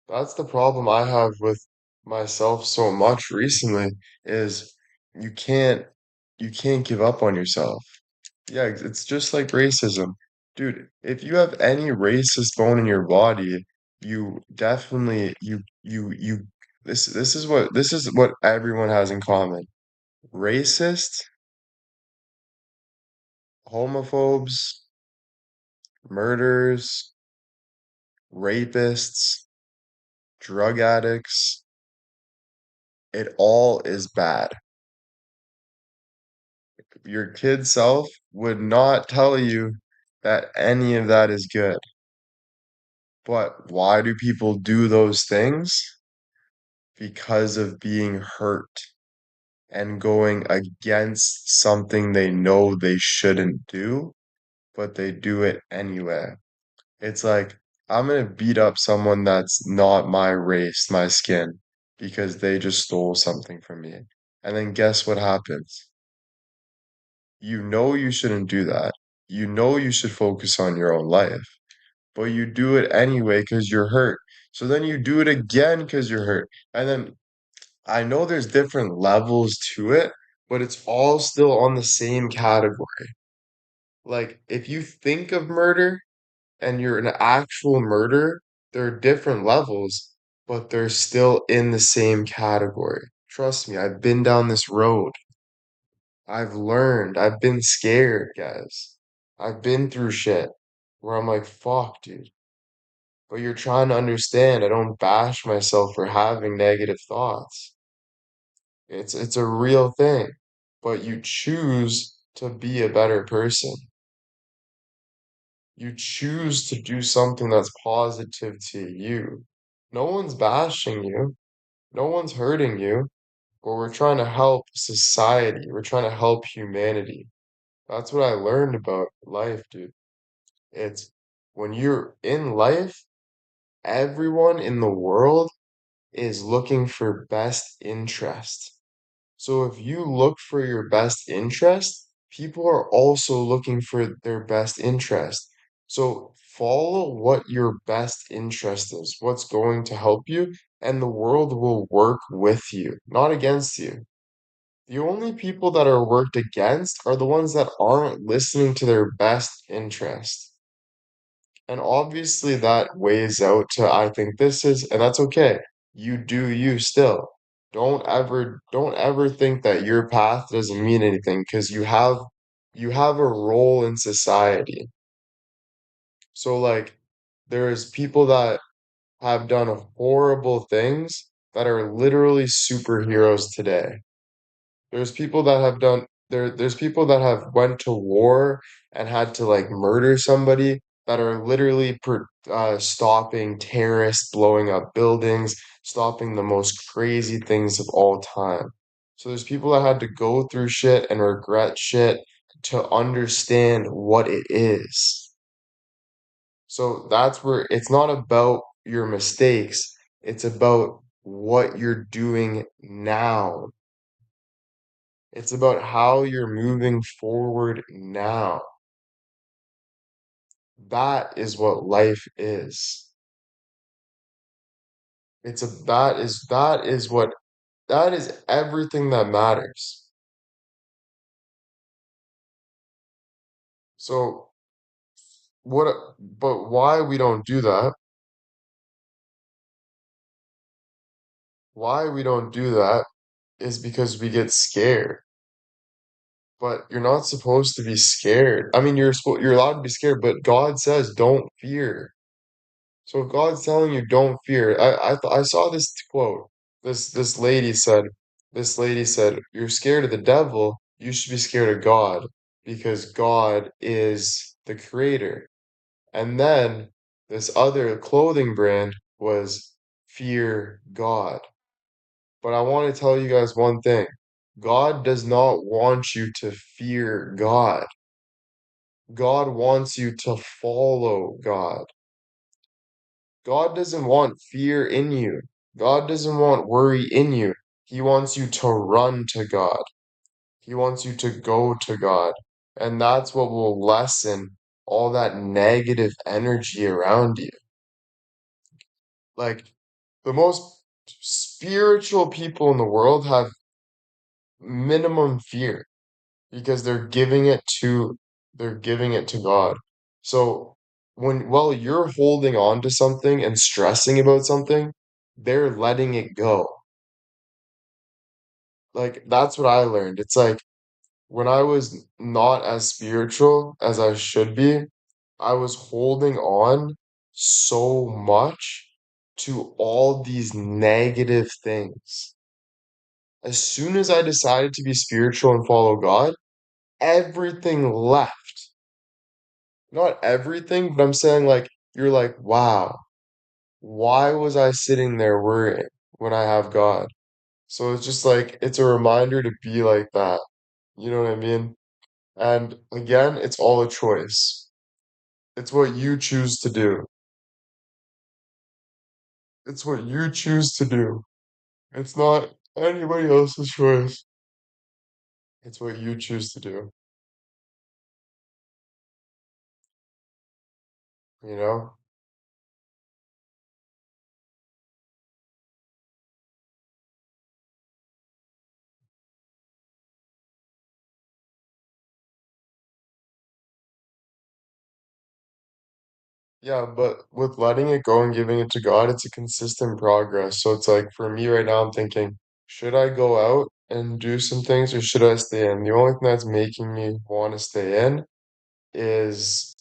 That's the problem I have with myself so much recently is you can't you can't give up on yourself. Yeah, it's just like racism. Dude, if you have any racist bone in your body, you definitely you this is what everyone has in common. Racist, homophobes, murderers, rapists, drug addicts, it all is bad. Your kid self would not tell you that any of that is good. But why do people do those things? Because of being hurt and going against something they know they shouldn't do, but they do it anyway. It's like, I'm gonna beat up someone that's not my race, my skin, because they just stole something from me. And then guess what happens? You know you shouldn't do that. You know you should focus on your own life, but you do it anyway because you're hurt. So then you do it again because you're hurt. And then I know there's different levels to it, but it's all still on the same category. Like, if you think of murder and you're an actual murderer, there are different levels, but they're still in the same category. Trust me, I've been down this road. I've learned. I've been scared, guys. I've been through shit where I'm like, fuck, dude. But you're trying to understand. I don't bash myself for having negative thoughts. It's a real thing. But you choose to be a better person. You choose to do something that's positive to you. No one's bashing you. No one's hurting you. But we're trying to help society. We're trying to help humanity. That's what I learned about life, dude. It's when you're in life, everyone in the world is looking for best interest. So if you look for your best interest, people are also looking for their best interest. So follow what your best interest is, what's going to help you, and the world will work with you, not against you. The only people that are worked against are the ones that aren't listening to their best interest. And obviously that weighs out to I think this is, and that's okay. You do you still. Don't ever think that your path doesn't mean anything because you have a role in society. So like there's people that have done horrible things that are literally superheroes today. There's people that have went to war and had to like murder somebody that are literally stopping terrorists blowing up buildings, stopping the most crazy things of all time. So there's people that had to go through shit and regret shit to understand what it is. So that's where it's not about your mistakes, it's about what you're doing now. It's about how you're moving forward now. That is what life is. That is everything that matters. So but why we don't do that is because we get scared. But you're not supposed to be scared. I mean, you're allowed to be scared, but God says don't fear. So if God's telling you don't fear, I saw this quote. This lady said, you're scared of the devil, you should be scared of God because God is the creator. And then this other clothing brand was fear God. But I want to tell you guys one thing. God does not want you to fear God. God wants you to follow God. God doesn't want fear in you. God doesn't want worry in you. He wants you to run to God. He wants you to go to God. And that's what will lessen all that negative energy around you. Like the most spiritual people in the world have minimum fear because they're giving it to God. So when while you're holding on to something and stressing about something, they're letting it go. Like that's what I learned. It's like when I was not as spiritual as I should be, I was holding on so much to all these negative things. As soon as I decided to be spiritual and follow God, everything left. Not everything, but I'm saying like you're like, wow, why was I sitting there worrying when I have God? So it's just like it's a reminder to be like that. You know what I mean? And again, it's all a choice. It's what you choose to do. It's what you choose to do. It's not anybody else's choice. It's what you choose to do, you know? Yeah, but with letting it go and giving it to God, it's a consistent progress. So it's like for me right now, I'm thinking, should I go out and do some things or should I stay in? The only thing that's making me want to stay in is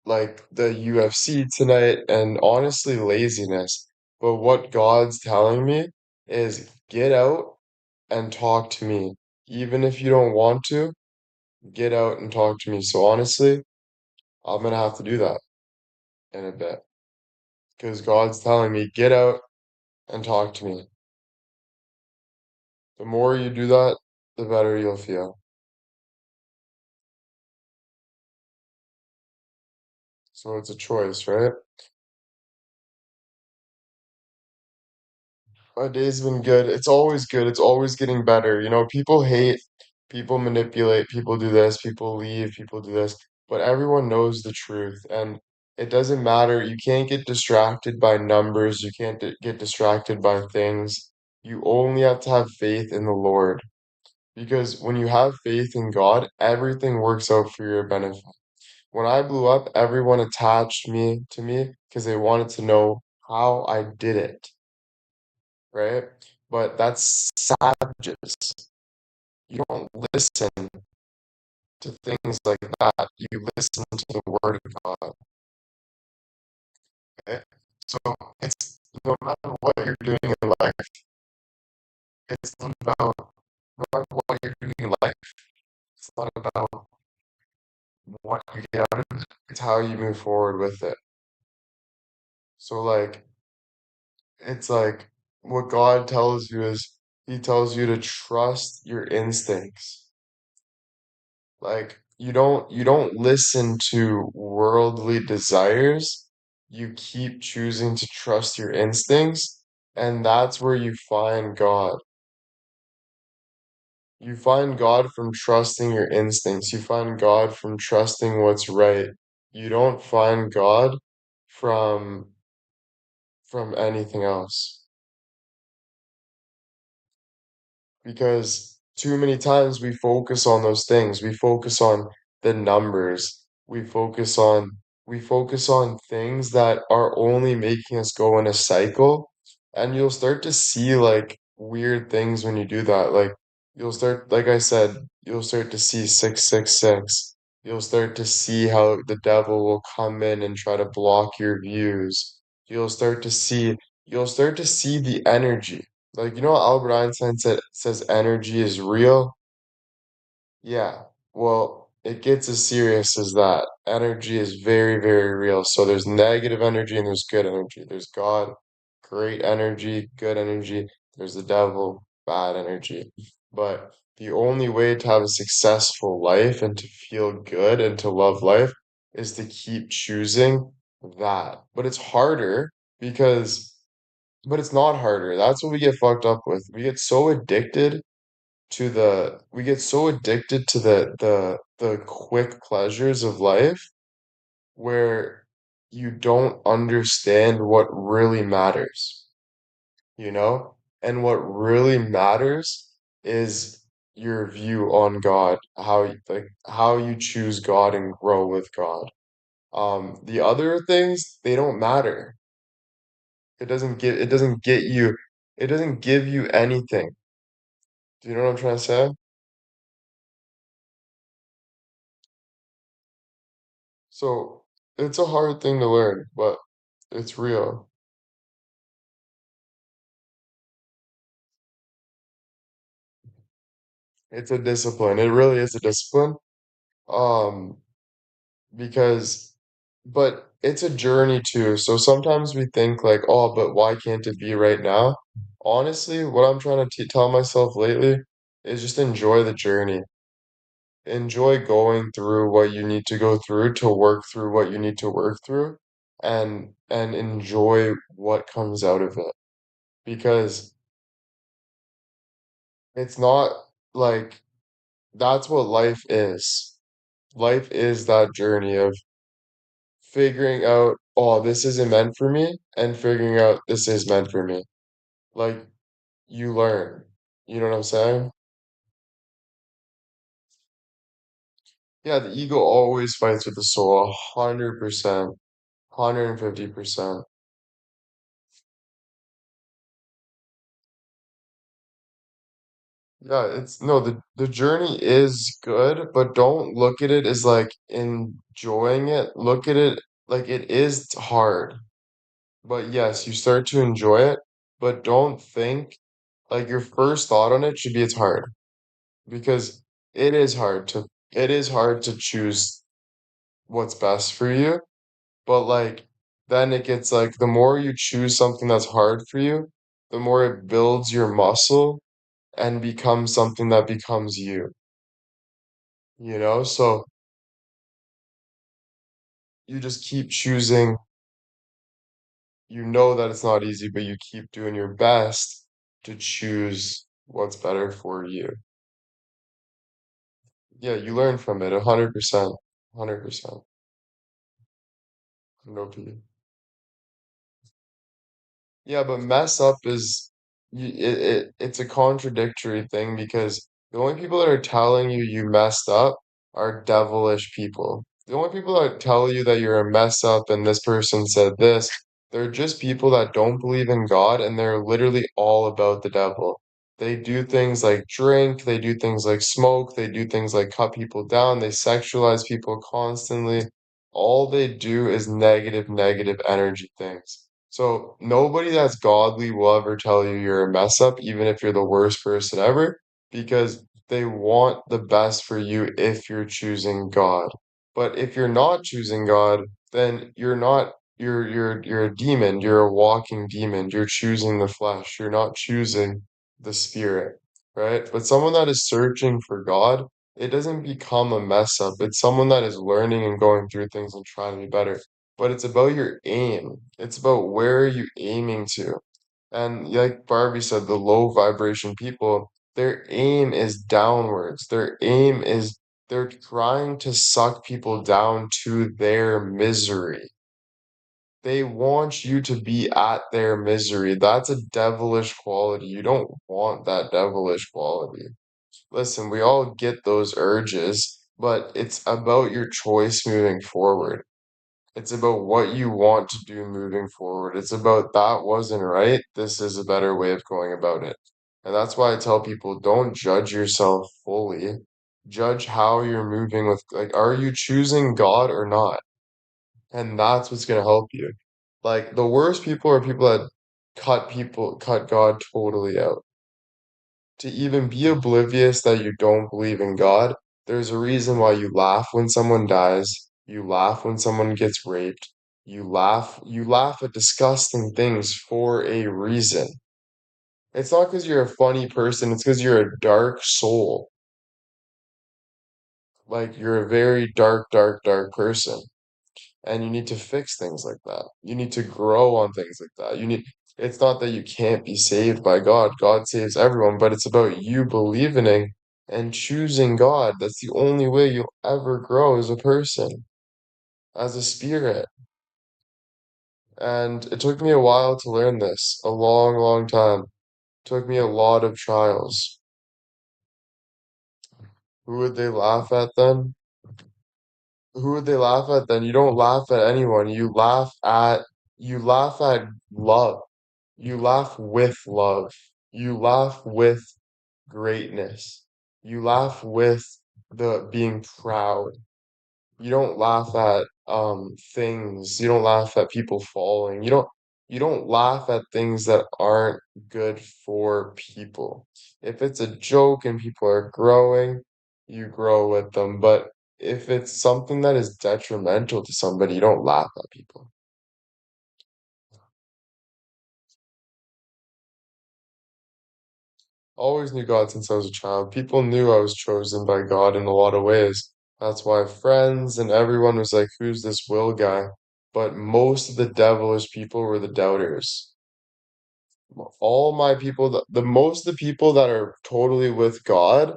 like the UFC tonight and honestly laziness. But what God's telling me is get out and talk to me. Even if you don't want to, get out and talk to me. So honestly, I'm gonna have to do that in a bit because God's telling me get out and talk to me. The more you do that, the better you'll feel. So it's a choice, right? My day's been good. It's always good. It's always getting better. You know, people hate, people manipulate, people do this, people leave, people do this, but everyone knows the truth. And it doesn't matter. You can't get distracted by numbers. You can't get distracted by things. You only have to have faith in the Lord. Because when you have faith in God, everything works out for your benefit. When I blew up, everyone attached me to me because they wanted to know how I did it, right? But that's savages. You don't listen to things like that. You listen to the word of God. Okay? So it's no matter what you're doing in life, it's not about no matter what you're doing in life, it's not about what you get out of it. It's how you move forward with it. So like it's like what God tells you is He tells you to trust your instincts. Like you don't listen to worldly desires. You keep choosing to trust your instincts, and that's where you find God. You find God from trusting your instincts. You find God from trusting what's right. You don't find God from anything else. Because too many times we focus on those things. We focus on the numbers. We focus on things that are only making us go in a cycle. And you'll start to see like weird things when you do that. Like you'll start, like I said, you'll start to see 666. You'll start to see how the devil will come in and try to block your views. You'll start to see, you'll start to see the energy. Like, you know, Albert Einstein says energy is real. Yeah, well, it gets as serious as that. Energy is very, very real. So there's negative energy and there's good energy. There's God, great energy, good energy. There's the devil, bad energy. But the only way to have a successful life and to feel good and to love life is to keep choosing that. But it's harder because, but it's not harder. That's what we get fucked up with. We get so addicted to the quick pleasures of life where you don't understand what really matters, you know? And what really matters is your view on God, how you choose God and grow with God. The other things, they don't matter. It doesn't give you anything. Do you know what I'm trying to say? So it's a hard thing to learn, but it's real. It's a discipline. It really is a discipline. Um, because, but it's a journey too. So sometimes we think like, oh, but why can't it be right now? Honestly, what I'm trying to t tell myself lately is just enjoy the journey. Enjoy going through what you need to go through to work through what you need to work through and enjoy what comes out of it. Because it's not like that's what life is. Life is that journey of figuring out, oh, this isn't meant for me, and figuring out this is meant for me. Like you learn. You know what I'm saying? Yeah, the ego always fights with the soul, 100%, 150%. Yeah, it's no, the journey is good, but don't look at it as like enjoying it. Look at it like it is hard. But yes, you start to enjoy it, but don't think like your first thought on it should be it's hard because it is hard to choose what's best for you, but like then it gets like the more you choose something that's hard for you, the more it builds your muscle and becomes something that becomes you, you know? So you just keep choosing, you know that it's not easy, but you keep doing your best to choose what's better for you. Yeah, you learn from it 100%. 100%. No P. Yeah, but mess up is it's a contradictory thing because the only people that are telling you you messed up are devilish people. The only people that tell you that you're a mess up and this person said this, they're just people that don't believe in God and they're literally all about the devil. They do things like drink, they do things like smoke, they do things like cut people down, they sexualize people constantly. All they do is negative energy things. So nobody that's godly will ever tell you you're a mess up, even if you're the worst person ever, because they want the best for you if you're choosing God. But if you're not choosing God, then you're a demon, you're a walking demon, you're choosing the flesh, you're not choosing the spirit, right? But someone that is searching for God, it doesn't become a mess up. It's someone that is learning and going through things and trying to be better. But it's about your aim. It's about where are you aiming to. And like Barbie said, the low vibration people, their aim is downwards. Their aim is they're trying to suck people down to their misery. They want you to be at their misery. That's a devilish quality. You don't want that devilish quality. Listen, we all get those urges, but it's about your choice moving forward. It's about what you want to do moving forward. It's about that wasn't right. This is a better way of going about it. And that's why I tell people don't judge yourself fully. Judge how you're moving with, like, are you choosing God or not? And that's what's going to help you. Like, the worst people are people that cut God totally out. To even be oblivious that you don't believe in God, there's a reason why you laugh when someone dies, you laugh when someone gets raped, you laugh at disgusting things for a reason. It's not because you're a funny person, it's because you're a dark soul. Like you're a very dark person. And you need to fix things like that. You need to grow on things like that. It's not that you can't be saved by God. God saves everyone, but it's about you believing in and choosing God. That's the only way you'll ever grow as a person, as a spirit. And it took me a while to learn this, a long time. Took me a lot of trials. Who would they laugh at then? Who would they laugh at then? You don't laugh at anyone. You laugh at love. You laugh with love. You laugh with greatness. You laugh with the being proud. You don't laugh at things. You don't laugh at people falling. You don't laugh at things that aren't good for people. If it's a joke and people are growing, you grow with them. But if it's something that is detrimental to somebody, you don't laugh at people. Always knew God since I was a child. People knew I was chosen by God in a lot of ways. That's why friends and everyone was like, who's this Will guy? But most of the devilish people were the doubters. All my people, the most of the people that are totally with God,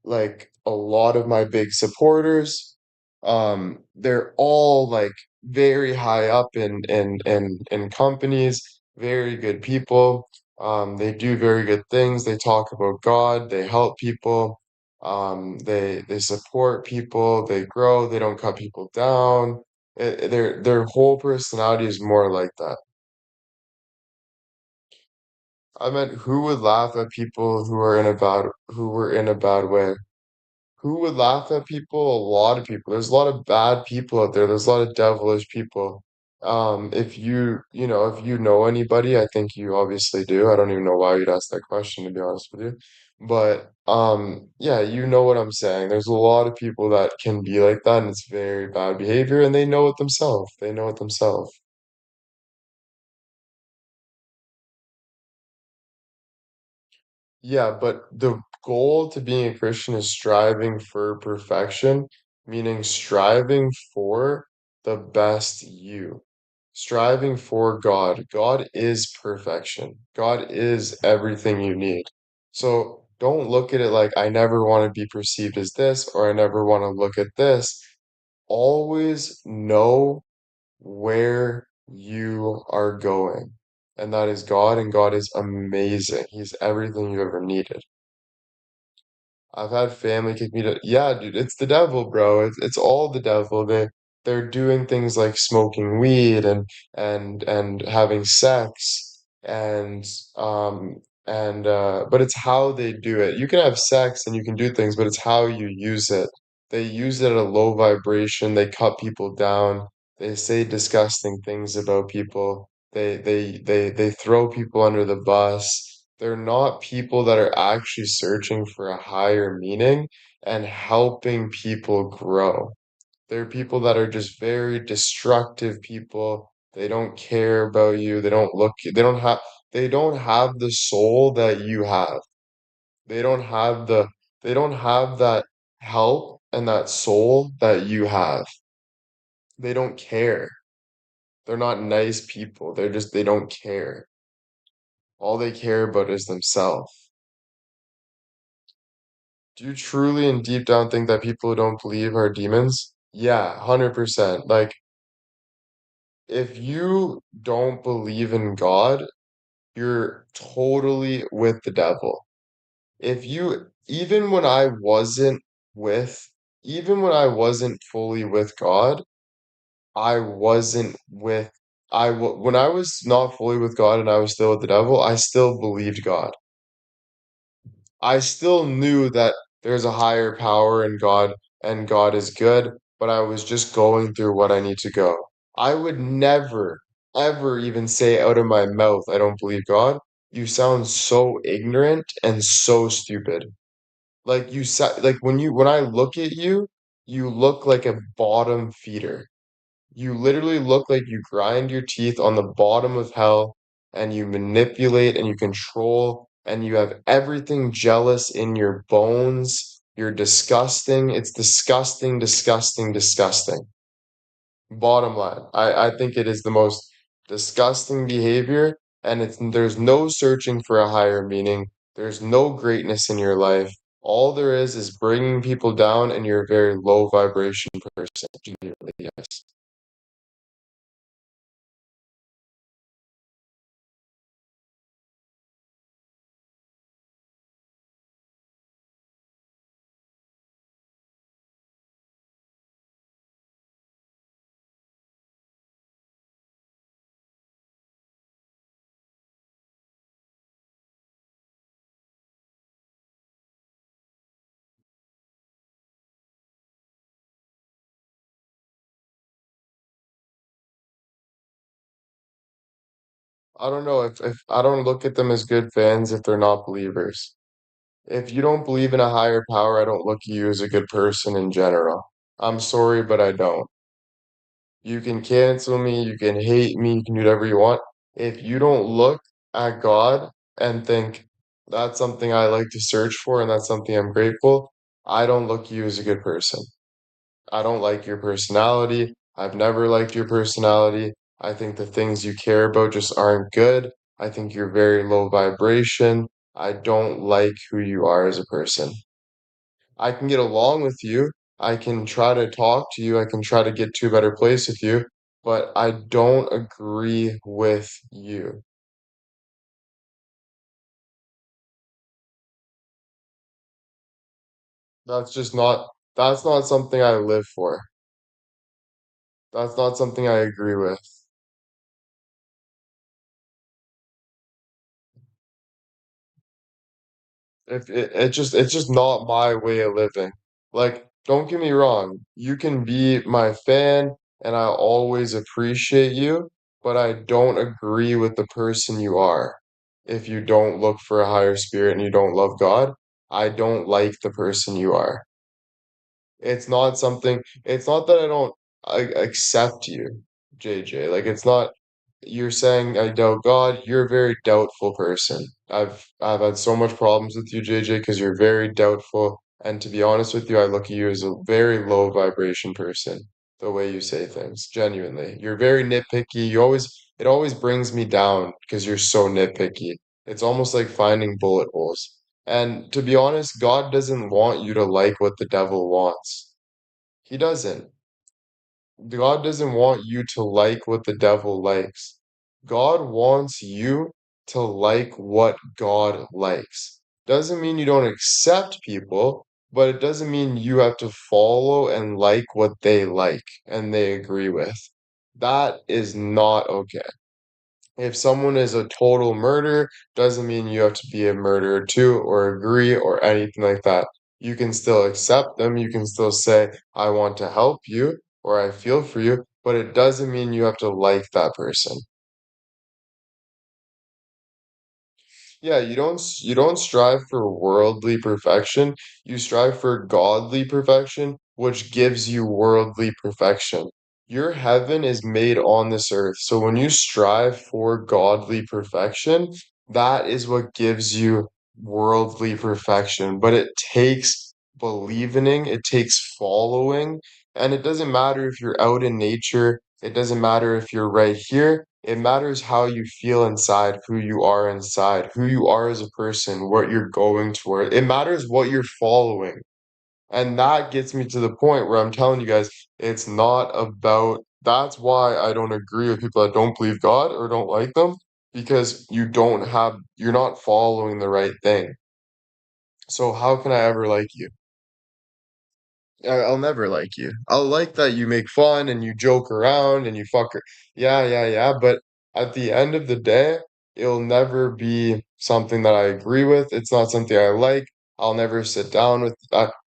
like a lot of my big supporters, they're all like very high up in companies, very good people. They do very good things. They talk about God, they help people, they support people, they grow, they don't cut people down. Their whole personality is more like that. I meant who would laugh at people who were in a bad way? Who would laugh at people? A lot of people. There's a lot of bad people out there. There's a lot of devilish people. If you know anybody, I think you obviously do. I don't even know why you'd ask that question, to be honest with you. But yeah, you know what I'm saying. There's a lot of people that can be like that, and it's very bad behavior, and they know it themselves. They know it themselves. Yeah, but the goal to being a Christian is striving for perfection, meaning striving for the best you, striving for God. God is perfection. God is everything you need. So don't look at it like I never want to be perceived as this or I never want to look at this. Always know where you are going. And that is God, and God is amazing. He's everything you ever needed. I've had family kick me to, yeah, dude, it's the devil, bro. It's all the devil. They're doing things like smoking weed and having sex and um but it's how they do it. You can have sex and you can do things, but it's how you use it. They use it at a low vibration. They cut people down. They say disgusting things about people. They throw people under the bus. They're not people that are actually searching for a higher meaning and helping people grow. They're people that are just very destructive people. They don't care about you. They don't have the soul that you have. They don't have the they don't have that help and that soul that you have. They don't care. They're not nice people. They don't care. All they care about is themselves. Do you truly and deep down think that people who don't believe are demons? Yeah, 100%. Like, if you don't believe in God, you're totally with the devil. If you, with, even when I wasn't fully with God, I wasn't with, when I was not fully with God and I was still with the devil, I still believed God. I still knew that there's a higher power in God and God is good, but I was just going through what I need to go. I would never, ever even say out of my mouth, I don't believe God. You sound so ignorant and so stupid. Like when I look at you, you look like a bottom feeder. You literally look like you grind your teeth on the bottom of hell and you manipulate and you control and you have everything jealous in your bones. You're disgusting. It's disgusting, disgusting, disgusting. Bottom line, I think it is the most disgusting behavior, and there's no searching for a higher meaning. There's no greatness in your life. All there is bringing people down, and you're a very low vibration person. Genuinely, yes. I don't know if I don't look at them as good fans if they're not believers. If you don't believe in a higher power, I don't look at you as a good person in general. I'm sorry, but I don't. You can cancel me, you can hate me, you can do whatever you want. If you don't look at God and think that's something I like to search for and that's something I'm grateful, I don't look at you as a good person. I don't like your personality. I've never liked your personality. I think the things you care about just aren't good. I think you're very low vibration. I don't like who you are as a person. I can get along with you. I can try to talk to you. I can try to get to a better place with you, but I don't agree with you. That's just not, that's not something I live for. That's not something I agree with. If it's just not my way of living. Like, don't get me wrong, you can be my fan and I always appreciate you, but I don't agree with the person you are. If you don't look for a higher spirit and you don't love God, I don't like the person you are. It's not that I don't accept you, JJ. Like it's not you're saying I doubt God, you're a very doubtful person. I've had so much problems with you, JJ, because you're very doubtful. And to be honest with you, I look at you as a very low vibration person, the way you say things, genuinely. You're very nitpicky. It always brings me down because you're so nitpicky. It's almost like finding bullet holes. And to be honest, God doesn't want you to like what the devil wants. He doesn't. God doesn't want you to like what the devil likes. God wants you to like what God likes. Doesn't mean you don't accept people, but it doesn't mean you have to follow and like what they like and they agree with. That is not okay. If someone is a total murderer, doesn't mean you have to be a murderer too, or agree, or anything like that. You can still accept them. You can still say, I want to help you, or I feel for you, but it doesn't mean you have to like that person. Yeah, you don't strive for worldly perfection. You strive for godly perfection, which gives you worldly perfection. Your heaven is made on this earth. So when you strive for godly perfection, that is what gives you worldly perfection. But it takes believing, it takes following, and it doesn't matter if you're out in nature, it doesn't matter if you're right here. It matters how you feel inside, who you are as a person, what you're going toward. It matters what you're following. And that gets me to the point where I'm telling you guys, it's not about, that's why I don't agree with people that don't believe God or don't like them, because you're not following the right thing. So how can I ever like you? I'll never like you. I'll like that you make fun and you joke around and you fucker. Yeah, yeah, yeah. But at the end of the day, it'll never be something that I agree with. It's not something I like. I'll never sit down with.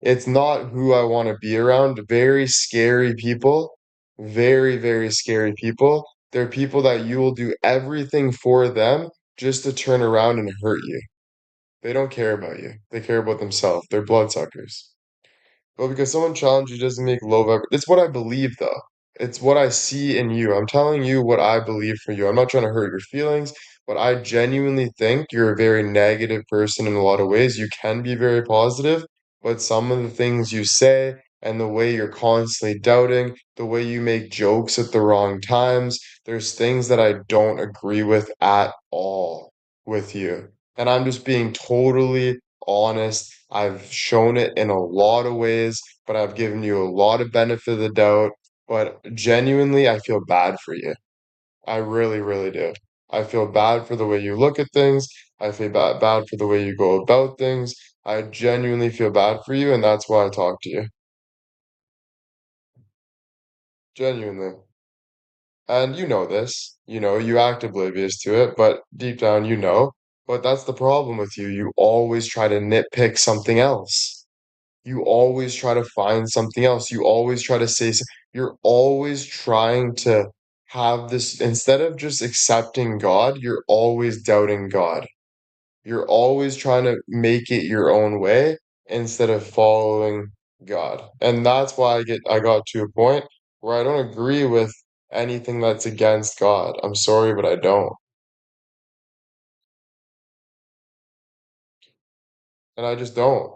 It's not who I want to be around. Very scary people. Very, very scary people. They're people that you will do everything for them just to turn around and hurt you. They don't care about you. They care about themselves. They're bloodsuckers. Well, because someone challenged you doesn't make love ever. It's what I believe, though. It's what I see in you. I'm telling you what I believe for you. I'm not trying to hurt your feelings, but I genuinely think you're a very negative person in a lot of ways. You can be very positive, but some of the things you say and the way you're constantly doubting, the way you make jokes at the wrong times, there's things that I don't agree with at all with you. And I'm just being totally honest. I've shown it in a lot of ways, but I've given you a lot of benefit of the doubt. But genuinely, I feel bad for you. I really, really do. I feel bad for the way you look at things. I feel bad for the way you go about things. I genuinely feel bad for you, and that's why I talk to you. Genuinely. And you know this. You act oblivious to it, but deep down you know. But that's the problem with you. You always try to nitpick something else. You always try to find something else. You always try to say, you're always trying to have this, instead of just accepting God, you're always doubting God. You're always trying to make it your own way instead of following God. And that's why I got to a point where I don't agree with anything that's against God. I'm sorry, but I don't. And I just don't.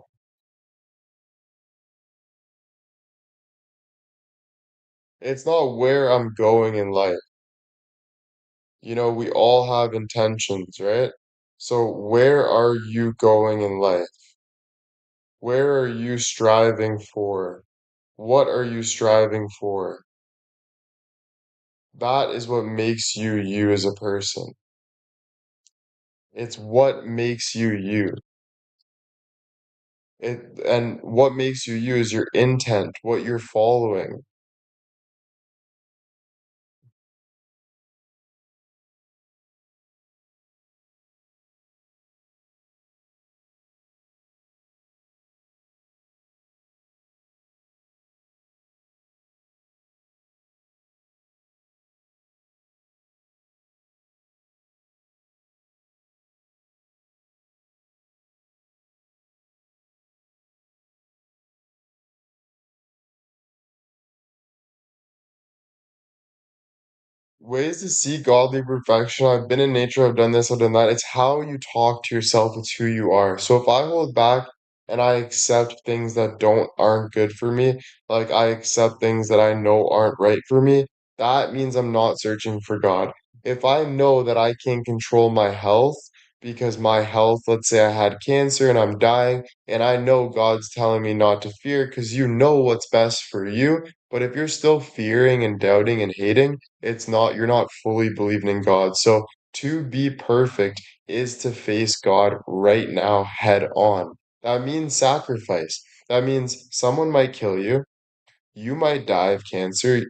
It's not where I'm going in life. You know, we all have intentions, right? So where are you going in life? Where are you striving for? What are you striving for? That is what makes you you as a person. It's what makes you you. And what makes you you is your intent, what you're following. Ways to seek godly perfection. I've been in nature, I've done this, I've done that. It's how you talk to yourself, it's who you are. So if I hold back and I accept things that aren't good for me, like I accept things that I know aren't right for me, that means I'm not searching for God. If I know that I can control my health because my health, let's say I had cancer and I'm dying, and I know God's telling me not to fear because you know what's best for you. But if you're still fearing and doubting and hating, you're not fully believing in God. So to be perfect is to face God right now head on. That means sacrifice. That means someone might kill you. You might die of cancer.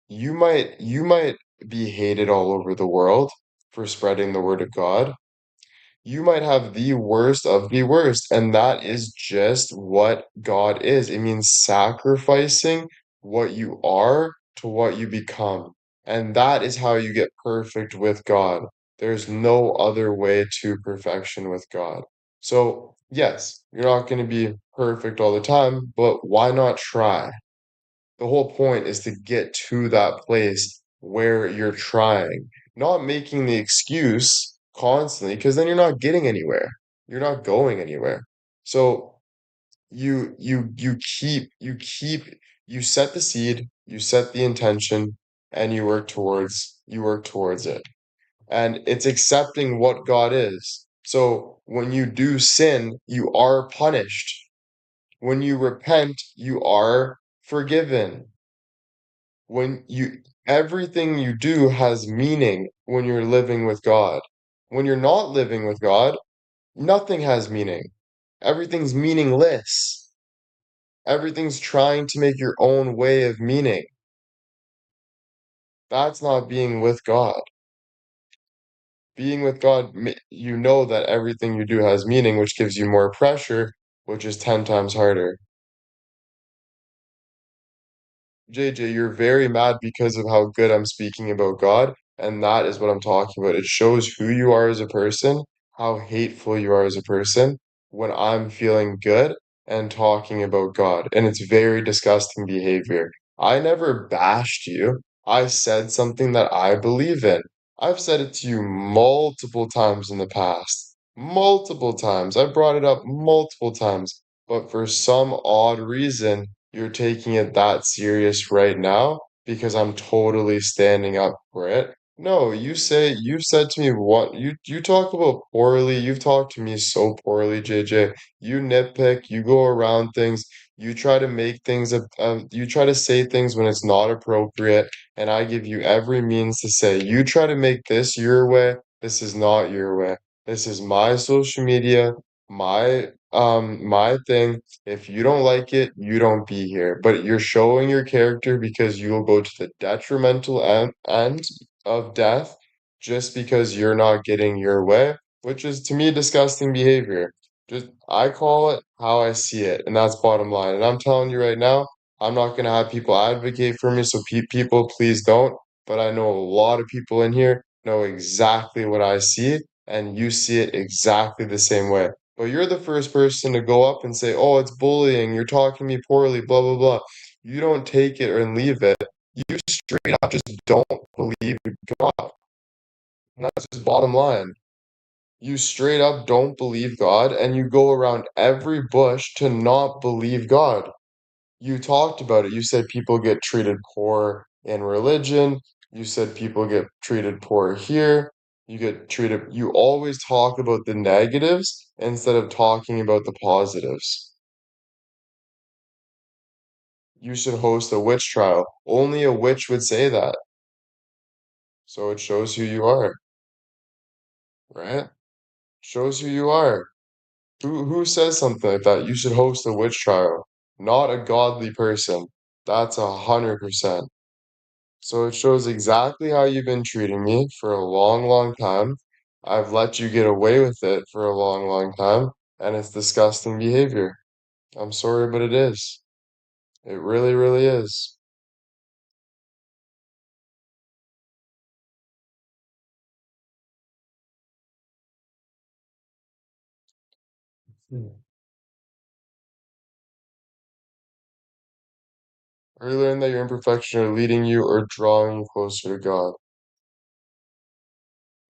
You might be hated all over the world for spreading the word of God. You might have the worst of the worst, and that is just what God is. It means sacrificing what you are to what you become. And that is how you get perfect with God. There's no other way to perfection with God. So, yes, you're not going to be perfect all the time, but why not try? The whole point is to get to that place where you're trying, not making the excuse constantly, because then you're not getting anywhere. You're not going anywhere. So you set the seed, you set the intention, and you work towards it. And it's accepting what God is. So when you do sin, you are punished. When you repent, you are forgiven. When you Everything you do has meaning when you're living with God. When you're not living with God, nothing has meaning. Everything's meaningless. Everything's trying to make your own way of meaning. That's not being with God. Being with God, you know that everything you do has meaning, which gives you more pressure, which is 10 times harder. JJ, you're very mad because of how good I'm speaking about God, and that is what I'm talking about. It shows who you are as a person, how hateful you are as a person when I'm feeling good and talking about God. And it's very disgusting behavior. I never bashed you. I said something that I believe in. I've said it to you multiple times in the past. Multiple times. I brought it up multiple times. But for some odd reason, you're taking it that serious right now because I'm totally standing up for it. No, you've said to me what you talk about poorly. You've talked to me so poorly, JJ. You nitpick, you go around things, you try to make things you try to say things when it's not appropriate, and I give you every means to say, you try to make this your way, this is not your way. This is my social media, my thing. If you don't like it, you don't be here. But you're showing your character because you'll go to the detrimental end of death just because you're not getting your way, which is to me disgusting behavior. Just I call it how I see it, and that's bottom line. And I'm telling you right now, I'm not gonna have people advocate for me, so people please don't. but I know a lot of people in here know exactly what I see, and you see it exactly the same way. But you're the first person to go up and say, "Oh, it's bullying, you're talking to me poorly, blah, blah, blah." You don't take it and leave it. You straight up just don't believe God. And that's just bottom line. You straight up don't believe God, and you go around every bush to not believe God. You talked about it. You said people get treated poor in religion. You said people get treated poor here. You always talk about the negatives instead of talking about the positives. You should host a witch trial. Only a witch would say that. So it shows who you are, right? Shows who you are. Who says something like that? You should host a witch trial. Not a godly person. That's 100%. So it shows exactly how you've been treating me for a long, long time. I've let you get away with it for a long, long time, and it's disgusting behavior. I'm sorry, but it is. It really, really is. Hmm. Are you learning that your imperfections are leading you or drawing you closer to God?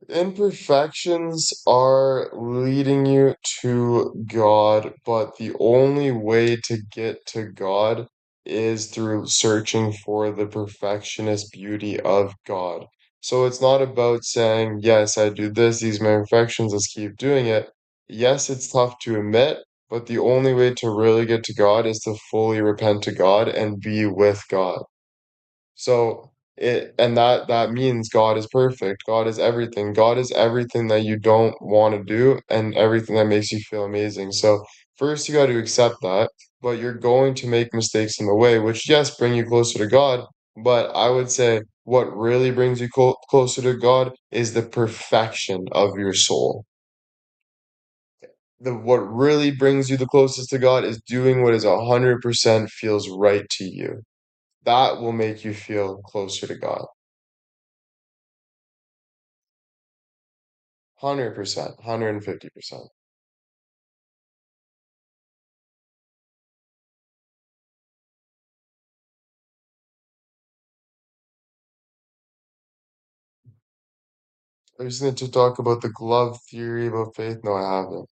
Imperfections are leading you to God, but the only way to get to God is through searching for the perfectionist beauty of God. So it's not about saying, yes, I do this, these are my imperfections, let's keep doing it. Yes, it's tough to admit, but the only way to really get to God is to fully repent to God and be with God. So that means God is perfect. God is everything. God is everything that you don't want to do and everything that makes you feel amazing. So first you got to accept that, but you're going to make mistakes in the way, which yes, bring you closer to God. But I would say what really brings you closer to God is the perfection of your soul. The what really brings you the closest to God is doing what is 100% feels right to you. That will make you feel closer to God. 100%, 150%. I just need to talk about the glove theory about faith. No, I haven't.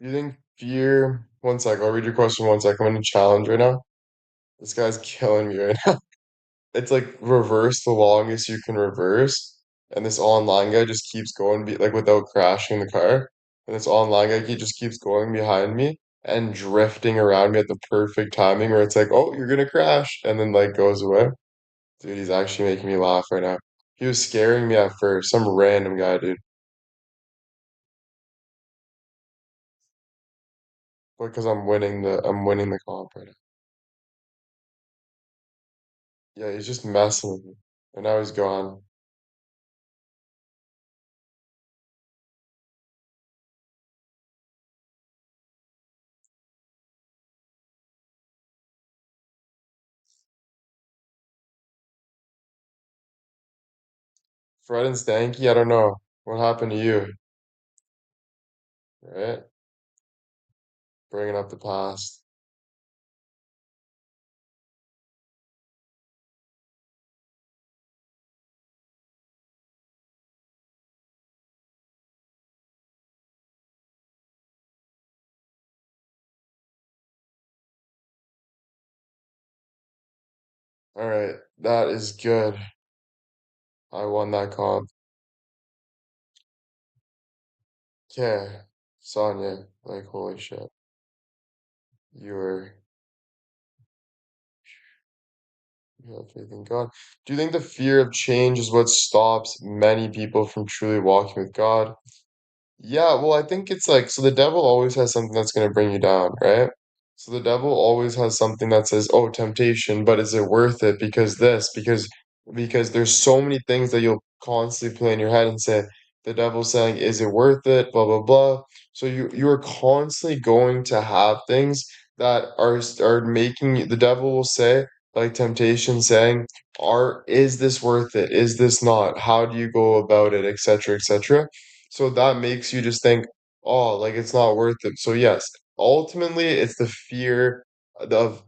Do you think fear One sec, I'll read your question one sec. I'm in a challenge right now. This guy's killing me right now. It's like reverse the longest you can reverse. And this online guy just keeps going like without crashing the car. And this online guy he just keeps going behind me and drifting around me at the perfect timing where it's like, oh, you're gonna crash, and then like goes away. Dude, he's actually making me laugh right now. He was scaring me at first, some random guy, dude. Because I'm winning the comp right now. Yeah, he's just messing with me. And now he's gone. Fred and Stanky, I don't know. What happened to you? Right? Bringing up the past. Alright, that is good. I won that comp. Okay, Sonya, like holy shit. You were you have faith in God. Do you think the fear of change is what stops many people from truly walking with God? Yeah, well, I think it's like, so the devil always has something that's going to bring you down, right? So the devil always has something that says, "Oh, temptation, but is it worth it? Because this, because there's so many things that you'll constantly play in your head and say, the devil's saying, is it worth it? Blah blah blah." So you are constantly going to have things that are making the devil will say, like temptation saying, "Are is this worth it? Is this not? How do you go about it, etc., etc." So that makes you just think, oh, like it's not worth it. So yes, ultimately it's the fear of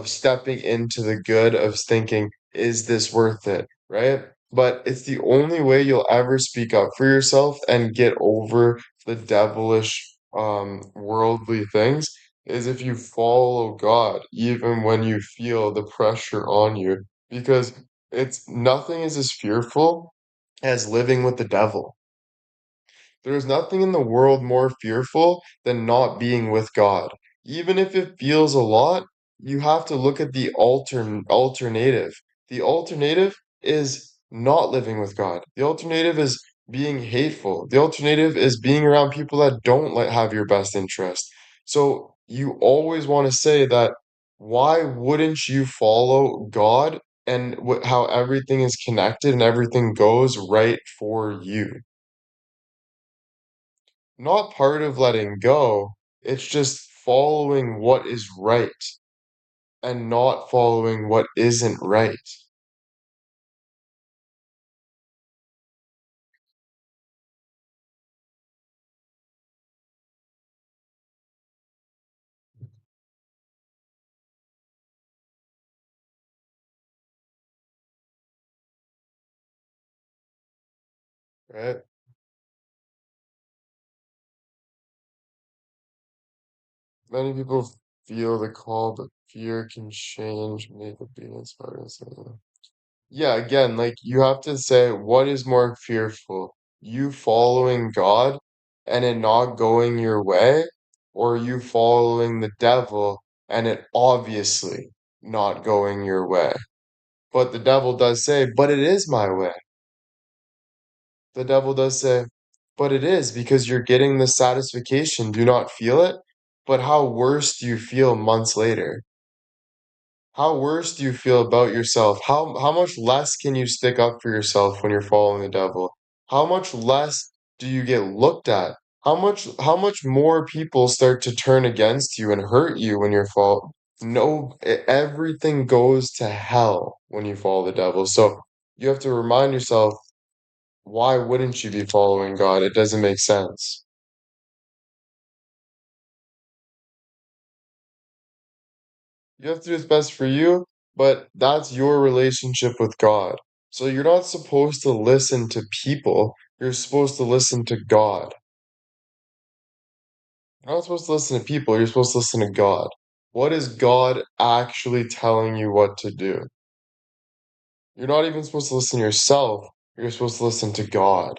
stepping into the good of thinking, is this worth it? Right? But it's the only way you'll ever speak up for yourself and get over the devilish worldly things is if you follow God, even when you feel the pressure on you. Because it's nothing is as fearful as living with the devil. There is nothing in the world more fearful than not being with God. Even if it feels a lot, you have to look at the alternative. The alternative is not living with God. The alternative is being hateful. The alternative is being around people that don't like have your best interest. So you always want to say that why wouldn't you follow God and how everything is connected and everything goes right for you? Not part of letting go. It's just following what is right and not following what isn't right, right? Many people feel the call, but fear can change, make obedience harder. So, yeah, again, like you have to say, what is more fearful? You following God and it not going your way, or you following the devil and it obviously not going your way? But the devil does say, but it is my way. The devil does say, but it is because you're getting the satisfaction. Do not feel it. But how worse do you feel months later? How worse do you feel about yourself? How much less can you stick up for yourself when you're following the devil? How much less do you get looked at? How much more people start to turn against you and hurt you when you're fall no everything goes to hell when you follow the devil. So you have to remind yourself, why wouldn't you be following God? It doesn't make sense. You have to do what's best for you, but that's your relationship with God. So you're not supposed to listen to people. You're supposed to listen to God. You're not supposed to listen to people, you're supposed to listen to God. What is God actually telling you what to do? You're not even supposed to listen to yourself, you're supposed to listen to God.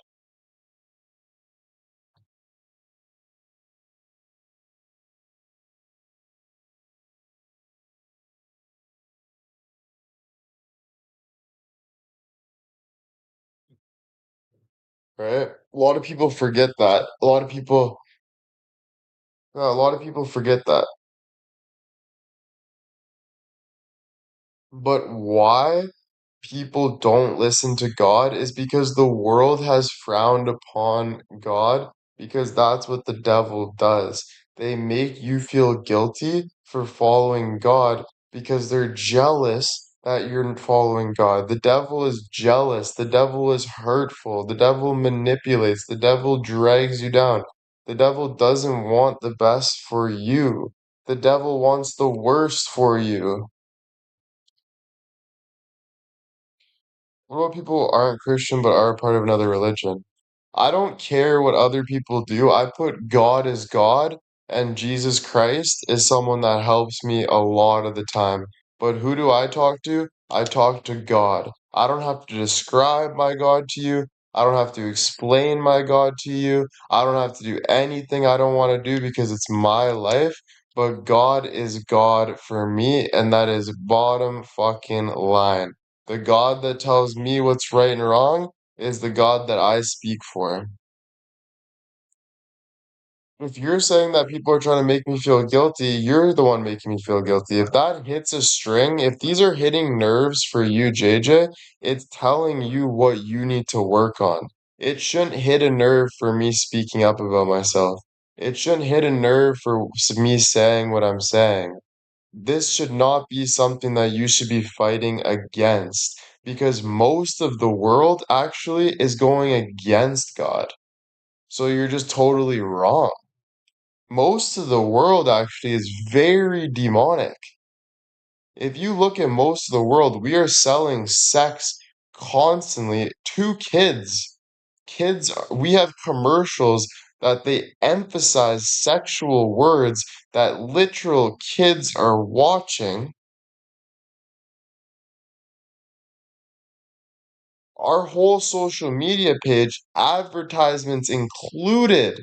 Right? A lot of people forget that. But why people don't listen to God is because the world has frowned upon God because that's what the devil does. They make you feel guilty for following God because they're jealous that you're following God. The devil is jealous. The devil is hurtful. The devil manipulates. The devil drags you down. The devil doesn't want the best for you. The devil wants the worst for you. What about people who aren't Christian but are a part of another religion? I don't care what other people do. I put God as God, and Jesus Christ is someone that helps me a lot of the time. But who do I talk to? I talk to God. I don't have to describe my God to you. I don't have to explain my God to you. I don't have to do anything I don't want to do because it's my life. But God is God for me, and that is bottom fucking line. The God that tells me what's right and wrong is the God that I speak for. If you're saying that people are trying to make me feel guilty, you're the one making me feel guilty. If that hits a string, if these are hitting nerves for you, JJ, it's telling you what you need to work on. It shouldn't hit a nerve for me speaking up about myself. It shouldn't hit a nerve for me saying what I'm saying. This should not be something that you should be fighting against because most of the world actually is going against God. So you're just totally wrong. Most of the world actually is very demonic. If you look at most of the world, we are selling sex constantly to kids. We have commercials that they emphasize sexual words that literal kids are watching. Our whole social media page, advertisements included,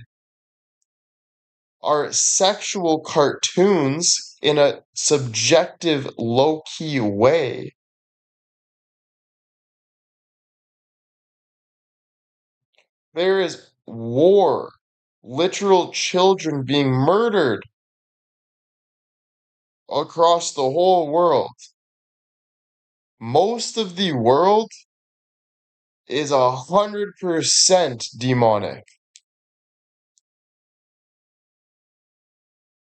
are sexual cartoons in a subjective, low-key way. There is war, literal children being murdered across the whole world. Most of the world is 100% demonic.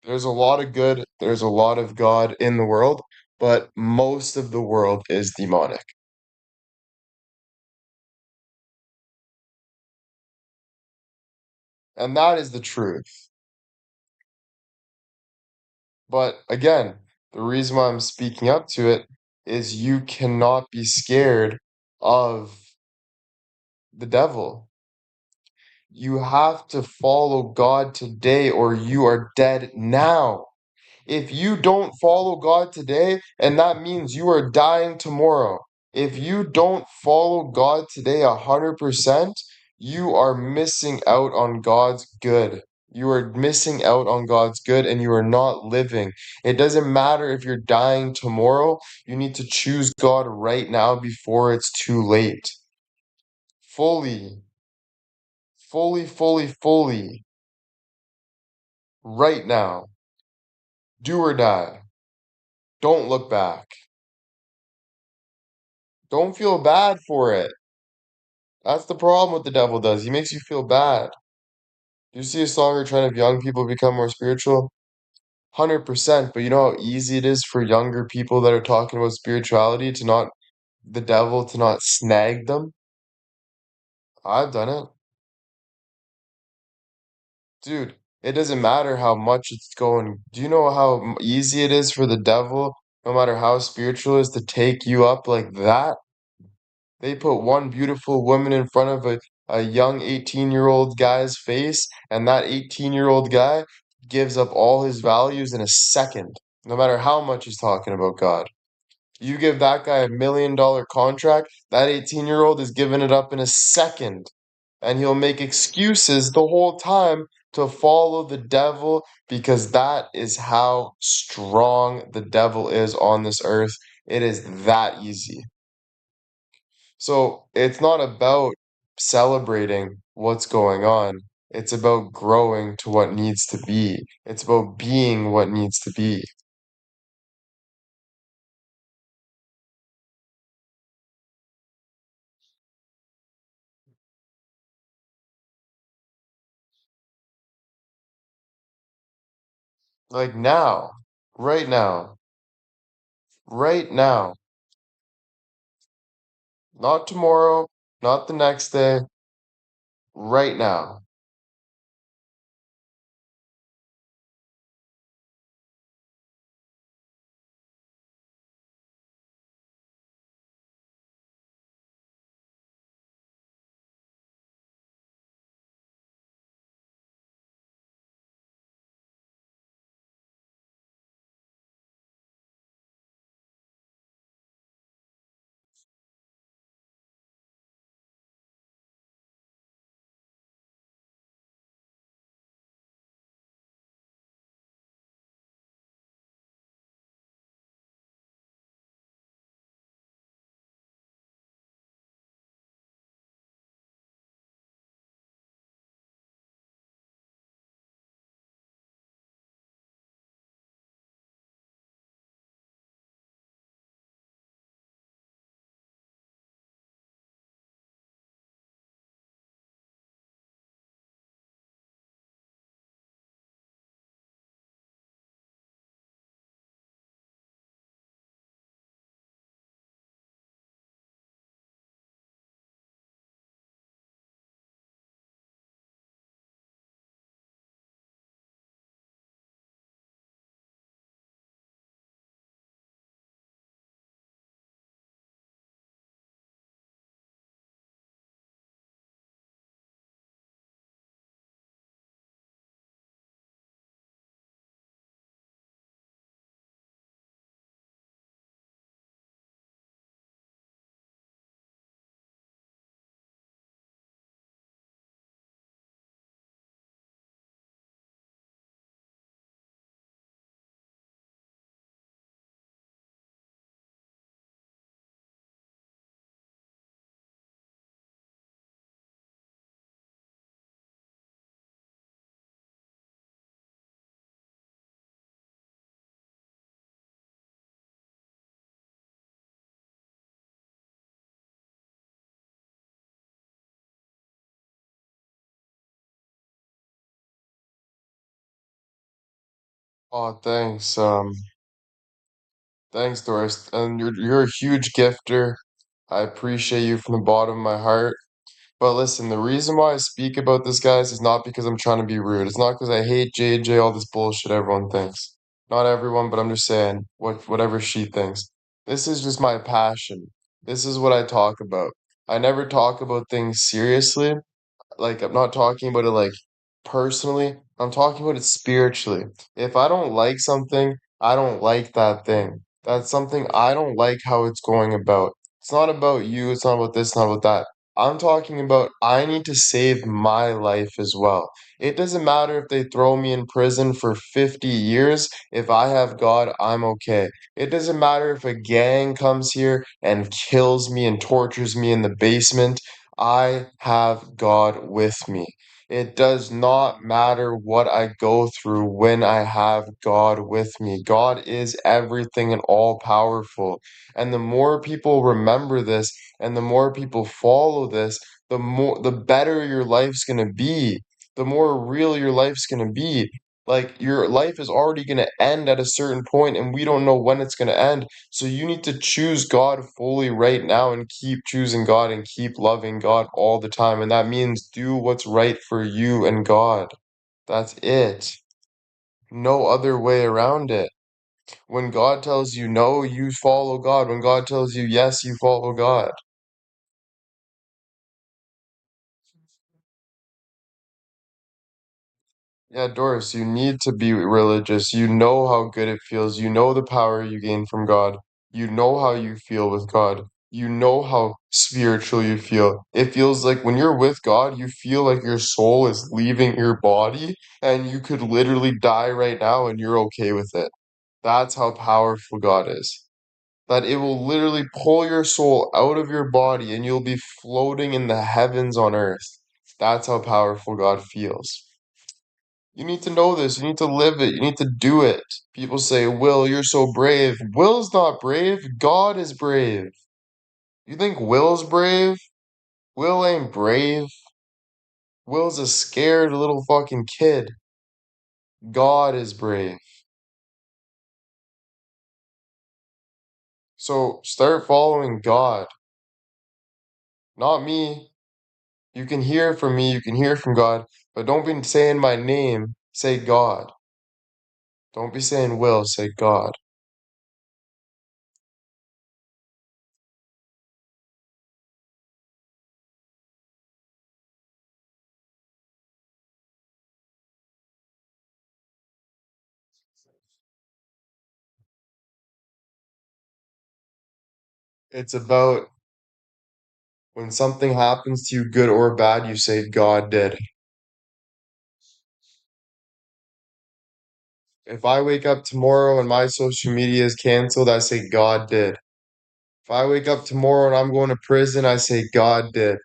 There's a lot of good, there's a lot of God in the world, but most of the world is demonic. And that is the truth. But again, the reason why I'm speaking up to it is you cannot be scared of the devil. You have to follow God today or you are dead now. If you don't follow God today, and that means you are dying tomorrow. If you don't follow God today 100%, you are missing out on God's good. You are missing out on God's good and you are not living. It doesn't matter if you're dying tomorrow, you need to choose God right now before it's too late. Fully, fully, right now. Do or die. Don't look back. Don't feel bad for it. That's the problem what the devil does. He makes you feel bad. Do you see a song you're trying to have young people become more spiritual? 100%, but you know how easy it is for younger people that are talking about spirituality to not, the devil to not snag them? I've done it. Dude, it doesn't matter how much it's going. Do you know how easy it is for the devil, no matter how spiritual it is, to take you up like that? They put one beautiful woman in front of a young 18-year-old guy's face, and that 18-year-old guy gives up all his values in a second, no matter how much he's talking about God. You give that guy $1 million contract, that 18-year-old is giving it up in a second. And he'll make excuses the whole time to follow the devil because that is how strong the devil is on this earth. It is that easy. So it's not about celebrating what's going on. It's about growing to what needs to be. It's about being what needs to be. Like now, right now, right now, not tomorrow, not the next day, right now. Oh, thanks. Thanks, Doris. And you're a huge gifter. I appreciate you from the bottom of my heart. But listen, the reason why I speak about this, guys, is not because I'm trying to be rude. It's not because I hate JJ, all this bullshit everyone thinks. Not everyone, but I'm just saying whatever she thinks. This is just my passion. This is what I talk about. I never talk about things seriously. Like, I'm not talking about it like personally, I'm talking about it spiritually. If I don't like something, I don't like that thing. That's something I don't like how it's going about. It's not about you, it's not about this, not about that. I'm talking about I need to save my life as well. It doesn't matter if they throw me in prison for 50 years. If I have God, I'm okay. It doesn't matter if a gang comes here and kills me and tortures me in the basement. I have God with me. It does not matter what I go through when I have God with me. God is everything and all powerful. And the more people remember this and the more people follow this, the better your life's going to be. The more real your life's going to be. Like your life is already going to end at a certain point and we don't know when it's going to end. So you need to choose God fully right now and keep choosing God and keep loving God all the time. And that means do what's right for you and God. That's it. No other way around it. When God tells you no, you follow God. When God tells you yes, you follow God. Yeah, Doris, you need to be religious. You know how good it feels. You know the power you gain from God. You know how you feel with God. You know how spiritual you feel. It feels like when you're with God, you feel like your soul is leaving your body and you could literally die right now and you're okay with it. That's how powerful God is. That it will literally pull your soul out of your body and you'll be floating in the heavens on earth. That's how powerful God feels. You need to know this. You need to live it. You need to do it. People say, Will, you're so brave. Will's not brave. God is brave. You think Will's brave? Will ain't brave. Will's a scared little fucking kid. God is brave. So start following God, not me. You can hear from me, you can hear from God, but don't be saying my name. Say God. Don't be saying Will, say God. It's about when something happens to you, good or bad, you say God did. If I wake up tomorrow and my social media is canceled, I say God did. If I wake up tomorrow and I'm going to prison, I say God did.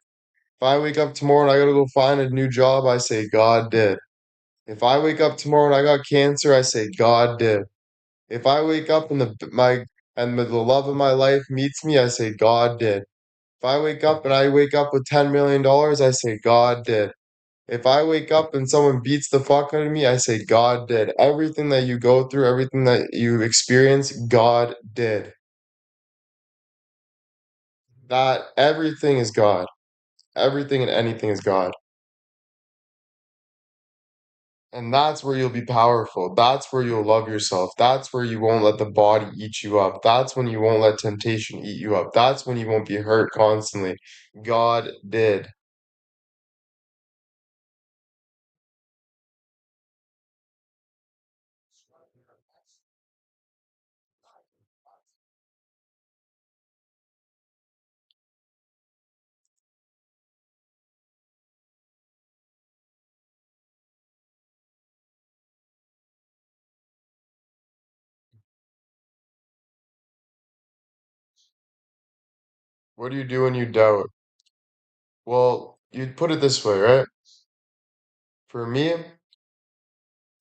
If I wake up tomorrow and I gotta go find a new job, I say God did. If I wake up tomorrow and I got cancer, I say God did. If I wake up and the love of my life meets me, I say God did. If I wake up and I wake up with $10 million, I say God did. If I wake up and someone beats the fuck out of me, I say God did. Everything that you go through, everything that you experience, God did. That everything is God. Everything and anything is God. And that's where you'll be powerful. That's where you'll love yourself. That's where you won't let the body eat you up. That's when you won't let temptation eat you up. That's when you won't be hurt constantly. God did. What do you do when you doubt? Well, you'd put it this way, right? For me,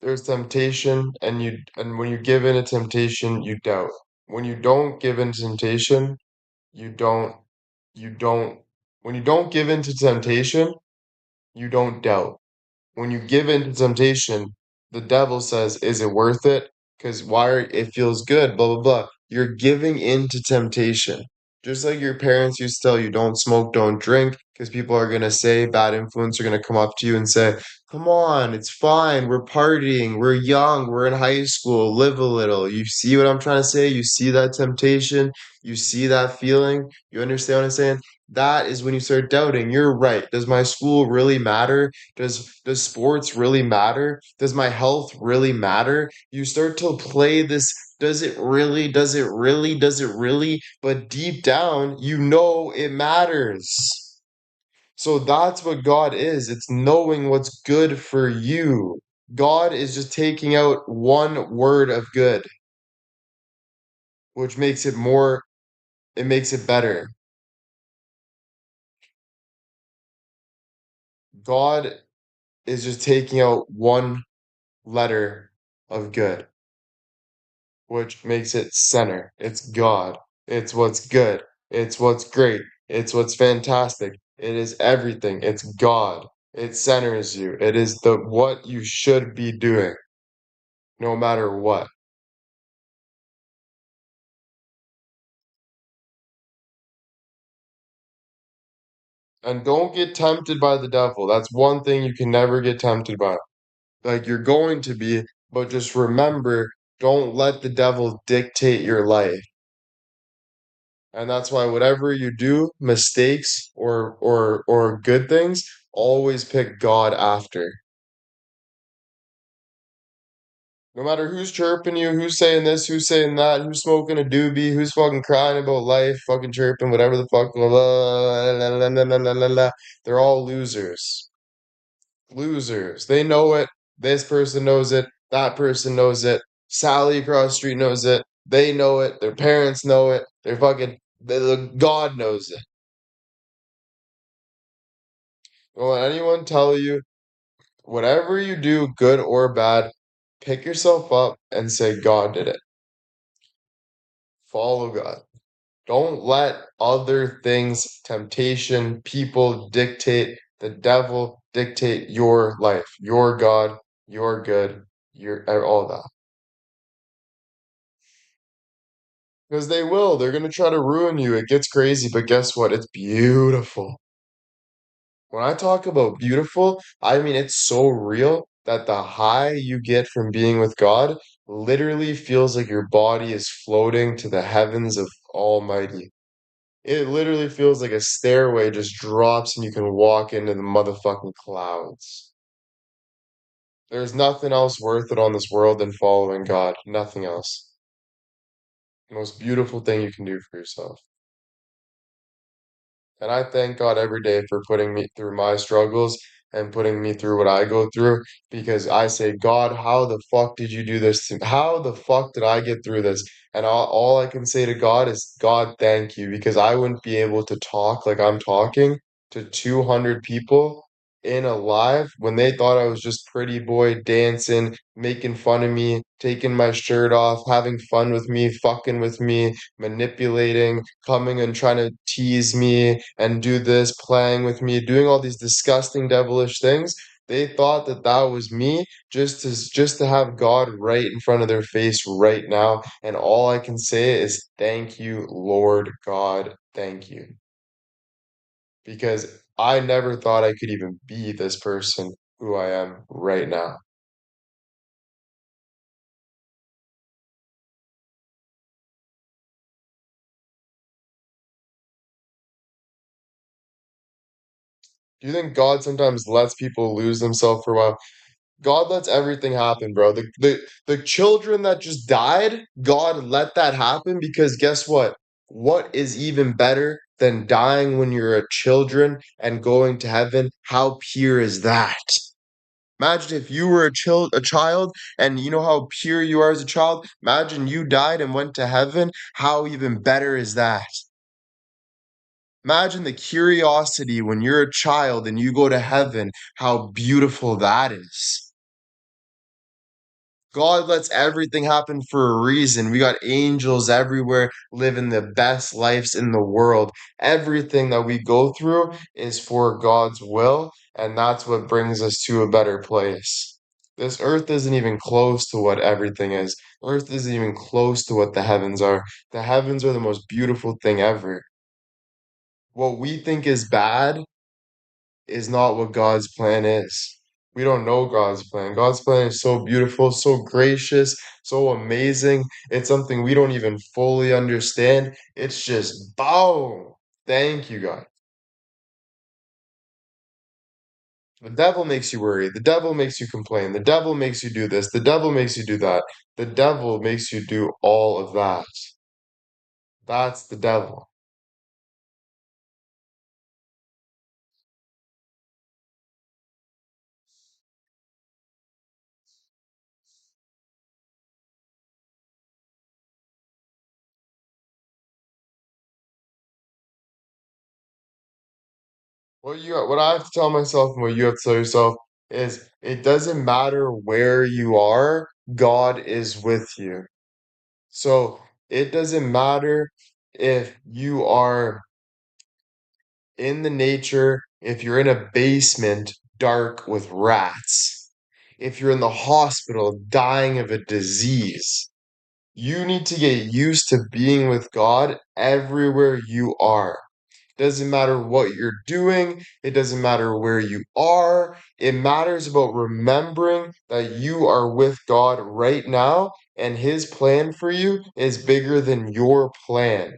there's temptation and when you give in to temptation, you doubt. When you don't give in to temptation, you don't you don't when you don't give in to temptation, you don't doubt. When you give in to temptation, the devil says, "Is it worth it?" Because it feels good, blah blah blah. You're giving in to temptation. Just like your parents used to tell you, don't smoke, don't drink, because people are gonna say bad influence are gonna come up to you and say, "Come on, it's fine. We're partying. We're young. We're in high school. Live a little." You see what I'm trying to say? You see that temptation? You see that feeling? You understand what I'm saying? That is when you start doubting. You're right. Does my school really matter? Does sports really matter? Does my health really matter? You start to play this, does it really? Does it really? Does it really? But deep down, you know it matters. So that's what God is. It's knowing what's good for you. God is just taking out one word of good, which makes it more, it makes it better. God is just taking out one letter of good, which makes it center. It's God. It's what's good. It's what's great. It's what's fantastic. It is everything. It's God. It centers you. It is the what you should be doing, no matter what. And don't get tempted by the devil. That's one thing you can never get tempted by. Like you're going to be, but just remember, don't let the devil dictate your life. And that's why whatever you do, mistakes or good things, always pick God after. No matter who's chirping you, who's saying this, who's saying that, who's smoking a doobie, who's fucking crying about life, fucking chirping, whatever the fuck, blah, blah, blah, blah, blah, blah, blah, blah, blah. They're all losers. Losers. They know it. This person knows it. That person knows it. Sally across the street knows it. They know it. Their parents know it. Their fucking God knows it. Don't let anyone tell you whatever you do, good or bad, pick yourself up and say, God did it. Follow God. Don't let other things, temptation, people dictate, the devil dictate your life, your God, your good, your all that. Because they will. They're going to try to ruin you. It gets crazy, but guess what? It's beautiful. When I talk about beautiful, I mean it's so real that the high you get from being with God literally feels like your body is floating to the heavens of Almighty. It literally feels like a stairway just drops and you can walk into the motherfucking clouds. There's nothing else worth it on this world than following God. Nothing else. The most beautiful thing you can do for yourself. And I thank God every day for putting me through my struggles and putting me through what I go through because I say, God, how the fuck did you do this to me? How the fuck did I get through this? And all I can say to God is, God, thank you, because I wouldn't be able to talk like I'm talking to 200 people in a live when they thought I was just pretty boy dancing, making fun of me, taking my shirt off, having fun with me, fucking with me, manipulating, coming and trying to tease me and do this, playing with me, doing all these disgusting, devilish things. They thought that that was me just to have God right in front of their face right now. And all I can say is thank you, Lord God, thank you. Because I never thought I could even be this person who I am right now. Do you think God sometimes lets people lose themselves for a while? God lets everything happen, bro. The children that just died, God let that happen because guess what? What is even better than dying when you're a children and going to heaven? How pure is that? Imagine if you were a child and you know how pure you are as a child. Imagine you died and went to heaven. How even better is that? Imagine the curiosity when you're a child and you go to heaven, how beautiful that is. God lets everything happen for a reason. We got angels everywhere living the best lives in the world. Everything that we go through is for God's will, and that's what brings us to a better place. This earth isn't even close to what everything is. Earth isn't even close to what the heavens are. The heavens are the most beautiful thing ever. What we think is bad is not what God's plan is. We don't know God's plan. God's plan is so beautiful, so gracious, so amazing. It's something we don't even fully understand. It's just boom. Thank you, God. The devil makes you worry. The devil makes you complain. The devil makes you do this. The devil makes you do that. The devil makes you do all of that. That's the devil. What I have to tell myself and what you have to tell yourself is it doesn't matter where you are, God is with you. So it doesn't matter if you are in the nature, if you're in a basement dark with rats, if you're in the hospital dying of a disease. You need to get used to being with God everywhere you are. Doesn't matter what you're doing, it doesn't matter where you are. It matters about remembering that you are with God right now, and His plan for you is bigger than your plan.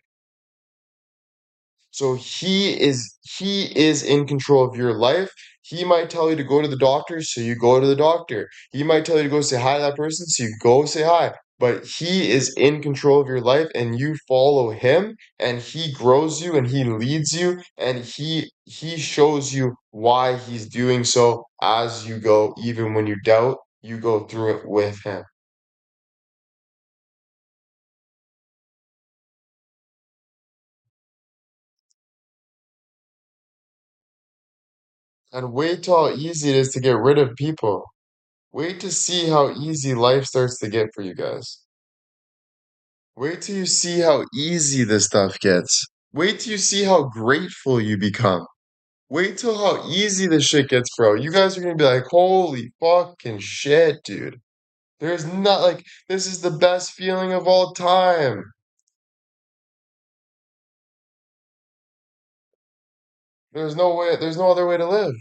So he is in control of your life. He might tell you to go to the doctor, so you go to the doctor. He might tell you to go say hi to that person, so you go say hi. But he is in control of your life and you follow him and he grows you and he leads you and he shows you why he's doing so as you go, even when you doubt, you go through it with him. And wait till how easy it is to get rid of people. Wait to see how easy life starts to get for you guys. Wait till you see how easy this stuff gets. Wait till you see how grateful you become. Wait till how easy this shit gets, bro. You guys are gonna be like, holy fucking shit, dude. There's not like, this is the best feeling of all time. There's no way, there's no other way to live.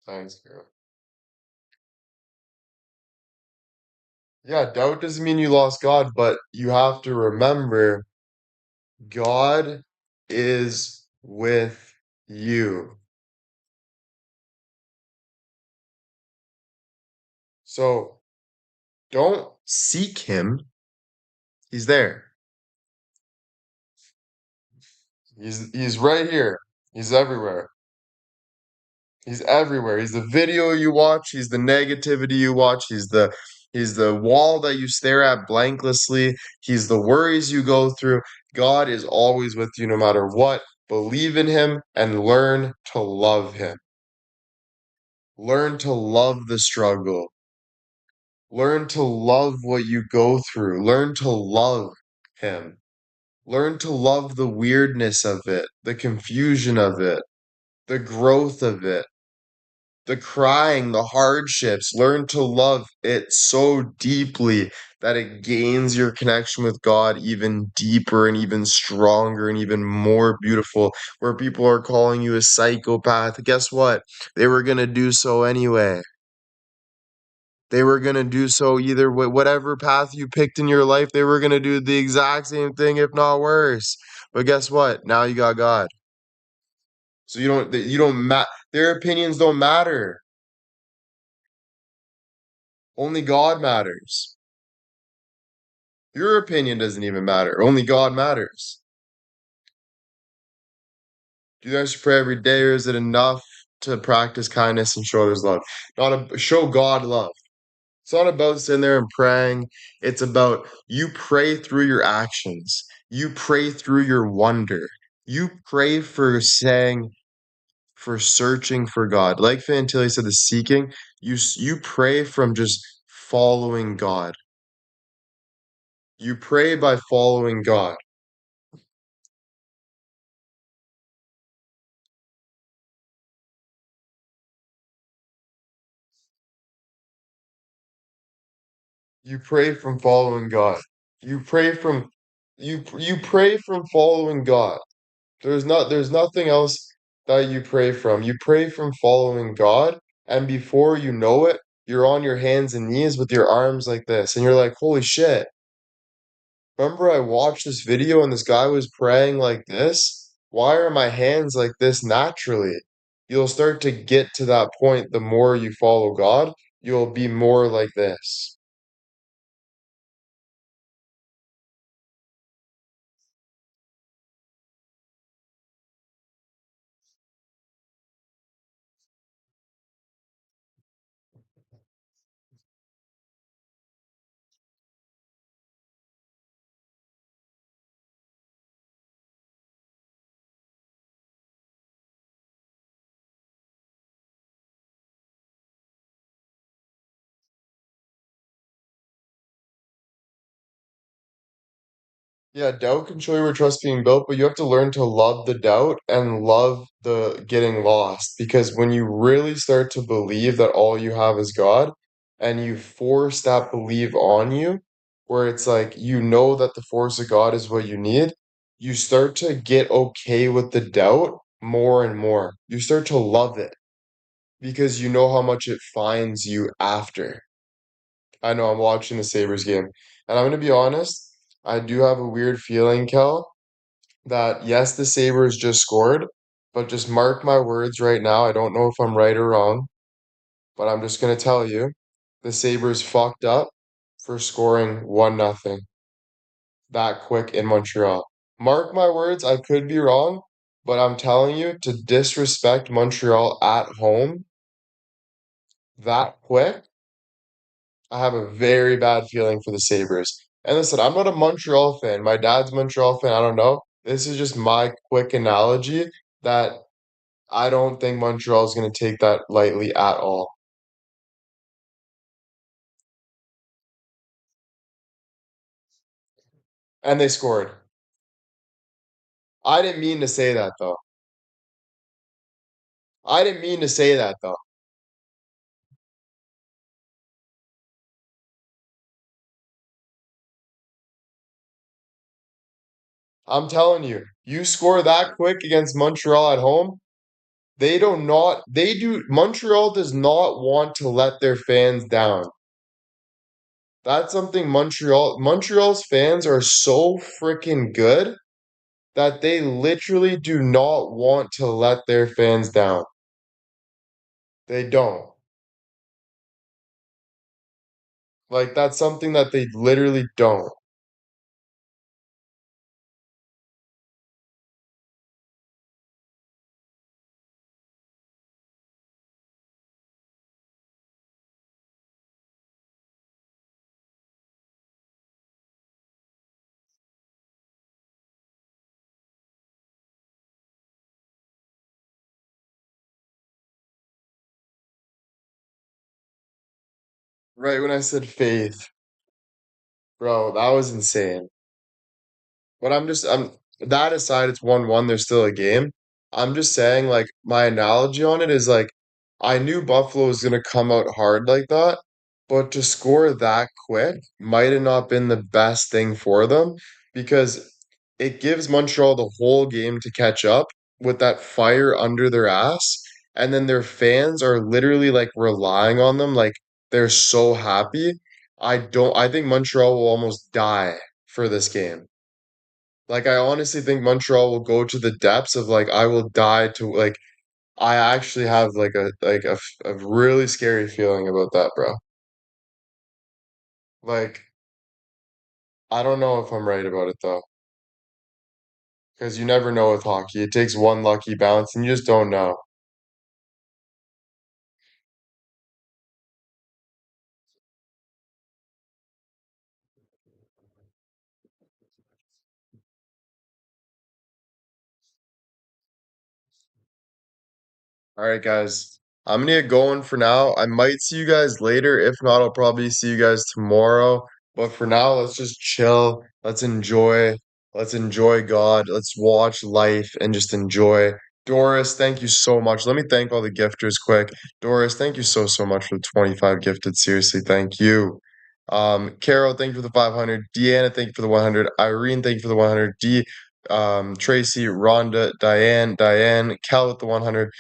Thanks, girl. Yeah, doubt doesn't mean you lost God, but you have to remember God is with you. So don't seek him. He's there. He's right here. He's everywhere. He's everywhere. He's the video you watch, he's the negativity you watch, he's the wall that you stare at blanklessly, he's the worries you go through. God is always with you no matter what. Believe in him and learn to love him. Learn to love the struggle. Learn to love what you go through. Learn to love him. Learn to love the weirdness of it, the confusion of it, the growth of it, the crying, the hardships. Learn to love it so deeply that it gains your connection with God even deeper and even stronger and even more beautiful. Where people are calling you a psychopath, guess what? They were going to do so anyway. They were going to do so either whatever path you picked in your life, they were going to do the exact same thing, if not worse. But guess what? Now you got God. So their opinions don't matter. Only God matters. Your opinion doesn't even matter. Only God matters. Do you guys pray every day, or is it enough to practice kindness and show others love? Not show God love. It's not about sitting there and praying. It's about you pray through your actions. You pray through your wonder. You pray for searching for God. Like Fantilli said, the seeking. You pray from just following God. You pray by following God. You pray from following God. You pray from you pray from following God. There's nothing else that you pray from. You pray from following God, and before you know it, you're on your hands and knees with your arms like this, and you're like, "Holy shit. Remember I watched this video and this guy was praying like this? Why are my hands like this naturally?" You'll start to get to that point the more you follow God, you'll be more like this. Yeah, doubt can show you where trust being built, but you have to learn to love the doubt and love the getting lost. Because when you really start to believe that all you have is God, and you force that belief on you, where it's like you know that the force of God is what you need, you start to get okay with the doubt more and more. You start to love it because you know how much it finds you after. I know I'm watching the Sabres game. And I'm gonna be honest, I do have a weird feeling, Kel, that yes, the Sabres just scored, but just mark my words right now. I don't know if I'm right or wrong, but I'm just gonna tell you, the Sabres fucked up for scoring 1-0 that quick in Montreal. Mark my words, I could be wrong, but I'm telling you, to disrespect Montreal at home that quick, I have a very bad feeling for the Sabres. And listen, I'm not a Montreal fan. My dad's a Montreal fan. I don't know. This is just my quick analogy that I don't think Montreal is going to take that lightly at all. And they scored. I didn't mean to say that though. I didn't mean to say that though. I'm telling you, you score that quick against Montreal at home, Montreal does not want to let their fans down. That's something Montreal's fans are so freaking good that they literally do not want to let their fans down. They don't. Like, that's something that they literally don't. Right when I said faith, bro, that was insane. But I'm that aside, it's 1-1, there's still a game. I'm just saying, like, my analogy on it is like I knew Buffalo was gonna come out hard like that, but to score that quick might have not been the best thing for them because it gives Montreal the whole game to catch up with that fire under their ass, and then their fans are literally like relying on them, like they're so happy. I think Montreal will almost die for this game. Like I honestly think Montreal will go to the depths of like I will die to like I actually have like a really scary feeling about that, bro. Like I don't know if I'm right about it though, because you never know with hockey. It takes one lucky bounce and you just don't know. All right, guys. I'm gonna get going for now. I might see you guys later. If not, I'll probably see you guys tomorrow. But for now, let's just chill. Let's enjoy. Let's enjoy God. Let's watch life and just enjoy. Doris, thank you so much. Let me thank all the gifters quick. Doris, thank you so, so much for the 25 gifted. Seriously, thank you. Carol, thank you for the 500. Deanna, thank you for the 100. Irene, thank you for the 100. Tracy, Rhonda, Diane, Cal with the 100.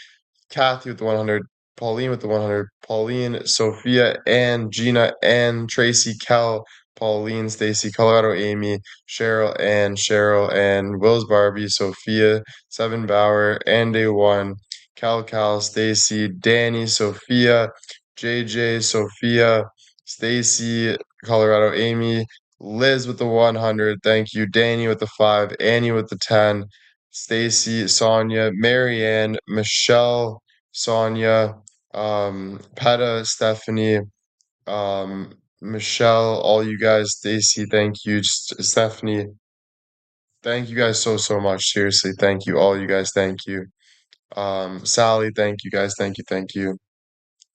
Kathy with the 100, Pauline with the 100, Pauline, Sophia, Ann, Gina, Ann, Tracy, Cal, Pauline, Stacy, Colorado, Amy, Cheryl, Ann, Wills, Barbie, Sophia, Seven Bauer, Andy, One, Cal, Stacy, Danny, Sophia, JJ, Sophia, Stacy, Colorado, Amy, Liz with the 100, thank you, Danny with the 5, Annie with the 10, Stacy, Sonia, Marianne, Michelle, Sonia, Peta, Stephanie, Michelle, all you guys, Stacy, thank you, Stephanie, thank you guys so, so much. Seriously, thank you. All you guys, thank you. Sally, thank you guys, thank you.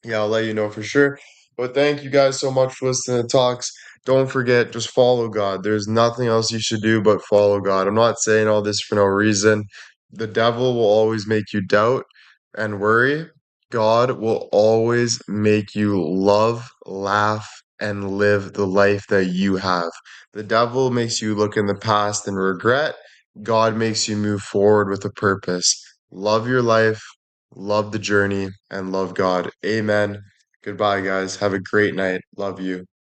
Yeah, I'll let you know for sure. But thank you guys so much for listening to Talks. Don't forget, just follow God. There's nothing else you should do but follow God. I'm not saying all this for no reason. The devil will always make you doubt and worry. God will always make you love, laugh, and live the life that you have. The devil makes you look in the past and regret. God makes you move forward with a purpose. Love your life, love the journey, and love God. Amen. Goodbye, guys. Have a great night. Love you.